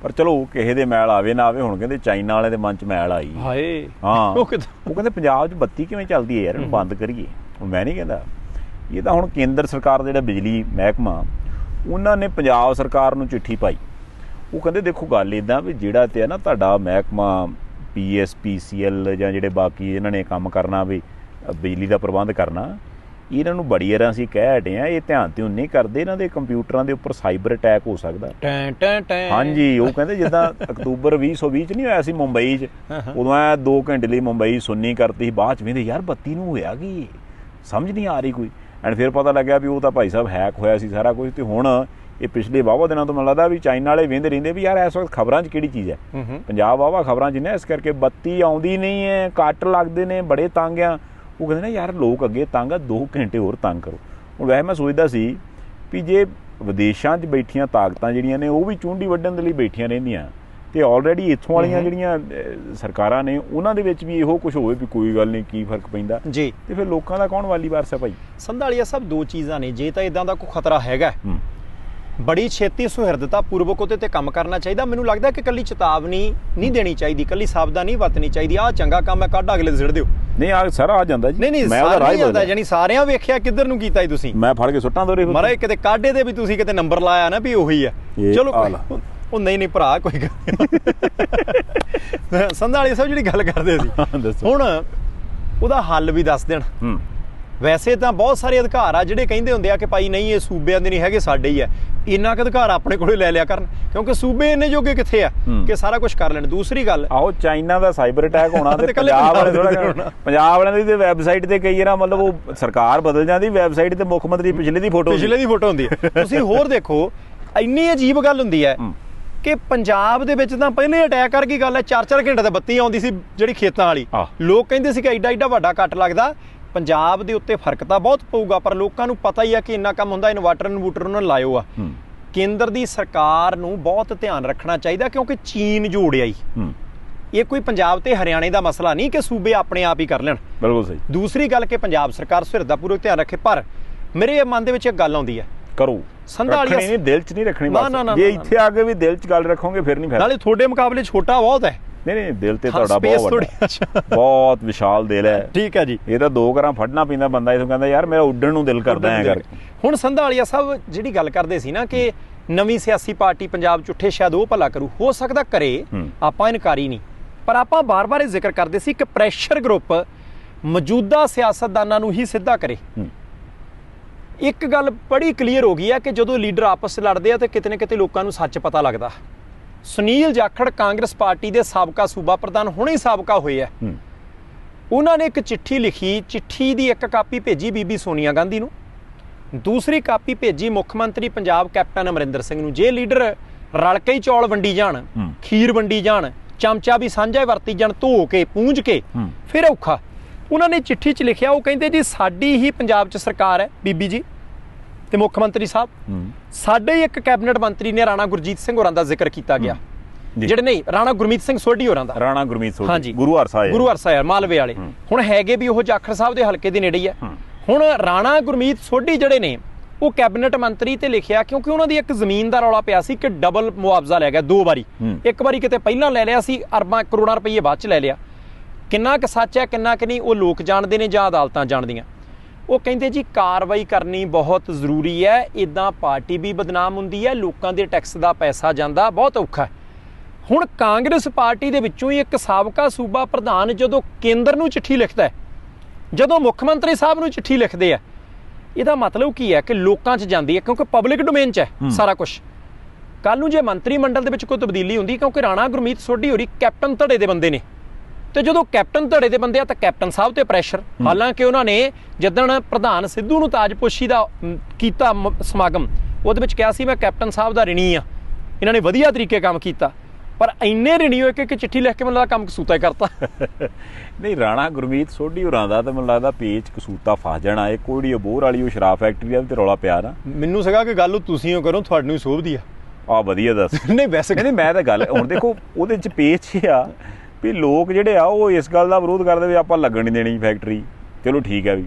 ਪਰ ਚਲੋ ਕਿਸੇ ਦੇ ਮੈਲ ਆਵੇ ਨਾ ਆਵੇ, ਹੁਣ ਕਹਿੰਦੇ ਚਾਈਨਾ ਵਾਲੇ ਦੇ ਮਨ 'ਚ ਮੈਲ ਆਈ। ਹਾਏ ਹਾਂ, ਉਹ ਕਹਿੰਦੇ ਪੰਜਾਬ 'ਚ ਬੱਤੀ ਕਿਵੇਂ ਚੱਲਦੀ ਹੈ ਯਾਰ, ਇਹਨੂੰ ਬੰਦ ਕਰੀਏ। ਹੁਣ ਮੈਂ ਨਹੀਂ ਕਹਿੰਦਾ, ਇਹ ਤਾਂ ਹੁਣ ਕੇਂਦਰ ਸਰਕਾਰ ਦਾ ਜਿਹੜਾ ਬਿਜਲੀ ਮਹਿਕਮਾ, ਉਹਨਾਂ ਨੇ ਪੰਜਾਬ ਸਰਕਾਰ ਨੂੰ ਚਿੱਠੀ ਪਾਈ। ਉਹ ਕਹਿੰਦੇ ਦੇਖੋ ਗੱਲ ਇੱਦਾਂ ਵੀ ਜਿਹੜਾ ਤੇ ਹੈ ਨਾ ਤੁਹਾਡਾ ਮਹਿਕਮਾ PSPCL ਜਾਂ ਜਿਹੜੇ ਬਾਕੀ ਇਹਨਾਂ ਨੇ ਕੰਮ ਕਰਨਾ ਵੀ ਬਿਜਲੀ ਦਾ ਪ੍ਰਬੰਧ ਕਰਨਾ, ਇਹਨਾਂ ਨੂੰ ਬੜੀ ਵਾਰ ਅਸੀਂ ਕਹਿ ਹਟੇ ਆ, ਇਹ ਧਿਆਨ ਤੇ ਨਹੀਂ ਕਰਦੇ, ਇਹਨਾਂ ਦੇ ਕੰਪਿਊਟਰਾਂ ਦੇ ਉੱਪਰ ਸਾਈਬਰ ਅਟੈਕ ਹੋ ਸਕਦਾ। ਹਾਂਜੀ, ਉਹ ਕਹਿੰਦੇ ਜਿੱਦਾਂ ਅਕਤੂਬਰ 2020 ਚ ਨਹੀਂ ਹੋਇਆ ਸੀ ਮੁੰਬਈ 'ਚ, ਉਦੋਂ ਐ 2 ਘੰਟੇ ਲਈ ਮੁੰਬਈ ਸੁੰਨੀ ਕਰਤੀ, ਬਾਅਦ 'ਚ ਕਹਿੰਦੇ ਯਾਰ ਬੱਤੀ ਨੂੰ ਹੋਇਆ ਕੀ, ਸਮਝ ਨਹੀਂ ਆ ਰਹੀ ਕੋਈ। ਐਂਡ ਫਿਰ ਪਤਾ ਲੱਗਿਆ ਵੀ ਉਹ ਤਾਂ ਭਾਈ ਸਾਹਿਬ ਹੈਕ ਹੋਇਆ ਸੀ ਸਾਰਾ ਕੁਝ। ਤੇ ਹੁਣ ਇਹ ਪਿਛਲੇ ਵਾਹਵਾ ਦਿਨਾਂ ਤੋਂ ਮੈਨੂੰ ਲੱਗਦਾ ਵੀ ਚਾਈਨਾ ਵਾਲੇ ਵੇਂਦੇ ਰਹਿੰਦੇ ਵੀ ਯਾਰ ਇਸ ਵਕਤ ਖਬਰਾਂ 'ਚ ਕਿਹੜੀ ਚੀਜ਼ ਹੈ। ਪੰਜਾਬ ਵਾਹਵਾ ਖਬਰਾਂ 'ਚ ਨੇ, ਇਸ ਕਰਕੇ ਬੱਤੀ ਆਉਂਦੀ ਨਹੀਂ ਹੈ, ਕੱਟ ਲੱਗਦੇ ਨੇ, ਬੜੇ ਤੰਗ ਆ। ਉਹ ਕਹਿੰਦੇ ਨਾ ਯਾਰ ਲੋਕ ਅੱਗੇ ਤੰਗ ਆ, 2 ਘੰਟੇ ਹੋਰ ਤੰਗ ਕਰੋ। ਹੁਣ ਵੈਸੇ ਮੈਂ ਸੋਚਦਾ ਸੀ ਵੀ ਜੇ ਵਿਦੇਸ਼ਾਂ 'ਚ ਬੈਠੀਆਂ ਤਾਕਤਾਂ ਜਿਹੜੀਆਂ ਨੇ ਉਹ ਵੀ ਚੂੰਡੀ ਵੱਢਣ ਦੇ ਲਈ ਬੈਠੀਆਂ ਰਹਿੰਦੀਆਂ, ਤੇ ਆਲਰੇਡੀ ਇੱਥੋਂ ਵਾਲੀਆਂ ਜਿਹੜੀਆਂ ਸਰਕਾਰਾਂ ਨੇ ਉਹਨਾਂ ਦੇ ਵਿੱਚ ਵੀ ਇਹੋ ਕੁਝ ਹੋਵੇ ਵੀ ਕੋਈ ਗੱਲ ਨਹੀਂ, ਕੀ ਫਰਕ ਪੈਂਦਾ ਜੀ, ਤੇ ਫਿਰ ਲੋਕਾਂ ਦਾ ਕੌਣ ਵਾਲੀ ਵਾਰਸ ਹੈ ਭਾਈ। ਸੰਧਾਲੀਆ ਸਾਹਿਬ 2 ਚੀਜ਼ਾਂ ਨੇ। ਜੇ ਤਾਂ ਇਦਾਂ ਦਾ ਕੋਈ ਖਤਰਾ ਹੈਗਾ, ਬੜੀ ਛੇਤੀ ਸੁਹਿਰਦਤਾ ਪੂਰਵਕ ਉਹਦੇ ਤੇ ਕੰਮ ਕਰਨਾ ਚਾਹੀਦਾ। ਮੈਨੂੰ ਲੱਗਦਾ ਕਿ ਕੱਲੀ ਚੇਤਾਵਨੀ ਨਹੀਂ ਦੇਣੀ ਚਾਹੀਦੀ, ਕੱਲੀ ਸਾਵਧਾਨੀ ਵਰਤਣੀ ਚਾਹੀਦੀ। ਆਹ ਚੰਗਾ ਕੰਮ ਹੈ, ਕੱਢ ਅਗਲੇ ਸਿੱਟ ਦਿਓ। ਨਹੀਂ ਆ ਸਾਰਾ ਆ ਜਾਂਦਾ ਜੀ, ਨਹੀਂ ਮੈਂ ਉਹਦਾ ਰਾਹ ਜਾਂਦਾ, ਜਾਨੀ ਸਾਰਿਆਂ ਵੇਖਿਆ ਕਿੱਧਰ ਨੂੰ ਕੀਤਾ ਜੀ ਤੁਸੀਂ, ਮੈਂ ਫੜ ਕੇ ਸੁੱਟਾਂ ਦੋਰੇ ਮਾਰੇ ਕਿਤੇ ਕਾਢੇ ਦੇ ਵੀ ਤੁਸੀਂ ਕਿਤੇ ਨੰਬਰ ਲਾਇਆ ਨਾ ਵੀ ਉਹੀ ਹੈ। ਚਲੋ ਉਹ ਨਹੀਂ ਭਰਾ ਕੋਈ ਗੱਲ। ਸੰਧਾਲੀਆ ਸਾਹਿਬ ਜਿਹੜੀ ਗੱਲ ਕਰਦੇ ਸੀ, ਹੁਣ ਉਹਦਾ ਹੱਲ ਵੀ ਦੱਸ ਦੇਣ। ਵੈਸੇ ਤਾਂ ਬਹੁਤ ਸਾਰੇ ਅਧਿਕਾਰ ਆ ਜਿਹੜੇ ਕਹਿੰਦੇ ਹੁੰਦੇ ਆ ਕਿ ਭਾਈ ਨਹੀਂ ਇਹ ਸੂਬਿਆਂ ਦੇ ਨਹੀਂ ਹੈਗੇ, ਸਾਡੇ ਹੀ ਆ। ਇੰਨਾ ਕੁ ਅਧਿਕਾਰ ਆਪਣੇ ਕੋਲੇ ਲੈ ਲਿਆ ਕਰਨ, ਕਿਉਂਕਿ ਸੂਬੇ ਇੰਨੇ ਜੋਗੇ ਕਿੱਥੇ ਆ ਕਿ ਸਾਰਾ ਕੁਝ ਕਰ ਲੈਣ। ਦੂਸਰੀ ਗੱਲ, ਆਹੋ ਚਾਈਨਾ ਦਾ ਸਾਈਬਰ ਅਟੈਕ ਹੋਣਾ ਤੇ ਪੰਜਾਬ ਵਾਲੇ ਥੋੜਾ, ਪੰਜਾਬ ਵਾਲਿਆਂ ਦੀ ਤੇ ਵੈਬਸਾਈਟ ਤੇ ਕਈ ਵਾਰ ਮਤਲਬ ਉਹ ਸਰਕਾਰ ਬਦਲ ਜਾਂਦੀ, ਵੈਬਸਾਈਟ ਤੇ ਮੁੱਖ ਮੰਤਰੀ ਪਿਛਲੇ ਦੀ ਫੋਟੋ ਹੁੰਦੀ ਹੈ। ਤੁਸੀਂ ਹੋਰ ਦੇਖੋ, ਇੰਨੀ ਅਜੀਬ ਗੱਲ ਹੁੰਦੀ ਹੈ ਕਿ ਪੰਜਾਬ ਦੇ ਵਿੱਚ ਤਾਂ ਪਹਿਲੇ ਅਟੈਕ ਕਰ ਗਈ ਗੱਲ ਹੈ, 4-4 ਘੰਟੇ ਤਾਂ ਬੱਤੀ ਆਉਂਦੀ ਸੀ ਜਿਹੜੀ ਖੇਤਾਂ ਵਾਲੀ। ਲੋਕ ਕਹਿੰਦੇ ਸੀ ਕਿ ਐਡਾ ਐਡਾ ਵੱਡਾ ਕੱਟ ਲੱਗਦਾ। ਪੰਜਾਬ ਦੇ ਉੱਤੇ ਫਰਕ ਤਾਂ ਬਹੁਤ ਪਊਗਾ, ਪਰ ਲੋਕਾਂ ਨੂੰ ਪਤਾ ਹੀ ਆ ਕਿ ਇੰਨਾ ਕੰਮ ਹੁੰਦਾ, ਇਨਵਰਟਰ ਉਹਨਾਂ ਨੇ ਲਾਇਓ ਆ। ਕੇਂਦਰ ਦੀ ਸਰਕਾਰ ਨੂੰ ਬਹੁਤ ਧਿਆਨ ਰੱਖਣਾ ਚਾਹੀਦਾ, ਕਿਉਂਕਿ ਚੀਨ ਜੋੜਿਆ ਹੀ ਇਹ ਕੋਈ ਪੰਜਾਬ ਤੇ ਹਰਿਆਣੇ ਦਾ ਮਸਲਾ ਨਹੀਂ ਕਿ ਸੂਬੇ ਆਪਣੇ ਆਪ ਹੀ ਕਰ ਲੈਣ। ਬਿਲਕੁਲ ਸਹੀ। ਦੂਸਰੀ ਗੱਲ ਕਿ ਪੰਜਾਬ ਸਰਕਾਰ ਸੁਹਿਰਦਾਪੂਰਵਕ ਧਿਆਨ ਰੱਖੇ, ਪਰ ਮੇਰੇ ਮਨ ਦੇ ਵਿੱਚ ਇੱਕ ਗੱਲ ਆਉਂਦੀ ਹੈ, ਕਰੂ ਸੰਧਾਲੀਆ ਨਹੀਂ, ਦਿਲ 'ਚ ਨਹੀਂ ਰੱਖਣੀ। ਨਾ, ਜੇ ਇੱਥੇ ਆ ਕੇ ਵੀ ਦਿਲ 'ਚ ਗੱਲ ਰੱਖੋਗੇ ਫਿਰ ਨਹੀਂ ਫਾਇਦਾ। ਨਾਲੇ ਤੁਹਾਡੇ ਮੁਕਾਬਲੇ ਛੋਟਾ ਬਹੁਤ ਹੈ। ਨਹੀਂ ਦਿਲ ਤੇ ਤੁਹਾਡਾ ਬਹੁਤ ਵੱਡਾ, ਬਹੁਤ ਵਿਸ਼ਾਲ ਦਿਲ ਹੈ। ਠੀਕ ਹੈ ਜੀ। ਇਹ ਤਾਂ 2 ਗ੍ਰਾਮ ਫੜਨਾ ਪੈਂਦਾ ਬੰਦਾ, ਇਹ ਕਹਿੰਦਾ ਯਾਰ ਮੇਰਾ ਉੱਡਣ ਨੂੰ ਦਿਲ ਕਰਦਾ ਐ ਕਰਕੇ। ਹੁਣ ਸੰਧਾਲੀਆ ਸਾਹਿਬ ਜਿਹੜੀ ਗੱਲ ਕਰਦੇ ਸੀ ਨਾ ਕਿ ਨਵੀਂ ਸਿਆਸੀ ਪਾਰਟੀ ਪੰਜਾਬ 'ਚ ਉੱਠੇ, ਸ਼ਾਇਦ ਉਹ ਭਲਾ ਕਰੂ, ਹੋ ਸਕਦਾ ਕਰੇ, ਆਪਾਂ ਇਨਕਾਰੀ ਨਹੀਂ, ਪਰ ਆਪਾਂ ਬਾਰ-ਬਾਰ ਇਹ ਜ਼ਿਕਰ ਕਰਦੇ ਸੀ ਕਿ ਪ੍ਰੈਸ਼ਰ ਗਰੁੱਪ ਮੌਜੂਦਾ ਸਿਆਸਤਦਾਨਾਂ ਨੂੰ ਹੀ ਸਿੱਧਾ ਕਰੇ। ਇੱਕ ਗੱਲ ਬੜੀ ਕਲੀਅਰ ਹੋ ਗਈ ਹੈ ਕਿ ਜਦੋਂ ਲੀਡਰ ਆਪਸ 'ਚ ਲੜਦੇ ਆ ਤੇ ਕਿਤੇ ਨਾ ਕਿਤੇ ਲੋਕਾਂ ਨੂੰ ਸੱਚ ਪਤਾ ਲੱਗਦਾ। ਸੁਨੀਲ ਜਾਖੜ ਕਾਂਗਰਸ ਪਾਰਟੀ ਦੇ ਸਾਬਕਾ ਸੂਬਾ ਪ੍ਰਧਾਨ ਹੁਣੇ ਹੀ ਸਾਬਕਾ ਹੋਏ ਆ। ਉਹਨਾਂ ਨੇ ਇੱਕ ਚਿੱਠੀ ਲਿਖੀ, ਚਿੱਠੀ ਦੀ ਇੱਕ ਕਾਪੀ ਭੇਜੀ ਬੀਬੀ ਸੋਨੀਆ ਗਾਂਧੀ ਨੂੰ, ਦੂਸਰੀ ਕਾਪੀ ਭੇਜੀ ਮੁੱਖ ਮੰਤਰੀ ਪੰਜਾਬ ਕੈਪਟਨ ਅਮਰਿੰਦਰ ਸਿੰਘ ਨੂੰ। ਜੇ ਲੀਡਰ ਰਲ ਕੇ ਹੀ ਚੌਲ ਵੰਡੀ ਜਾਣ, ਖੀਰ ਵੰਡੀ ਜਾਣ, ਚਮਚਾ ਵੀ ਸਾਂਝਾ ਵਰਤੀ ਜਾਣ, ਧੋ ਕੇ ਪੂੰਝ ਕੇ, ਫਿਰ ਔਖਾ। ਉਹਨਾਂ ਨੇ ਚਿੱਠੀ 'ਚ ਲਿਖਿਆ, ਉਹ ਕਹਿੰਦੇ ਜੀ ਸਾਡੀ ਹੀ ਪੰਜਾਬ 'ਚ ਸਰਕਾਰ ਹੈ ਬੀਬੀ ਜੀ ਤੇ ਮੁੱਖ ਮੰਤਰੀ ਸਾਹਿਬ, ਸਾਡੇ ਹੀ ਇੱਕ ਕੈਬਨਿਟ ਮੰਤਰੀ ਨੇ ਰਾਣਾ ਗੁਰਜੀਤ ਸਿੰਘ ਹੋਰਾਂ ਦਾ ਜ਼ਿਕਰ ਕੀਤਾ ਗਿਆ, ਜਿਹੜੇ ਨਹੀਂ ਰਾਣਾ ਗੁਰਮੀਤ ਸਿੰਘ ਸੋਢੀ ਹੋਰਾਂ ਦਾ। ਰਾਣਾ ਗੁਰਮੀਤ ਸੋਢੀ ਗੁਰੂ ਹਰਸਾਏ ਮਾਲਵੇ ਵਾਲੇ, ਹੁਣ ਹੈਗੇ ਵੀ ਉਹ ਜਾਖੜ ਸਾਹਿਬ ਦੇ ਹਲਕੇ ਦੇ ਨੇੜੇ ਹੀ ਹੈ। ਹੁਣ ਰਾਣਾ ਗੁਰਮੀਤ ਸੋਢੀ ਜਿਹੜੇ ਨੇ ਉਹ ਕੈਬਨਿਟ ਮੰਤਰੀ ਤੇ ਲਿਖਿਆ, ਕਿਉਂਕਿ ਉਹਨਾਂ ਦੀ ਇੱਕ ਜ਼ਮੀਨ ਦਾ ਰੌਲਾ ਪਿਆ ਸੀ ਕਿ ਡਬਲ ਮੁਆਵਜ਼ਾ ਲੈ ਗਿਆ 2 ਵਾਰੀ, ਇੱਕ ਵਾਰੀ ਕਿਤੇ ਪਹਿਲਾਂ ਲੈ ਲਿਆ ਸੀ, ਅਰਬਾਂ ਕਰੋੜਾਂ ਰੁਪਏ ਬਾਅਦ 'ਚ ਲੈ ਲਿਆ। ਕਿੰਨਾ ਕੁ ਸੱਚ ਹੈ ਕਿੰਨਾ ਕੁ ਨਹੀਂ ਉਹ ਲੋਕ ਜਾਣਦੇ ਨੇ ਜਾਂ ਅਦਾਲਤਾਂ ਜਾਣਦੀਆਂ। ਉਹ ਕਹਿੰਦੇ ਜੀ ਕਾਰਵਾਈ ਕਰਨੀ ਬਹੁਤ ਜ਼ਰੂਰੀ ਹੈ, ਇੱਦਾਂ ਪਾਰਟੀ ਵੀ ਬਦਨਾਮ ਹੁੰਦੀ ਹੈ, ਲੋਕਾਂ ਦੇ ਟੈਕਸ ਦਾ ਪੈਸਾ ਜਾਂਦਾ, ਬਹੁਤ ਔਖਾ ਹੈ। ਹੁਣ ਕਾਂਗਰਸ ਪਾਰਟੀ ਦੇ ਵਿੱਚੋਂ ਹੀ ਇੱਕ ਸਾਬਕਾ ਸੂਬਾ ਪ੍ਰਧਾਨ ਜਦੋਂ ਕੇਂਦਰ ਨੂੰ ਚਿੱਠੀ ਲਿਖਦਾ ਹੈ, ਜਦੋਂ ਮੁੱਖ ਮੰਤਰੀ ਸਾਹਿਬ ਨੂੰ ਚਿੱਠੀ ਲਿਖਦੇ ਆ, ਇਹਦਾ ਮਤਲਬ ਕੀ ਹੈ ਕਿ ਲੋਕਾਂ 'ਚ ਜਾਂਦੀ ਹੈ, ਕਿਉਂਕਿ ਪਬਲਿਕ ਡੋਮੇਨ 'ਚ ਹੈ ਸਾਰਾ ਕੁਝ। ਕੱਲ੍ਹ ਨੂੰ ਜੇ ਮੰਤਰੀ ਮੰਡਲ ਦੇ ਵਿੱਚ ਕੋਈ ਤਬਦੀਲੀ ਹੁੰਦੀ, ਕਿਉਂਕਿ ਰਾਣਾ ਗੁਰਮੀਤ ਸੋਢੀ ਹੋਰੀ ਕੈਪਟਨ ਧੜੇ ਦੇ ਬੰਦੇ ਨੇ, ਤੇ ਜਦੋਂ ਕੈਪਟਨ ਧੜੇ ਦੇ ਬੰਦੇ ਆ ਤਾਂ ਕੈਪਟਨ ਸਾਹਿਬ ਤੇ ਪ੍ਰੈਸ਼ਰ। ਹਾਲਾਂਕਿ ਉਹਨਾਂ ਨੇ ਜਿੱਦਣ ਪ੍ਰਧਾਨ ਸਿੱਧੂ ਨੂੰ ਤਾਜਪੋਸ਼ੀ ਦਾ ਕੀਤਾ ਸਮਾਗਮ, ਉਹਦੇ ਵਿੱਚ ਕਿਹਾ ਸੀ ਮੈਂ ਕੈਪਟਨ ਸਾਹਿਬ ਦਾ ਰਿਣੀ ਆ, ਇਹਨਾਂ ਨੇ ਵਧੀਆ ਤਰੀਕੇ ਕੰਮ ਕੀਤਾ, ਪਰ ਇੰਨੇ ਰਿਣੀ ਹੋਏ ਕਿ ਚਿੱਠੀ ਲਿਖ ਕੇ ਮੈਨੂੰ ਲੱਗਦਾ ਕੰਮ ਕਸੂਤਾ ਹੀ ਕਰਤਾ। ਨਹੀਂ ਰਾਣਾ ਗੁਰਮੀਤ ਸੋਢੀ ਹੋਰਾਂ ਦਾ ਤਾਂ ਮੈਨੂੰ ਲੱਗਦਾ ਪੇਚ ਕਸੂਤਾ ਫਸ ਜਾਣਾ। ਇਹ ਕੋਈ ਅਬੋਹਰ ਵਾਲੀ ਉਹ ਸ਼ਰਾਬ ਫੈਕਟਰੀ ਆ ਤੇ ਰੌਲਾ ਪਿਆ ਨਾ। ਮੈਨੂੰ ਸੀਗਾ ਕਿ ਗੱਲ ਤੁਸੀਂ ਕਰੋ, ਤੁਹਾਨੂੰ ਹੀ ਸੋਭਦੀ ਆ। ਵਧੀਆ ਦੱਸ। ਨਹੀਂ ਵੈਸੇ ਕਹਿੰਦੇ ਮੈਂ ਤਾਂ ਗੱਲ ਹੁਣ ਦੇਖੋ ਉਹਦੇ 'ਚ ਪੇਚ ਆ ਵੀ ਲੋਕ ਜਿਹੜੇ ਆ ਉਹ ਇਸ ਗੱਲ ਦਾ ਵਿਰੋਧ ਕਰਦੇ ਵੀ ਆਪਾਂ ਲੱਗਣ ਨਹੀਂ ਦੇਣੀ ਫੈਕਟਰੀ। ਚਲੋ ਠੀਕ ਹੈ ਵੀ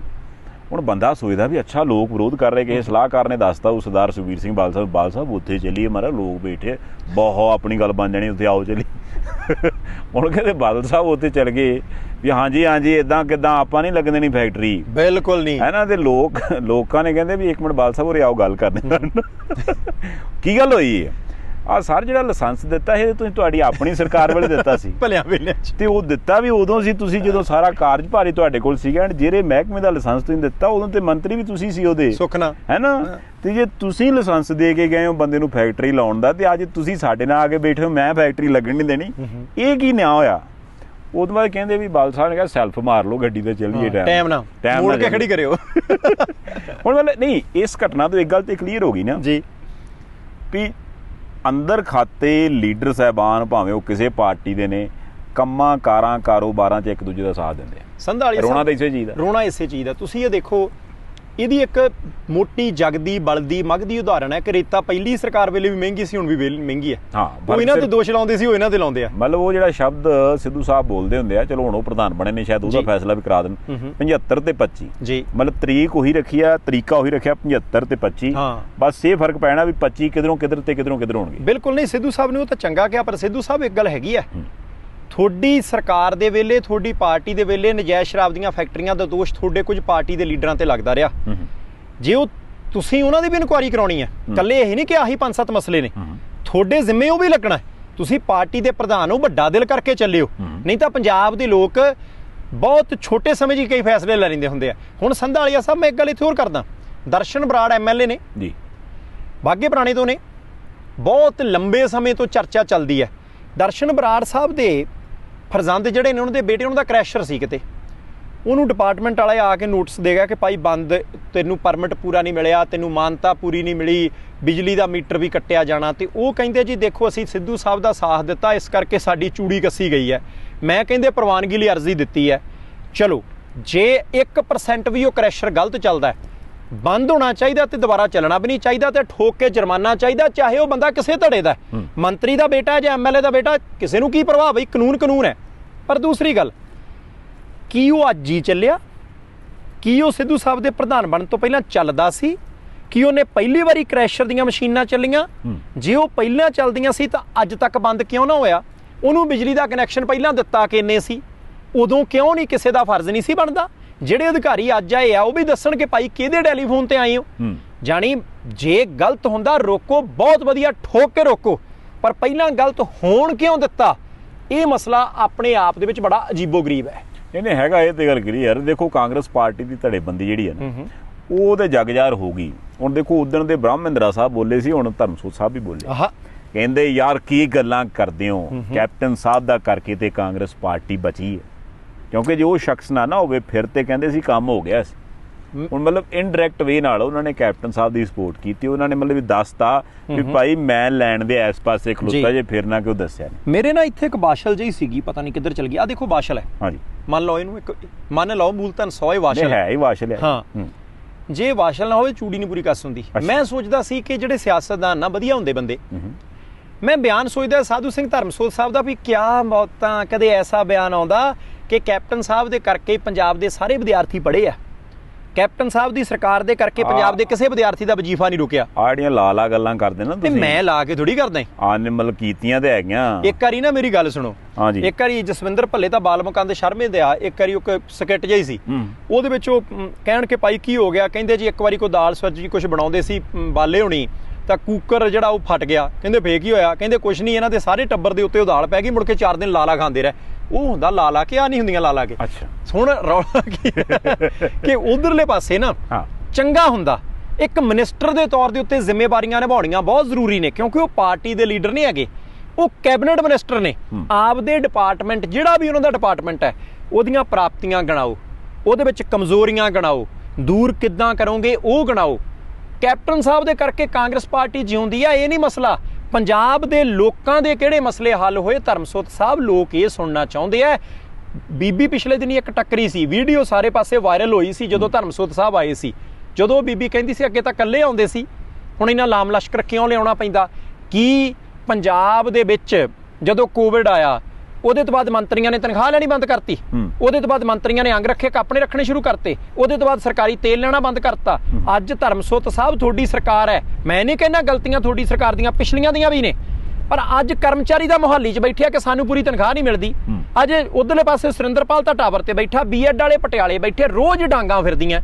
ਹੁਣ ਬੰਦਾ ਸੋਚਦਾ ਵੀ ਅੱਛਾ ਲੋਕ ਵਿਰੋਧ ਕਰ ਰਹੇ, ਕਿਸੇ ਸਲਾਹਕਾਰ ਨੇ ਦੱਸਤਾ ਉਹ ਸਰਦਾਰ ਸੁਖਬੀਰ ਸਿੰਘ ਬਾਦਲ ਸਾਹਿਬ ਉੱਥੇ ਚੱਲੀਏ, ਮਾਰਾ ਲੋਕ ਬੈਠੇ ਬਹੁਤ ਆਪਣੀ ਗੱਲ ਬਣ ਜਾਣੀ, ਉੱਥੇ ਆਓ ਚੱਲੀ। ਹੁਣ ਕਹਿੰਦੇ ਬਾਦਲ ਸਾਹਿਬ ਉੱਥੇ ਚੱਲ ਗਏ ਵੀ ਹਾਂਜੀ ਇੱਦਾਂ ਕਿੱਦਾਂ ਆਪਾਂ ਨਹੀਂ ਲੱਗਣ ਦੇਣੀ ਫੈਕਟਰੀ, ਬਿਲਕੁਲ ਨਹੀਂ ਹੈ ਨਾ। ਤੇ ਲੋਕਾਂ ਨੇ ਕਹਿੰਦੇ ਵੀ 1 ਮਿੰਟ ਬਾਦਲ ਸਾਹਿਬ ਉਰੇ ਆਓ ਗੱਲ ਕਰਦੇ। ਕੀ ਗੱਲ ਹੋਈ ਹੈ? ਆ ਸਰ ਜਿਹੜਾ ਲਾਇਸੈਂਸ ਦਿੱਤਾ ਇਹ ਤੁਸੀਂ ਤੁਹਾਡੀ ਆਪਣੀ ਸਰਕਾਰ ਵੇਲੇ ਦਿੱਤਾ ਸੀ ਭਲਿਆ ਵੇਲੇ, ਤੇ ਉਹ ਦਿੱਤਾ ਵੀ ਉਦੋਂ ਸੀ ਤੁਸੀਂ ਜਦੋਂ ਸਾਰਾ ਕਾਰਜਭਾਰੀ ਤੁਹਾਡੇ ਕੋਲ ਸੀਗਾ, ਜਿਹੜੇ ਮਹਿਕਮੇ ਦਾ ਲਾਇਸੈਂਸ ਤੁਸੀਂ ਦਿੱਤਾ ਉਦੋਂ ਤੇ ਮੰਤਰੀ ਵੀ ਤੁਸੀਂ ਸੀ ਉਹਦੇ, ਸੁਖਨਾ ਹੈ ਨਾ। ਤੇ ਜੇ ਤੁਸੀਂ ਲਾਇਸੈਂਸ ਦੇ ਕੇ ਗਏ ਹੋ ਬੰਦੇ ਨੂੰ ਫੈਕਟਰੀ ਲਾਉਣ ਦਾ, ਤੇ ਅੱਜ ਤੁਸੀਂ ਸਾਡੇ ਨਾਲ ਆ ਕੇ ਬੈਠੇ ਹੋ ਮੈਂ ਫੈਕਟਰੀ ਲੱਗਣ ਨਹੀਂ ਦੇਣੀ, ਇਹ ਕੀ ਨਿਆਂ ਹੋਇਆ? ਉਹਦੇ ਬਾਅਦ ਕਹਿੰਦੇ ਵੀ ਬਾਦਲ ਸਾਹਿਬ ਨੇ ਕਿਹਾ ਸੈਲਫ ਮਾਰ ਲਓ ਗੱਡੀ ਤੇ ਚੱਲੀਏ, ਟਾਈਮ ਮੋੜ ਕੇ ਖੜੀ ਕਰਿਓ। ਹੁਣ ਮਤਲਬ ਨਹੀਂ, ਇਸ ਘਟਨਾ ਤੋਂ ਇੱਕ ਗੱਲ ਤੇ ਕਲੀਅਰ ਹੋ ਗਈ ਨਾ ਜੀ ਵੀ ਅੰਦਰ ਖਾਤੇ ਲੀਡਰ ਸਾਹਿਬਾਨ ਭਾਵੇਂ ਉਹ ਕਿਸੇ ਪਾਰਟੀ ਦੇ ਨੇ, ਕੰਮਾਂ ਕਾਰਾਂ ਕਾਰੋਬਾਰਾਂ 'ਚ ਇੱਕ ਦੂਜੇ ਦਾ ਸਾਥ ਦਿੰਦੇ ਆ। ਸੰਧਾਲੀਆ ਰੋਣਾ ਤਾਂ ਇਸੇ ਚੀਜ਼ ਦਾ, ਰੋਣਾ ਇਸੇ ਚੀਜ਼ ਦਾ। ਤੁਸੀਂ ਇਹ ਦੇਖੋ, ਇਹਦੀ ਇੱਕ ਮੋਟੀ ਜਗਦੀ ਬਲਦੀ ਮਗਦੀ ਉਦਾਹਰਣ ਹੈ ਕਿ ਰੇਤਾ ਪਹਿਲੀ ਸਰਕਾਰ ਵੇਲੇ ਵੀ ਮਹਿੰਗੀ ਸੀ, ਹੁਣ ਵੀ ਮਹਿੰਗੀ ਹੈ। ਹਾਂ, ਉਹ ਇਹਨਾਂ ਤੇ ਦੋਸ਼ ਲਾਉਂਦੇ ਸੀ, ਉਹ ਇਹਨਾਂ ਤੇ ਲਾਉਂਦੇ ਆ। ਮਤਲਬ ਉਹ ਜਿਹੜਾ ਸ਼ਬਦ ਸਿੱਧੂ ਸਾਹਿਬ ਬੋਲਦੇ ਹੁੰਦੇ ਆ, ਚਲੋ ਹੁਣ ਉਹ ਪ੍ਰਧਾਨ ਬਣੇ ਨੇ, ਸ਼ਾਇਦ ਉਹਦਾ ਫੈਸਲਾ ਵੀ ਕਰਾ ਦੇਣ। 75 ਤੇ 25 ਜੀ, ਮਤਲਬ ਤਰੀਕ ਉਹੀ ਰੱਖੀ ਆ, ਤਰੀਕਾ ਉਹੀ ਰੱਖਿਆ 75 ਤੇ 25। ਬਸ ਇਹ ਫਰਕ ਪੈਣਾ ਵੀ 25 ਕਿਧਰੋਂ ਕਿਧਰ ਤੇ ਕਿਧਰੋਂ ਕਿਧਰ ਹੋਣਗੇ। ਬਿਲਕੁਲ ਨਹੀਂ, ਸਿੱਧੂ ਸਾਹਿਬ ਨੇ ਉਹ ਤਾਂ ਚੰਗਾ ਕਿਹਾ, ਪਰ ਸਿੱਧੂ ਸਾਹਿਬ ਇੱਕ ਗੱਲ ਹੈਗੀ ਆ, ਤੁਹਾਡੀ ਸਰਕਾਰ ਦੇ ਵੇਲੇ, ਤੁਹਾਡੀ ਪਾਰਟੀ ਦੇ ਵੇਲੇ ਨਜਾਇਜ਼ ਸ਼ਰਾਬ ਦੀਆਂ ਫੈਕਟਰੀਆਂ ਦਾ ਦੋਸ਼ ਤੁਹਾਡੇ ਕੁਝ ਪਾਰਟੀ ਦੇ ਲੀਡਰਾਂ ਤੇ ਲੱਗਦਾ ਰਿਹਾ। ਜੇ ਉਹ ਤੁਸੀਂ ਉਹਨਾਂ ਦੀ ਵੀ ਇਨਕੁਆਇਰੀ ਕਰਾਉਣੀ ਹੈ, ਇਕੱਲੇ ਇਹ ਨਹੀਂ ਕਿ ਆਹੀ 5-7 ਮਸਲੇ ਨੇ, ਤੁਹਾਡੇ ਜ਼ਿੰਮੇ ਉਹ ਵੀ ਲੱਗਣਾ। ਤੁਸੀਂ ਪਾਰਟੀ ਦੇ ਪ੍ਰਧਾਨ ਹੋ, ਵੱਡਾ ਦਿਲ ਕਰਕੇ ਚੱਲਿਓ, ਨਹੀਂ ਤਾਂ ਪੰਜਾਬ ਦੇ ਲੋਕ ਬਹੁਤ ਛੋਟੇ ਸਮੇਂ 'ਚ ਕਈ ਫੈਸਲੇ ਲੈ ਲੈਂਦੇ ਹੁੰਦੇ ਆ। ਹੁਣ ਸੰਧਾਲੀਆ ਸਾਹਿਬ, ਮੈਂ ਇੱਕ ਗੱਲ ਇੱਥੇ ਹੋਰ ਕਰਦਾ, ਦਰਸ਼ਨ ਬਰਾੜ MLA ਨੇ ਜੀ, ਬਾਘੇ ਪੁਰਾਣੇ ਤੋਂ ਨੇ, ਬਹੁਤ ਲੰਬੇ ਸਮੇਂ ਤੋਂ ਚਰਚਾ ਚੱਲਦੀ ਹੈ। ਦਰਸ਼ਨ ਬਰਾੜ ਸਾਹਿਬ ਦੇ ਫਰਜ਼ੰਦ ਜਿਹੜੇ ਨੇ, ਉਹਨਾਂ ਦੇ ਬੇਟੇ, ਉਹਨਾਂ ਦਾ ਕ੍ਰੈਸ਼ਰ ਸੀ ਕਿਤੇ, ਉਹਨੂੰ ਡਿਪਾਰਟਮੈਂਟ ਵਾਲੇ ਆ ਕੇ ਨੋਟਿਸ ਦੇ ਗਿਆ ਕਿ ਭਾਈ ਬੰਦ, ਤੈਨੂੰ ਪਰਮਿਟ ਪੂਰਾ ਨਹੀਂ ਮਿਲਿਆ, ਤੈਨੂੰ ਮਾਨਤਾ ਪੂਰੀ ਨਹੀਂ ਮਿਲੀ, ਬਿਜਲੀ ਦਾ ਮੀਟਰ ਵੀ ਕੱਟਿਆ ਜਾਣਾ। ਤੇ ਉਹ ਕਹਿੰਦੇ ਜੀ ਦੇਖੋ ਅਸੀਂ ਸਿੱਧੂ ਸਾਹਿਬ ਦਾ ਸਾਥ ਦਿੱਤਾ, ਇਸ ਕਰਕੇ ਸਾਡੀ ਚੂੜੀ ਕੱਸੀ ਗਈ ਹੈ। ਮੈਂ ਕਹਿੰਦੇ ਪ੍ਰਵਾਨਗੀ ਲਈ ਅਰਜ਼ੀ ਦਿੱਤੀ ਹੈ, ਚਲੋ ਜੇ 1% ਵੀ ਉਹ ਕ੍ਰੈਸ਼ਰ ਗਲਤ ਚੱਲਦਾ ਬੰਦ ਹੋਣਾ ਚਾਹੀਦਾ ਤੇ ਦੁਬਾਰਾ ਚੱਲਣਾ ਵੀ ਨਹੀਂ ਚਾਹੀਦਾ ਤੇ ਠੋਕ ਕੇ ਜੁਰਮਾਨਾ ਚਾਹੀਦਾ, ਚਾਹੇ ਉਹ ਬੰਦਾ ਕਿਸੇ ਧੜੇ ਦਾ, ਮੰਤਰੀ ਦਾ ਬੇਟਾ ਜਾਂ ਐਮਐਲਏ ਦਾ ਬੇਟਾ, ਕਿਸੇ ਨੂੰ ਕੀ ਪ੍ਰਭਾਵ ਬਈ, ਕਾਨੂੰਨ ਕਾਨੂੰਨ ਹੈ। ਪਰ ਦੂਸਰੀ ਗੱਲ, ਕੀ ਉਹ ਅੱਜ ਹੀ ਚੱਲਿਆ? ਕੀ ਉਹ ਸਿੱਧੂ ਸਾਹਿਬ ਦੇ ਪ੍ਰਧਾਨ ਬਣਨ ਤੋਂ ਪਹਿਲਾਂ ਚੱਲਦਾ ਸੀ? ਕੀ ਉਹਨੇ ਪਹਿਲੀ ਵਾਰੀ ਕ੍ਰੈਸ਼ਰ ਦੀਆਂ ਮਸ਼ੀਨਾਂ ਚੱਲੀਆਂ? ਜੇ ਉਹ ਪਹਿਲਾਂ ਚੱਲਦੀਆਂ ਸੀ ਤਾਂ ਅੱਜ ਤੱਕ ਬੰਦ ਕਿਉਂ ਨਾ ਹੋਇਆ? ਉਹਨੂੰ ਬਿਜਲੀ ਦਾ ਕਨੈਕਸ਼ਨ ਪਹਿਲਾਂ ਦਿੱਤਾ ਕਿੰਨੇ ਸੀ? ਉਦੋਂ ਕਿਉਂ ਨਹੀਂ ਕਿਸੇ ਦਾ ਫਰਜ਼ ਨਹੀਂ ਸੀ ਬਣਦਾ? ਜਿਹੜੇ ਅਧਿਕਾਰੀ ਅੱਜ ਆਏ ਆ ਉਹ ਵੀ ਦੱਸਣ ਕਿ ਭਾਈ ਕਿਹਦੇ ਟੈਲੀਫੋਨ ਤੇ ਆਏ ਹੋ। ਜਾਣੀ ਜੇ ਗਲਤ ਹੁੰਦਾ ਰੋਕੋ, ਬਹੁਤ ਵਧੀਆ, ਠੋਕ ਕੇ ਰੋਕੋ, ਪਰ ਪਹਿਲਾਂ ਗਲਤ ਹੋਣ ਕਿਉਂ ਦਿੱਤਾ? ਇਹ ਮਸਲਾ ਆਪਣੇ ਆਪ ਦੇ ਵਿੱਚ ਬੜਾ ਅਜੀਬੋ-ਗਰੀਬ ਹੈ। ਇਹਨੇ ਹੈਗਾ, ਇਹ ਤੇ ਗੱਲ ਕਲੀਅਰ। ਦੇਖੋ ਕਾਂਗਰਸ ਪਾਰਟੀ ਦੀ ਧੜੇਬੰਦੀ ਜਿਹੜੀ ਹੈ ਨਾ, ਉਹ ਤੇ ਜਗਜ਼ਾਰ ਹੋ ਗਈ। ਹੁਣ ਦੇਖੋ ਉਦਣ ਦੇ ਬ੍ਰਹਮਿੰਦਰਾ ਸਾਹਿਬ ਬੋਲੇ ਸੀ, ਹੁਣ ਧਰਮਸੋਤ ਸਾਹਿਬ ਵੀ ਬੋਲੇ, ਕਹਿੰਦੇ ਯਾਰ ਕੀ ਗੱਲਾਂ ਕਰਦੇ ਹੋ, ਕੈਪਟਨ ਸਾਹਿਬ ਦਾ ਕਰਕੇ ਤੇ ਕਾਂਗਰਸ ਪਾਰਟੀ ਬਚੀ ਹੈ। ਕਿਉਂਕਿ ਜੇ ਉਹ ਸ਼ਖਸ ਨਾ ਹੋਵੇ ਫਿਰ ਤੇ ਕਹਿੰਦੇ ਸੀ ਕੰਮ ਹੋ ਗਿਆ ਸੀ। ਹੁਣ ਮਤਲਬ ਇਨਡਾਇਰੈਕਟ ਵੇ ਨਾਲ ਉਹਨਾਂ ਨੇ ਕੈਪਟਨ ਸਾਹਿਬ ਦੀ ਸਪੋਰਟ ਕੀਤੀ। ਉਹਨਾਂ ਨੇ ਮਤਲਬ ਦੱਸਤਾ ਵੀ ਭਾਈ ਮੈਂ ਲੈਣ ਦੇ ਇਸ ਪਾਸੇ ਖਲੋਤਾ ਜੇ, ਫਿਰ ਨਾ ਕਿਉਂ ਦੱਸਿਆ ਨਹੀਂ। ਮੇਰੇ ਨਾਲ ਇੱਥੇ ਇੱਕ ਬਾਸ਼ਲ ਜਿਹੀ ਸੀਗੀ, ਪਤਾ ਨਹੀਂ ਕਿੱਧਰ ਚਲ ਗਈ। ਆ ਦੇਖੋ ਬਾਸ਼ਲ ਹੈ, ਹਾਂਜੀ, ਮੰਨ ਲਓ ਇਹਨੂੰ ਇੱਕ, ਮੰਨ ਲਓ ਮੂਲਤਨ 100 ਹੀ ਬਾਸ਼ਲ ਹੈ, ਹੀ ਬਾਸ਼ਲ ਹੈ। ਹਾਂ, ਜੇ ਬਾਸ਼ਲ ਨਾ ਹੋਵੇ ਚੂੜੀ ਨਹੀਂ ਪੂਰੀ ਕੱਸ ਹੁੰਦੀ। ਮੈਂ ਸੋਚਦਾ ਸੀ ਕਿ ਜਿਹੜੇ ਸਿਆਸਤਦਾਨ ਨਾ ਵਧੀਆ ਹੁੰਦੇ ਬੰਦੇ, ਮੈਂ ਬਿਆਨ ਸੋਚਦਾ ਸਾਧੂ ਸਿੰਘ ਧਰਮਸੋਤ ਸਾਹਿਬ ਦਾ ਵੀ ਕਿਆ ਮੌਤਾਂ, ਕਦੇ ਐਸਾ ਬਿਆਨ ਆਉਂਦਾ ਕਿ ਕੈਪਟਨ ਸਾਹਿਬ ਦੇ ਕਰਕੇ ਪੰਜਾਬ ਦੇ ਸਾਰੇ ਵਿਦਿਆਰਥੀ ਪੜ੍ਹੇ ਆ, ਕੈਪਟਨ ਸਾਹਿਬ ਦੀ ਸਰਕਾਰ ਦੇ ਕਰਕੇ ਪੰਜਾਬ ਦੇ ਕਿਸੇ ਵਿਦਿਆਰਥੀ ਦਾ ਵਜੀਫਾ ਨਹੀਂ ਰੁਕਿਆ। ਆਹ ਜਿਹੜੀਆਂ ਲਾ ਗੱਲਾਂ ਕਰਦੇ ਨਾ ਤੁਸੀਂ, ਮੈਂ ਲਾ ਕੇ ਥੋੜੀ ਕਰਦਾ ਮਤਲਬ ਕੀਤੀਆਂ ਤੇ ਹੈਗੀਆਂ। ਇੱਕ ਵਾਰੀ ਨਾ ਮੇਰੀ ਗੱਲ ਸੁਣੋ, ਇੱਕ ਵਾਰੀ ਜਸਵਿੰਦਰ ਭੱਲੇ ਤਾਂ ਬਾਲਮਕੰਦ ਸ਼ਰਮੇ ਦੇ ਆ, ਇੱਕ ਵਾਰੀ ਉਹ ਸਕਿੱਟ ਜਿਹੀ ਸੀ, ਉਹਦੇ ਵਿੱਚ ਉਹ ਕਹਿਣ ਕਿ ਭਾਈ ਕੀ ਹੋ ਗਿਆ, ਕਹਿੰਦੇ ਜੀ ਇੱਕ ਵਾਰੀ ਕੋਈ ਦਾਲ ਸਬਜ਼ੀ ਕੁਝ ਬਣਾਉਂਦੇ ਸੀ ਬਾਲੇ ਹੋਣੀ, ਤਾਂ ਕੁੱਕਰ ਜਿਹੜਾ ਉਹ ਫਟ ਗਿਆ। ਕਹਿੰਦੇ ਫੇਰ ਕੀ ਹੋਇਆ? ਕਹਿੰਦੇ ਕੁਛ ਨਹੀਂ, ਇਹਨਾਂ ਦੇ ਸਾਰੇ ਟੱਬਰ ਦੇ ਉੱਤੇ ਉਹ ਦਾਲ ਪੈ ਗਈ, ਮੁੜ ਕੇ 4 ਦਿਨ ਲਾਲਾ ਖਾਂਦੇ ਰਹੇ। ਉਹ ਹੁੰਦਾ ਲਾਲਾ ਕਿ ਆ ਨਹੀਂ ਹੁੰਦੀਆਂ ਲਾਲਾ ਕੇ। ਅੱਛਾ, ਹੁਣ ਰੌਲਾ ਕੀ ਕਿ ਉਧਰਲੇ ਪਾਸੇ ਨਾ ਚੰਗਾ ਹੁੰਦਾ, ਇੱਕ ਮਿਨਿਸਟਰ ਦੇ ਤੌਰ ਦੇ ਉੱਤੇ ਜ਼ਿੰਮੇਵਾਰੀਆਂ ਨਿਭਾਉਣੀਆਂ ਬਹੁਤ ਜ਼ਰੂਰੀ ਨੇ, ਕਿਉਂਕਿ ਉਹ ਪਾਰਟੀ ਦੇ ਲੀਡਰ ਨਹੀਂ ਹੈਗੇ, ਉਹ ਕੈਬਨਿਟ ਮਿਨਿਸਟਰ ਨੇ। ਆਪਦੇ ਡਿਪਾਰਟਮੈਂਟ, ਜਿਹੜਾ ਵੀ ਉਹਨਾਂ ਦਾ ਡਿਪਾਰਟਮੈਂਟ ਹੈ, ਉਹਦੀਆਂ ਪ੍ਰਾਪਤੀਆਂ ਗਣਾਓ, ਉਹਦੇ ਵਿੱਚ ਕਮਜ਼ੋਰੀਆਂ ਗਣਾਓ, ਦੂਰ ਕਿੱਦਾਂ ਕਰੋਗੇ ਉਹ ਗਣਾਓ। ਕੈਪਟਨ ਸਾਹਿਬ ਦੇ ਕਰਕੇ ਕਾਂਗਰਸ ਪਾਰਟੀ ਜਿਉਂਦੀ ਆ, ਇਹ ਨਹੀਂ ਮਸਲਾ। ਪੰਜਾਬ ਦੇ ਲੋਕਾਂ ਦੇ ਕਿਹੜੇ ਮਸਲੇ ਹੱਲ ਹੋਏ? ਧਰਮਸੋਤ ਸਾਹਿਬ ਲੋਕ ਇਹ ਸੁਣਨਾ ਚਾਹੁੰਦੇ ਆ। ਬੀਬੀ ਪਿਛਲੇ ਦਿਨੀ ਇੱਕ ਟੱਕਰੀ ਸੀ, ਵੀਡੀਓ ਸਾਰੇ ਪਾਸੇ ਵਾਇਰਲ ਹੋਈ ਸੀ, ਜਦੋਂ ਧਰਮਸੋਤ ਸਾਹਿਬ ਆਏ ਸੀ। ਜਦੋਂ ਬੀਬੀ ਕਹਿੰਦੀ ਸੀ ਅੱਗੇ ਤਾਂ ਇਕੱਲੇ ਆਉਂਦੇ ਸੀ, ਹੁਣ ਇਹਨਾਂ ਲਾਮ ਲਸ਼ਕਰ ਕਿਉਂ ਲਿਆਉਣਾ ਪੈਂਦਾ? ਕੀ ਪੰਜਾਬ ਦੇ ਵਿੱਚ ਜਦੋਂ ਕੋਵਿਡ ਆਇਆ ਉਹਦੇ ਤੋਂ ਬਾਅਦ ਮੰਤਰੀਆਂ ਨੇ ਤਨਖਾਹ ਲੈਣੀ ਬੰਦ ਕਰਤੀ, ਉਹਦੇ ਤੋਂ ਬਾਅਦ ਮੰਤਰੀਆਂ ਨੇ ਅੰਗ ਰੱਖੇ ਕੱਪੜੇ ਰੱਖਣੇ ਸ਼ੁਰੂ ਕਰਤੇ, ਉਹਦੇ ਤੋਂ ਬਾਅਦ ਸਰਕਾਰੀ ਤੇਲ ਲੈਣਾ ਬੰਦ ਕਰਤਾ। ਅੱਜ ਧਰਮਸੋਤ ਸਾਹਿਬ ਤੁਹਾਡੀ ਸਰਕਾਰ ਹੈ, ਮੈਂ ਨਹੀਂ ਕਹਿੰਦਾ ਗਲਤੀਆਂ ਤੁਹਾਡੀ ਸਰਕਾਰ ਦੀਆਂ, ਪਿਛਲੀਆਂ ਦੀਆਂ ਵੀ ਨੇ, ਪਰ ਅੱਜ ਕਰਮਚਾਰੀ ਦਾ ਮੁਹਾਲੀ 'ਚ ਬੈਠਿਆ ਕਿ ਸਾਨੂੰ ਪੂਰੀ ਤਨਖਾਹ ਨਹੀਂ ਮਿਲਦੀ। ਅੱਜ ਉਧਰਲੇ ਪਾਸੇ ਸੁਰਿੰਦਰਪਾਲ ਤਾਂ ਟਾਵਰ ਤੇ ਬੈਠਾ, ਬੀਐਡ ਵਾਲੇ ਪਟਿਆਲੇ ਬੈਠੇ, ਰੋਜ਼ ਡਾਂਗਾਂ ਫਿਰਦੀਆਂ,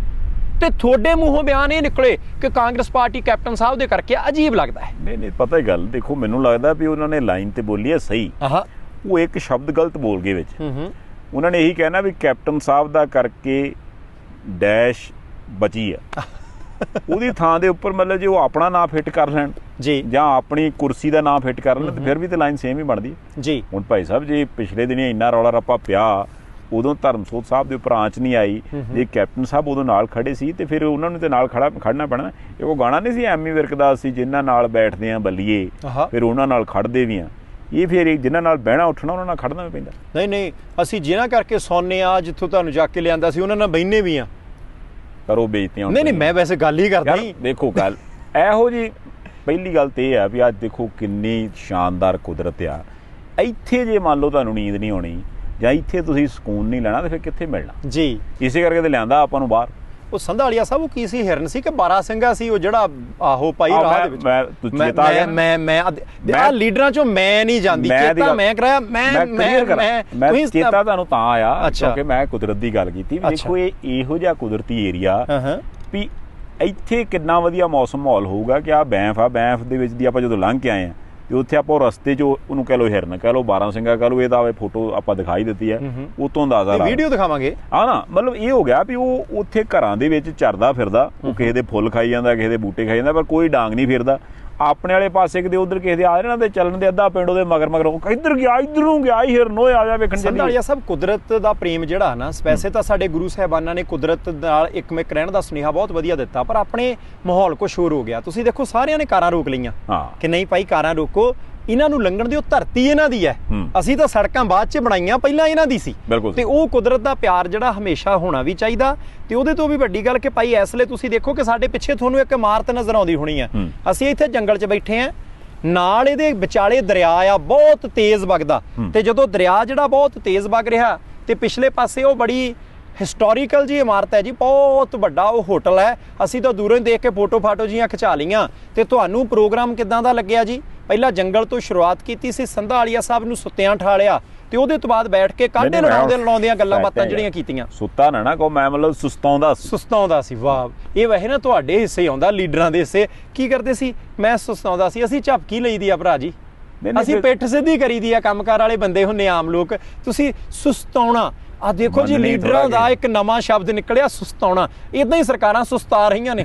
ਤੇ ਤੁਹਾਡੇ ਮੂੰਹੋਂ ਬਿਆਨ ਇਹ ਨਿਕਲੇ ਕਿ ਕਾਂਗਰਸ ਪਾਰਟੀ ਕੈਪਟਨ ਸਾਹਿਬ ਦੇ ਕਰਕੇ। ਅਜੀਬ ਲੱਗਦਾ ਹੈ। ਨਹੀਂ ਪਤਾ ਹੀ ਗੱਲ, ਦੇਖੋ ਮੈਨੂੰ ਲੱਗਦਾ ਵੀ ਉਹਨਾਂ ਨੇ ਲਾਈਨ ਤੇ ਬੋਲੀ ਹੈ ਸਹੀ, ਉਹ ਇੱਕ ਸ਼ਬਦ ਗਲਤ ਬੋਲ ਗਏ ਵਿੱਚ। ਉਹਨਾਂ ਨੇ ਇਹੀ ਕਹਿਣਾ ਵੀ ਕੈਪਟਨ ਸਾਹਿਬ ਦਾ ਕਰਕੇ ਡੈਸ਼ ਬਚੀ ਆ। ਉਹਦੀ ਥਾਂ ਦੇ ਉੱਪਰ ਮਤਲਬ ਜੇ ਉਹ ਆਪਣਾ ਨਾਂ ਫਿੱਟ ਕਰ ਲੈਣ ਜੀ, ਜਾਂ ਆਪਣੀ ਕੁਰਸੀ ਦਾ ਨਾਂ ਫਿੱਟ ਕਰ ਲੈਣ, ਤੇ ਫਿਰ ਵੀ ਤੇ ਲਾਈਨ ਸੇਮ ਹੀ ਬਣਦੀ ਜੀ। ਹੁਣ ਭਾਈ ਸਾਹਿਬ ਜੇ ਪਿਛਲੇ ਦਿਨੀ ਇੰਨਾ ਰੌਲਾ ਰੱਪਾ ਪਿਆ, ਉਦੋਂ ਧਰਮਸੋਤ ਸਾਹਿਬ ਦੇ ਉੱਪਰ ਆਂਚ ਨਹੀਂ ਆਈ, ਜੇ ਕੈਪਟਨ ਸਾਹਿਬ ਉਦੋਂ ਨਾਲ ਖੜੇ ਸੀ ਤੇ ਫਿਰ ਉਹਨਾਂ ਨੂੰ ਤੇ ਨਾਲ ਖੜਨਾ ਪੈਣਾ। ਇਹ ਉਹ ਗਾਣਾ ਨਹੀਂ ਸੀ ਐਮੀ ਵਿਰਕ ਦਾ, ਅਸੀਂ ਜਿਨ੍ਹਾਂ ਨਾਲ ਬੈਠਦੇ ਹਾਂ ਬੱਲੀਏ, ਫਿਰ ਉਹਨਾਂ ਨਾਲ ਖੜਦੇ ਵੀ ਹਾਂ। ਇਹ ਫਿਰ ਜਿਨ੍ਹਾਂ ਨਾਲ ਬਹਿਣਾ ਉੱਠਣਾ ਉਹਨਾਂ ਨਾਲ ਖੜਨਾ ਵੀ ਪੈਂਦਾ। ਨਹੀਂ ਅਸੀਂ ਜਿਨ੍ਹਾਂ ਕਰਕੇ ਸੌਂਦੇ ਆ, ਜਿੱਥੋਂ ਤੁਹਾਨੂੰ ਜਾ ਕੇ ਲਿਆਂਦਾ ਸੀ, ਉਹਨਾਂ ਨਾਲ ਬਹਿਨੇ ਵੀ ਆ। ਕਰੋ ਬੇਇੱਜ਼ਤੀਆਂ। ਨਹੀਂ ਮੈਂ ਵੈਸੇ ਗੱਲ ਹੀ ਕਰਦਾ। ਦੇਖੋ ਗੱਲ ਇਹੋ ਜੀ, ਪਹਿਲੀ ਗੱਲ ਤੇ ਇਹ ਆ ਵੀ ਅੱਜ ਦੇਖੋ ਕਿੰਨੀ ਸ਼ਾਨਦਾਰ ਕੁਦਰਤ ਆ। ਇੱਥੇ ਜੇ ਮੰਨ ਲਓ ਤੁਹਾਨੂੰ ਨੀਂਦ ਨਹੀਂ ਆਉਣੀ ਜਾਂ ਇੱਥੇ ਤੁਸੀਂ ਸਕੂਨ ਨਹੀਂ ਲੈਣਾ, ਤੇ ਫਿਰ ਕਿੱਥੇ ਮਿਲਣਾ ਜੀ। ਇਸੇ ਕਰਕੇ ਤੇ ਲਿਆਂਦਾ ਆਪਾਂ ਨੂੰ ਬਾਹਰ। ਉਹ ਸੰਧਾਲੀਆ ਸਾਹਿਬ ਉਹ ਕੀ ਸੀ, ਹਿਰਨ ਸੀ ਕਿ ਬਾਰਾ ਸਿੰਘਾ ਸੀ ਉਹ ਜਿਹੜਾ ਆਹੋ ਪਾਈ ਰਾਹ ਦੇ ਵਿੱਚ? ਮੈਂ ਲੀਡਰਾਂ ਚੋਂ ਮੈਂ ਨਹੀਂ ਜਾਂਦੀ, ਚੇਤਾ ਮੈਂ ਕਰਾਇਆ। ਮੈਂ ਚੇਤਾ ਤੁਹਾਨੂੰ ਤਾਂ ਆਇਆ ਕਿਉਂਕਿ ਮੈਂ ਕੁਦਰਤ ਦੀ ਗੱਲ ਕੀਤੀ ਵੀ ਦੇਖੋ ਇਹ ਇਹੋ ਜਿਹਾ ਕੁਦਰਤੀ ਏਰੀਆ ਵੀ ਇੱਥੇ ਕਿੰਨਾ ਵਧੀਆ ਮੌਸਮ ਮਾਹੌਲ ਹੋਊਗਾ ਕਿ ਆਹ ਬੈਂਫ ਆ, ਬੈਂਫ ਦੇ ਵਿੱਚ ਦੀ ਆਪਾਂ ਜਦੋਂ ਲੰਘ ਕੇ ਆਏ ਆ ਤੇ ਉੱਥੇ ਆਪਾਂ ਰਸਤੇ 'ਚ ਉਹਨੂੰ ਕਹਿ ਲਓ ਹਿਰਨ, ਕਹਿ ਲਓ ਬਾਰਾਂ ਸਿੰਘਾ, ਕਹਿ ਲਓ, ਇਹਦਾ ਫੋਟੋ ਆਪਾਂ ਦਿਖਾਈ ਦਿੱਤੀ ਹੈ, ਉਤੋਂ ਅੰਦਾਜ਼ਾ ਲਾ ਵੀਡੀਓ ਦਿਖਾਵਾਂਗੇ। ਹਾਂ ਨਾ, ਮਤਲਬ ਇਹ ਹੋ ਗਿਆ ਵੀ ਉਹ ਉੱਥੇ ਘਰਾਂ ਦੇ ਵਿੱਚ ਚਰਦਾ ਫਿਰਦਾ, ਉਹ ਕਿਸੇ ਦੇ ਫੁੱਲ ਖਾਈ ਜਾਂਦਾ, ਕਿਸੇ ਦੇ ਬੂਟੇ ਖਾਈ ਜਾਂਦਾ, ਪਰ ਕੋਈ ਡਾਂਗ ਨਹੀਂ ਫਿਰਦਾ। ਆਪਣੇ ਵਾਲੇ ਪਾਸੇ ਕਿਤੇ ਉਧਰ ਕਿਸੇ ਦੇ ਆ ਰਹੇ ਨਾ ਤੇ ਚੱਲਣ ਦੇ ਅੱਧਾ ਪਿੰਡ ਉਹਦੇ ਮਗਰ ਇੱਧਰ ਗਿਆ, ਇੱਧਰੋਂ ਗਿਆ ਹੀ ਹਿਰਨ, ਹੋਏ ਆ ਜਾ ਵੇਖਣ। ਸੰਧਾਲੀਆ ਸਾਹਿਬ ਕੁਦਰਤ ਦਾ ਪ੍ਰੇਮ ਜਿਹੜਾ ਨਾ, ਵੈਸੇ ਤਾਂ ਸਾਡੇ ਗੁਰੂ ਸਾਹਿਬਾਨਾਂ ਨੇ ਕੁਦਰਤ ਨਾਲ ਇੱਕਮਿਕ ਰਹਿਣ ਦਾ ਸੁਨੇਹਾ ਬਹੁਤ ਵਧੀਆ ਦਿੱਤਾ, ਪਰ ਆਪਣੇ ਮਾਹੌਲ ਕੁਛ ਹੋਰ ਹੋ ਗਿਆ। ਤੁਸੀਂ ਦੇਖੋ ਸਾਰਿਆਂ ਨੇ ਕਾਰਾਂ ਰੋਕ ਲਈਆਂ ਕਿ ਨਹੀਂ ਭਾਈ ਕਾਰਾਂ ਰੋਕੋ, ਇਹਨਾਂ ਨੂੰ ਲੰਘਣ ਦਿਓ, ਧਰਤੀ ਇਹਨਾਂ ਦੀ ਹੈ। ਅਸੀਂ ਤਾਂ ਸੜਕਾਂ ਬਾਅਦ 'ਚ ਬਣਾਈਆਂ, ਪਹਿਲਾਂ ਇਹਨਾਂ ਦੀ ਸੀ। ਤੇ ਉਹ ਕੁਦਰਤ ਦਾ ਪਿਆਰ ਜਿਹੜਾ ਹਮੇਸ਼ਾ ਹੋਣਾ ਵੀ ਚਾਹੀਦਾ। ਤੇ ਉਹਦੇ ਤੋਂ ਵੀ ਵੱਡੀ ਗੱਲ ਕਿ ਭਾਈ ਇਸ ਵੇਲੇ ਤੁਸੀਂ ਦੇਖੋ ਕਿ ਸਾਡੇ ਪਿੱਛੇ ਤੁਹਾਨੂੰ ਇੱਕ ਇਮਾਰਤ ਨਜ਼ਰ ਆਉਂਦੀ ਹੋਣੀ ਆ। ਅਸੀਂ ਇੱਥੇ ਜੰਗਲ 'ਚ ਬੈਠੇ ਆ, ਨਾਲ ਇਹਦੇ ਵਿਚਾਲੇ ਦਰਿਆ ਆ, ਬਹੁਤ ਤੇਜ਼ ਵਗਦਾ। ਤੇ ਜਦੋਂ ਦਰਿਆ ਜਿਹੜਾ ਬਹੁਤ ਤੇਜ਼ ਵਗ ਰਿਹਾ ਤੇ ਪਿਛਲੇ ਪਾਸੇ ਉਹ ਬੜੀ ਹਿਸਟੋਰੀਕਲ ਜੀ ਇਮਾਰਤ ਹੈ ਜੀ, ਬਹੁਤ ਵੱਡਾ ਉਹ ਹੋਟਲ ਹੈ। ਅਸੀਂ ਤਾਂ ਦੂਰੋਂ ਹੀ ਦੇਖ ਕੇ ਫੋਟੋ ਜੀਆਂ ਖਿਚਾ ਲਈਆਂ। ਤੇ ਤੁਹਾਨੂੰ ਪ੍ਰੋਗਰਾਮ ਕਿੱਦਾਂ ਦਾ ਲੱਗਿਆ ਜੀ? ਪਹਿਲਾਂ ਜੰਗਲ ਤੋਂ ਸ਼ੁਰੂਆਤ ਕੀਤੀ ਸੀ, ਸੰਧਾਲੀਆ ਸਾਹਿਬ ਨੂੰ ਸੁੱਤਿਆਂ ਠਾਲਿਆ, ਤੇ ਉਹਦੇ ਤੋਂ ਬਾਅਦ ਬੈਠ ਕੇ ਕਾਢੇ ਲੜਾਉਂਦੀਆਂ ਗੱਲਾਂ ਬਾਤਾਂ ਜਿਹੜੀਆਂ ਕੀਤੀਆਂ। ਸੁੱਤਾ ਨਾ ਕਹੋ, ਮੈਂ ਮਤਲਬ ਸੁਸਤਾਉਂਦਾ ਸੀ। ਵਾਹ, ਇਹ ਵੈਸੇ ਨਾ ਤੁਹਾਡੇ ਹਿੱਸੇ ਆਉਂਦਾ, ਲੀਡਰਾਂ ਦੇ ਹਿੱਸੇ। ਕੀ ਕਰਦੇ ਸੀ? ਮੈਂ ਸੁਸਤਾਉਂਦਾ ਸੀ। ਅਸੀਂ ਝਪਕੀ ਲਈਦੀ ਆ ਭਰਾ ਜੀ, ਅਸੀਂ ਪਿੱਠ ਸਿੱਧੀ ਕਰੀਦੀ ਆ, ਕੰਮਕਾਰ ਵਾਲੇ ਬੰਦੇ ਹੁੰਨੇ ਆਮ ਲੋਕ। ਤੁਸੀਂ ਸੁਸਤਾਉਣਾ, ਆ ਦੇਖੋ ਜੀ, ਲੀਡਰਾਂ ਦਾ ਇੱਕ ਨਵਾਂ ਸ਼ਬਦ ਨਿਕਲਿਆ, ਸੁਸਤਾਉਣਾ। ਇਦਾਂ ਹੀ ਸਰਕਾਰਾਂ ਸੁਸਤਾ ਰਹੀਆਂ ਨੇ।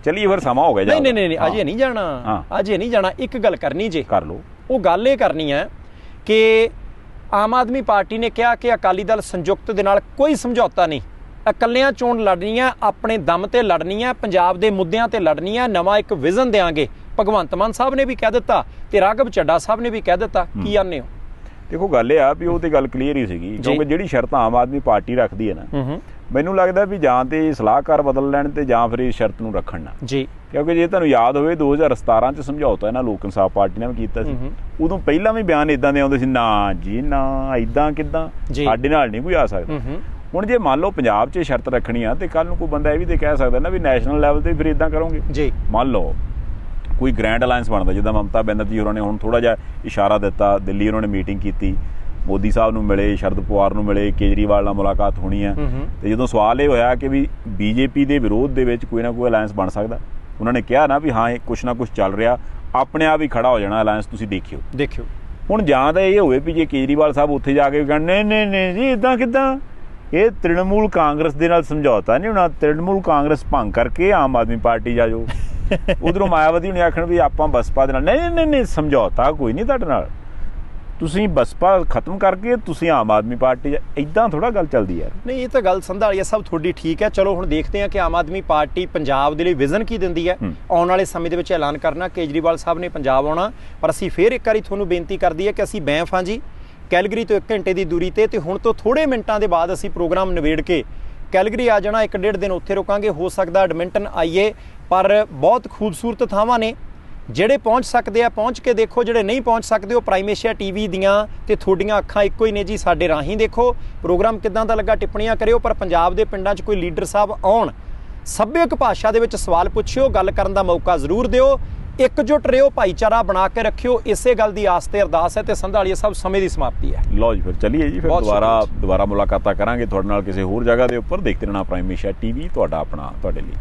ਚਲਿਏ ਫਿਰ ਸਮਾਂ ਹੋ ਗਿਆ। ਨਹੀਂ, ਅਜੇ ਨਹੀਂ ਜਾਣਾ, ਅਜੇ ਨਹੀਂ ਜਾਣਾ। ਇੱਕ ਗੱਲ ਕਰਨੀ ਜੇ, ਕਰ ਲਓ। ਉਹ ਗੱਲ ਇਹ ਕਰਨੀ ਹੈ ਕਿ ਆਮ ਆਦਮੀ ਪਾਰਟੀ ਨੇ ਕਿਹਾ ਕਿ ਅਕਾਲੀ ਦਲ ਸੰਯੁਕਤ ਦੇ ਨਾਲ ਕੋਈ ਸਮਝੌਤਾ ਨਹੀਂ, ਇਕੱਲਿਆਂ ਚੋਣ ਲੜਨੀ ਹੈ, ਆਪਣੇ ਦਮ ਤੇ ਲੜਨੀ ਹੈ, ਪੰਜਾਬ ਦੇ ਮੁੱਦਿਆਂ ਤੇ ਲੜਨੀ ਹੈ, ਨਵਾਂ ਇੱਕ ਵਿਜ਼ਨ ਦਿਆਂਗੇ। ਭਗਵੰਤ ਮਾਨ ਸਾਹਿਬ ਨੇ ਵੀ ਕਹਿ ਦਿੱਤਾ ਤੇ ਰਾਘਵ ਚੱਡਾ ਸਾਹਿਬ ਨੇ ਵੀ ਕਹਿ ਦਿੱਤਾ। ਕੀ ਆਨੇ ਹੋ? ਦੇਖੋ, ਗੱਲ ਇਹ ਆ ਵੀ ਉਹ ਤੇ ਗੱਲ ਕਲੀਅਰ ਹੀ ਸੀਗੀ, ਕਿਉਂਕਿ ਜਿਹੜੀ ਸ਼ਰਤ ਆਮ ਆਦਮੀ ਪਾਰਟੀ ਰੱਖਦੀ ਹੈ ਨਾ, ਮੈਨੂੰ ਲੱਗਦਾ ਵੀ ਜਾਂ ਤੇ ਸਲਾਹਕਾਰ ਬਦਲ ਲੈਣ ਤੇ ਜਾਂ ਫਿਰ ਇਸ ਸ਼ਰਤ ਨੂੰ ਰੱਖਣ ਨਾ ਜੀ। ਕਿਉਂਕਿ ਜੇ ਤੁਹਾਨੂੰ ਯਾਦ ਹੋਵੇ 2017 ਚ ਸਮਝੌਤਾ ਇਹਨਾਂ ਲੋਕ ਇਨਸਾਫ ਪਾਰਟੀ ਨੇ ਵੀ ਕੀਤਾ ਸੀ। ਉਦੋਂ ਪਹਿਲਾਂ ਵੀ ਬਿਆਨ ਇਦਾਂ ਦੇ ਆਉਂਦੇ ਸੀ, ਨਾ ਜੀ ਨਾ, ਇਦਾਂ ਕਿੱਦਾਂ, ਸਾਡੇ ਨਾਲ ਨਹੀਂ ਕੋਈ ਆ ਸਕਦਾ। ਹੁਣ ਜੇ ਮੰਨ ਲਓ ਪੰਜਾਬ 'ਚ ਸ਼ਰਤ ਰੱਖਣੀ ਆ, ਤੇ ਕੱਲ ਨੂੰ ਕੋਈ ਬੰਦਾ ਇਹ ਵੀ ਤੇ ਕਹਿ ਸਕਦਾ ਨਾ ਵੀ ਨੈਸ਼ਨਲ ਲੈਵਲ ਤੇ ਫਿਰ ਇਦਾਂ ਕਰੋਗੇ ਜੀ। ਮੰਨ ਲਓ ਕੋਈ ਗ੍ਰੈਂਡ ਅਲਾਇੰਸ ਬਣਦਾ, ਜਿੱਦਾਂ ਮਮਤਾ ਬੈਨਰਜੀ ਹੋਰਾਂ ਨੇ ਹੁਣ ਥੋੜ੍ਹਾ ਜਿਹਾ ਇਸ਼ਾਰਾ ਦਿੱਤਾ, ਦਿੱਲੀ ਉਹਨਾਂ ਨੇ ਮੀਟਿੰਗ ਕੀਤੀ, ਮੋਦੀ ਸਾਹਿਬ ਨੂੰ ਮਿਲੇ, ਸ਼ਰਦ ਪਵਾਰ ਨੂੰ ਮਿਲੇ, ਕੇਜਰੀਵਾਲ ਨਾਲ ਮੁਲਾਕਾਤ ਹੋਣੀ ਆ। ਤੇ ਜਦੋਂ ਸਵਾਲ ਇਹ ਹੋਇਆ ਕਿ ਵੀ ਬੀਜੇਪੀ ਦੇ ਵਿਰੋਧ ਦੇ ਵਿੱਚ ਕੋਈ ਨਾ ਕੋਈ ਅਲਾਇੰਸ ਬਣ ਸਕਦਾ, ਉਹਨਾਂ ਨੇ ਕਿਹਾ ਨਾ ਵੀ ਹਾਂ, ਇਹ ਕੁਛ ਨਾ ਕੁਛ ਚੱਲ ਰਿਹਾ, ਆਪਣੇ ਆਪ ਹੀ ਖੜਾ ਹੋ ਜਾਣਾ ਅਲਾਇੰਸ, ਤੁਸੀਂ ਦੇਖਿਓ। ਹੁਣ ਜਾਂ ਤਾਂ ਇਹ ਹੋਵੇ ਵੀ ਜੇ ਕੇਜਰੀਵਾਲ ਸਾਹਿਬ ਉੱਥੇ ਜਾ ਕੇ ਕਹਿਣ ਨਹੀਂ ਜੀ ਇੱਦਾਂ ਕਿੱਦਾਂ, ਇਹ ਤ੍ਰਿਣਮੂਲ ਕਾਂਗਰਸ ਦੇ ਨਾਲ ਸਮਝੌਤਾ ਨਹੀਂ ਹੋਣਾ, ਤ੍ਰਿਣਮੂਲ ਕਾਂਗਰਸ ਭੰਗ ਕਰਕੇ ਆਮ ਆਦਮੀ ਪਾਰਟੀ ਜਾ ਜਾਓ। ਉਧਰੋਂ ਮਾਇਆਵਤੀ ਨੇ ਆਖਣ ਵੀ ਆਪਾਂ ਬਸਪਾ ਦੇ ਨਾਲ, ਨਹੀਂ ਸਮਝੌਤਾ ਕੋਈ ਨਹੀਂ ਤੁਹਾਡੇ ਨਾਲ, ਤੁਸੀਂ ਬਸਪਾ ਖਤਮ ਕਰਕੇ ਤੁਸੀਂ ਆਮ ਆਦਮੀ ਪਾਰਟੀ, ਇਦਾਂ ਥੋੜਾ ਗੱਲ ਚੱਲਦੀ ਹੈ। ਨਹੀਂ, ਇਹ ਤਾਂ ਗੱਲ ਸੰਧਾਲੀਆ ਸਾਹਿਬ ਤੁਹਾਡੀ ਠੀਕ ਹੈ। ਚਲੋ ਹੁਣ ਦੇਖਦੇ ਹਾਂ ਕਿ ਆਮ ਆਦਮੀ ਪਾਰਟੀ ਪੰਜਾਬ ਦੇ ਲਈ ਵਿਜ਼ਨ ਕੀ ਦਿੰਦੀ ਹੈ। ਆਉਣ ਵਾਲੇ ਸਮੇਂ ਦੇ ਵਿੱਚ ਐਲਾਨ ਕਰਨਾ, ਕੇਜਰੀਵਾਲ ਸਾਹਿਬ ਨੇ ਪੰਜਾਬ ਆਉਣਾ। ਪਰ ਅਸੀਂ ਫੇਰ ਇੱਕ ਵਾਰੀ ਤੁਹਾਨੂੰ ਬੇਨਤੀ ਕਰਦੀ ਹੈ ਕਿ ਅਸੀਂ ਬੈਂਫ ਹਾਂ ਜੀ, ਕੈਲਗਰੀ ਤੋਂ 1 ਘੰਟੇ ਦੀ ਦੂਰੀ ਤੇ ਹੁਣ ਤੋਂ ਥੋੜੇ ਮਿੰਟਾਂ ਦੇ ਬਾਅਦ ਅਸੀਂ ਪ੍ਰੋਗਰਾਮ ਨਿਬੇੜ ਕੇ ਕੈਲਗਰੀ ਆ ਜਾਣਾ। 1-1.5 ਦਿਨ ਉੱਥੇ ਰੁਕਾਂਗੇ, ਹੋ ਸਕਦਾ ਐਡਮਿੰਟਨ ਆਈਏ। ਪਰ ਬਹੁਤ ਖੂਬਸੂਰਤ ਥਾਵਾਂ ਨੇ, ਜਿਹੜੇ ਪਹੁੰਚ ਸਕਦੇ ਆ ਪਹੁੰਚ ਕੇ ਦੇਖੋ, ਜਿਹੜੇ ਨਹੀਂ ਪਹੁੰਚ ਸਕਦੇ ਉਹ ਪ੍ਰਾਈਮ ਏਸ਼ੀਆ TV ਦੀਆਂ ਤੇ ਤੁਹਾਡੀਆਂ ਅੱਖਾਂ ਇੱਕੋ ਹੀ ਨੇ ਜੀ, ਸਾਡੇ ਰਾਹੀਂ ਦੇਖੋ। ਪ੍ਰੋਗਰਾਮ ਕਿੱਦਾਂ ਦਾ ਲੱਗਾ ਟਿੱਪਣੀਆਂ ਕਰਿਓ। ਪਰ ਪੰਜਾਬ ਦੇ ਪਿੰਡਾਂ 'ਚ ਕੋਈ ਲੀਡਰ ਸਾਹਿਬ ਆਉਣ, ਸੱਭਿਅਕ ਭਾਸ਼ਾ ਦੇ ਵਿੱਚ ਸਵਾਲ ਪੁੱਛਿਓ, ਗੱਲ ਕਰਨ ਦਾ ਮੌਕਾ ਜ਼ਰੂਰ ਦਿਓ, ਇਕਜੁੱਟ ਰਿਓ, ਭਾਈਚਾਰਾ ਬਣਾ ਕੇ ਰੱਖਿਓ। ਇਸੇ ਗੱਲ ਦੀ ਆਸ ਤੇ ਅਰਦਾਸ ਹੈ। ਤੇ ਸੰਧਾਲੀਆ ਸਾਹਿਬ, ਸਮੇਂ ਦੀ ਸਮਾਪਤੀ ਹੈ। ਲਓ ਜੀ, ਫਿਰ ਚੱਲੀਏ ਜੀ, ਫਿਰ ਦੁਬਾਰਾ ਮੁਲਾਕਾਤਾਂ ਕਰਾਂਗੇ ਤੁਹਾਡੇ ਨਾਲ ਕਿਸੇ ਹੋਰ ਜਗ੍ਹਾ ਦੇ ਉੱਪਰ। ਦੇਖਦੇ ਰਹਿਣਾ ਪ੍ਰਾਈਮ ਏਸ਼ੀਆ TV, ਤੁਹਾਡਾ ਆਪਣਾ, ਤੁਹਾਡੇ ਲਈ।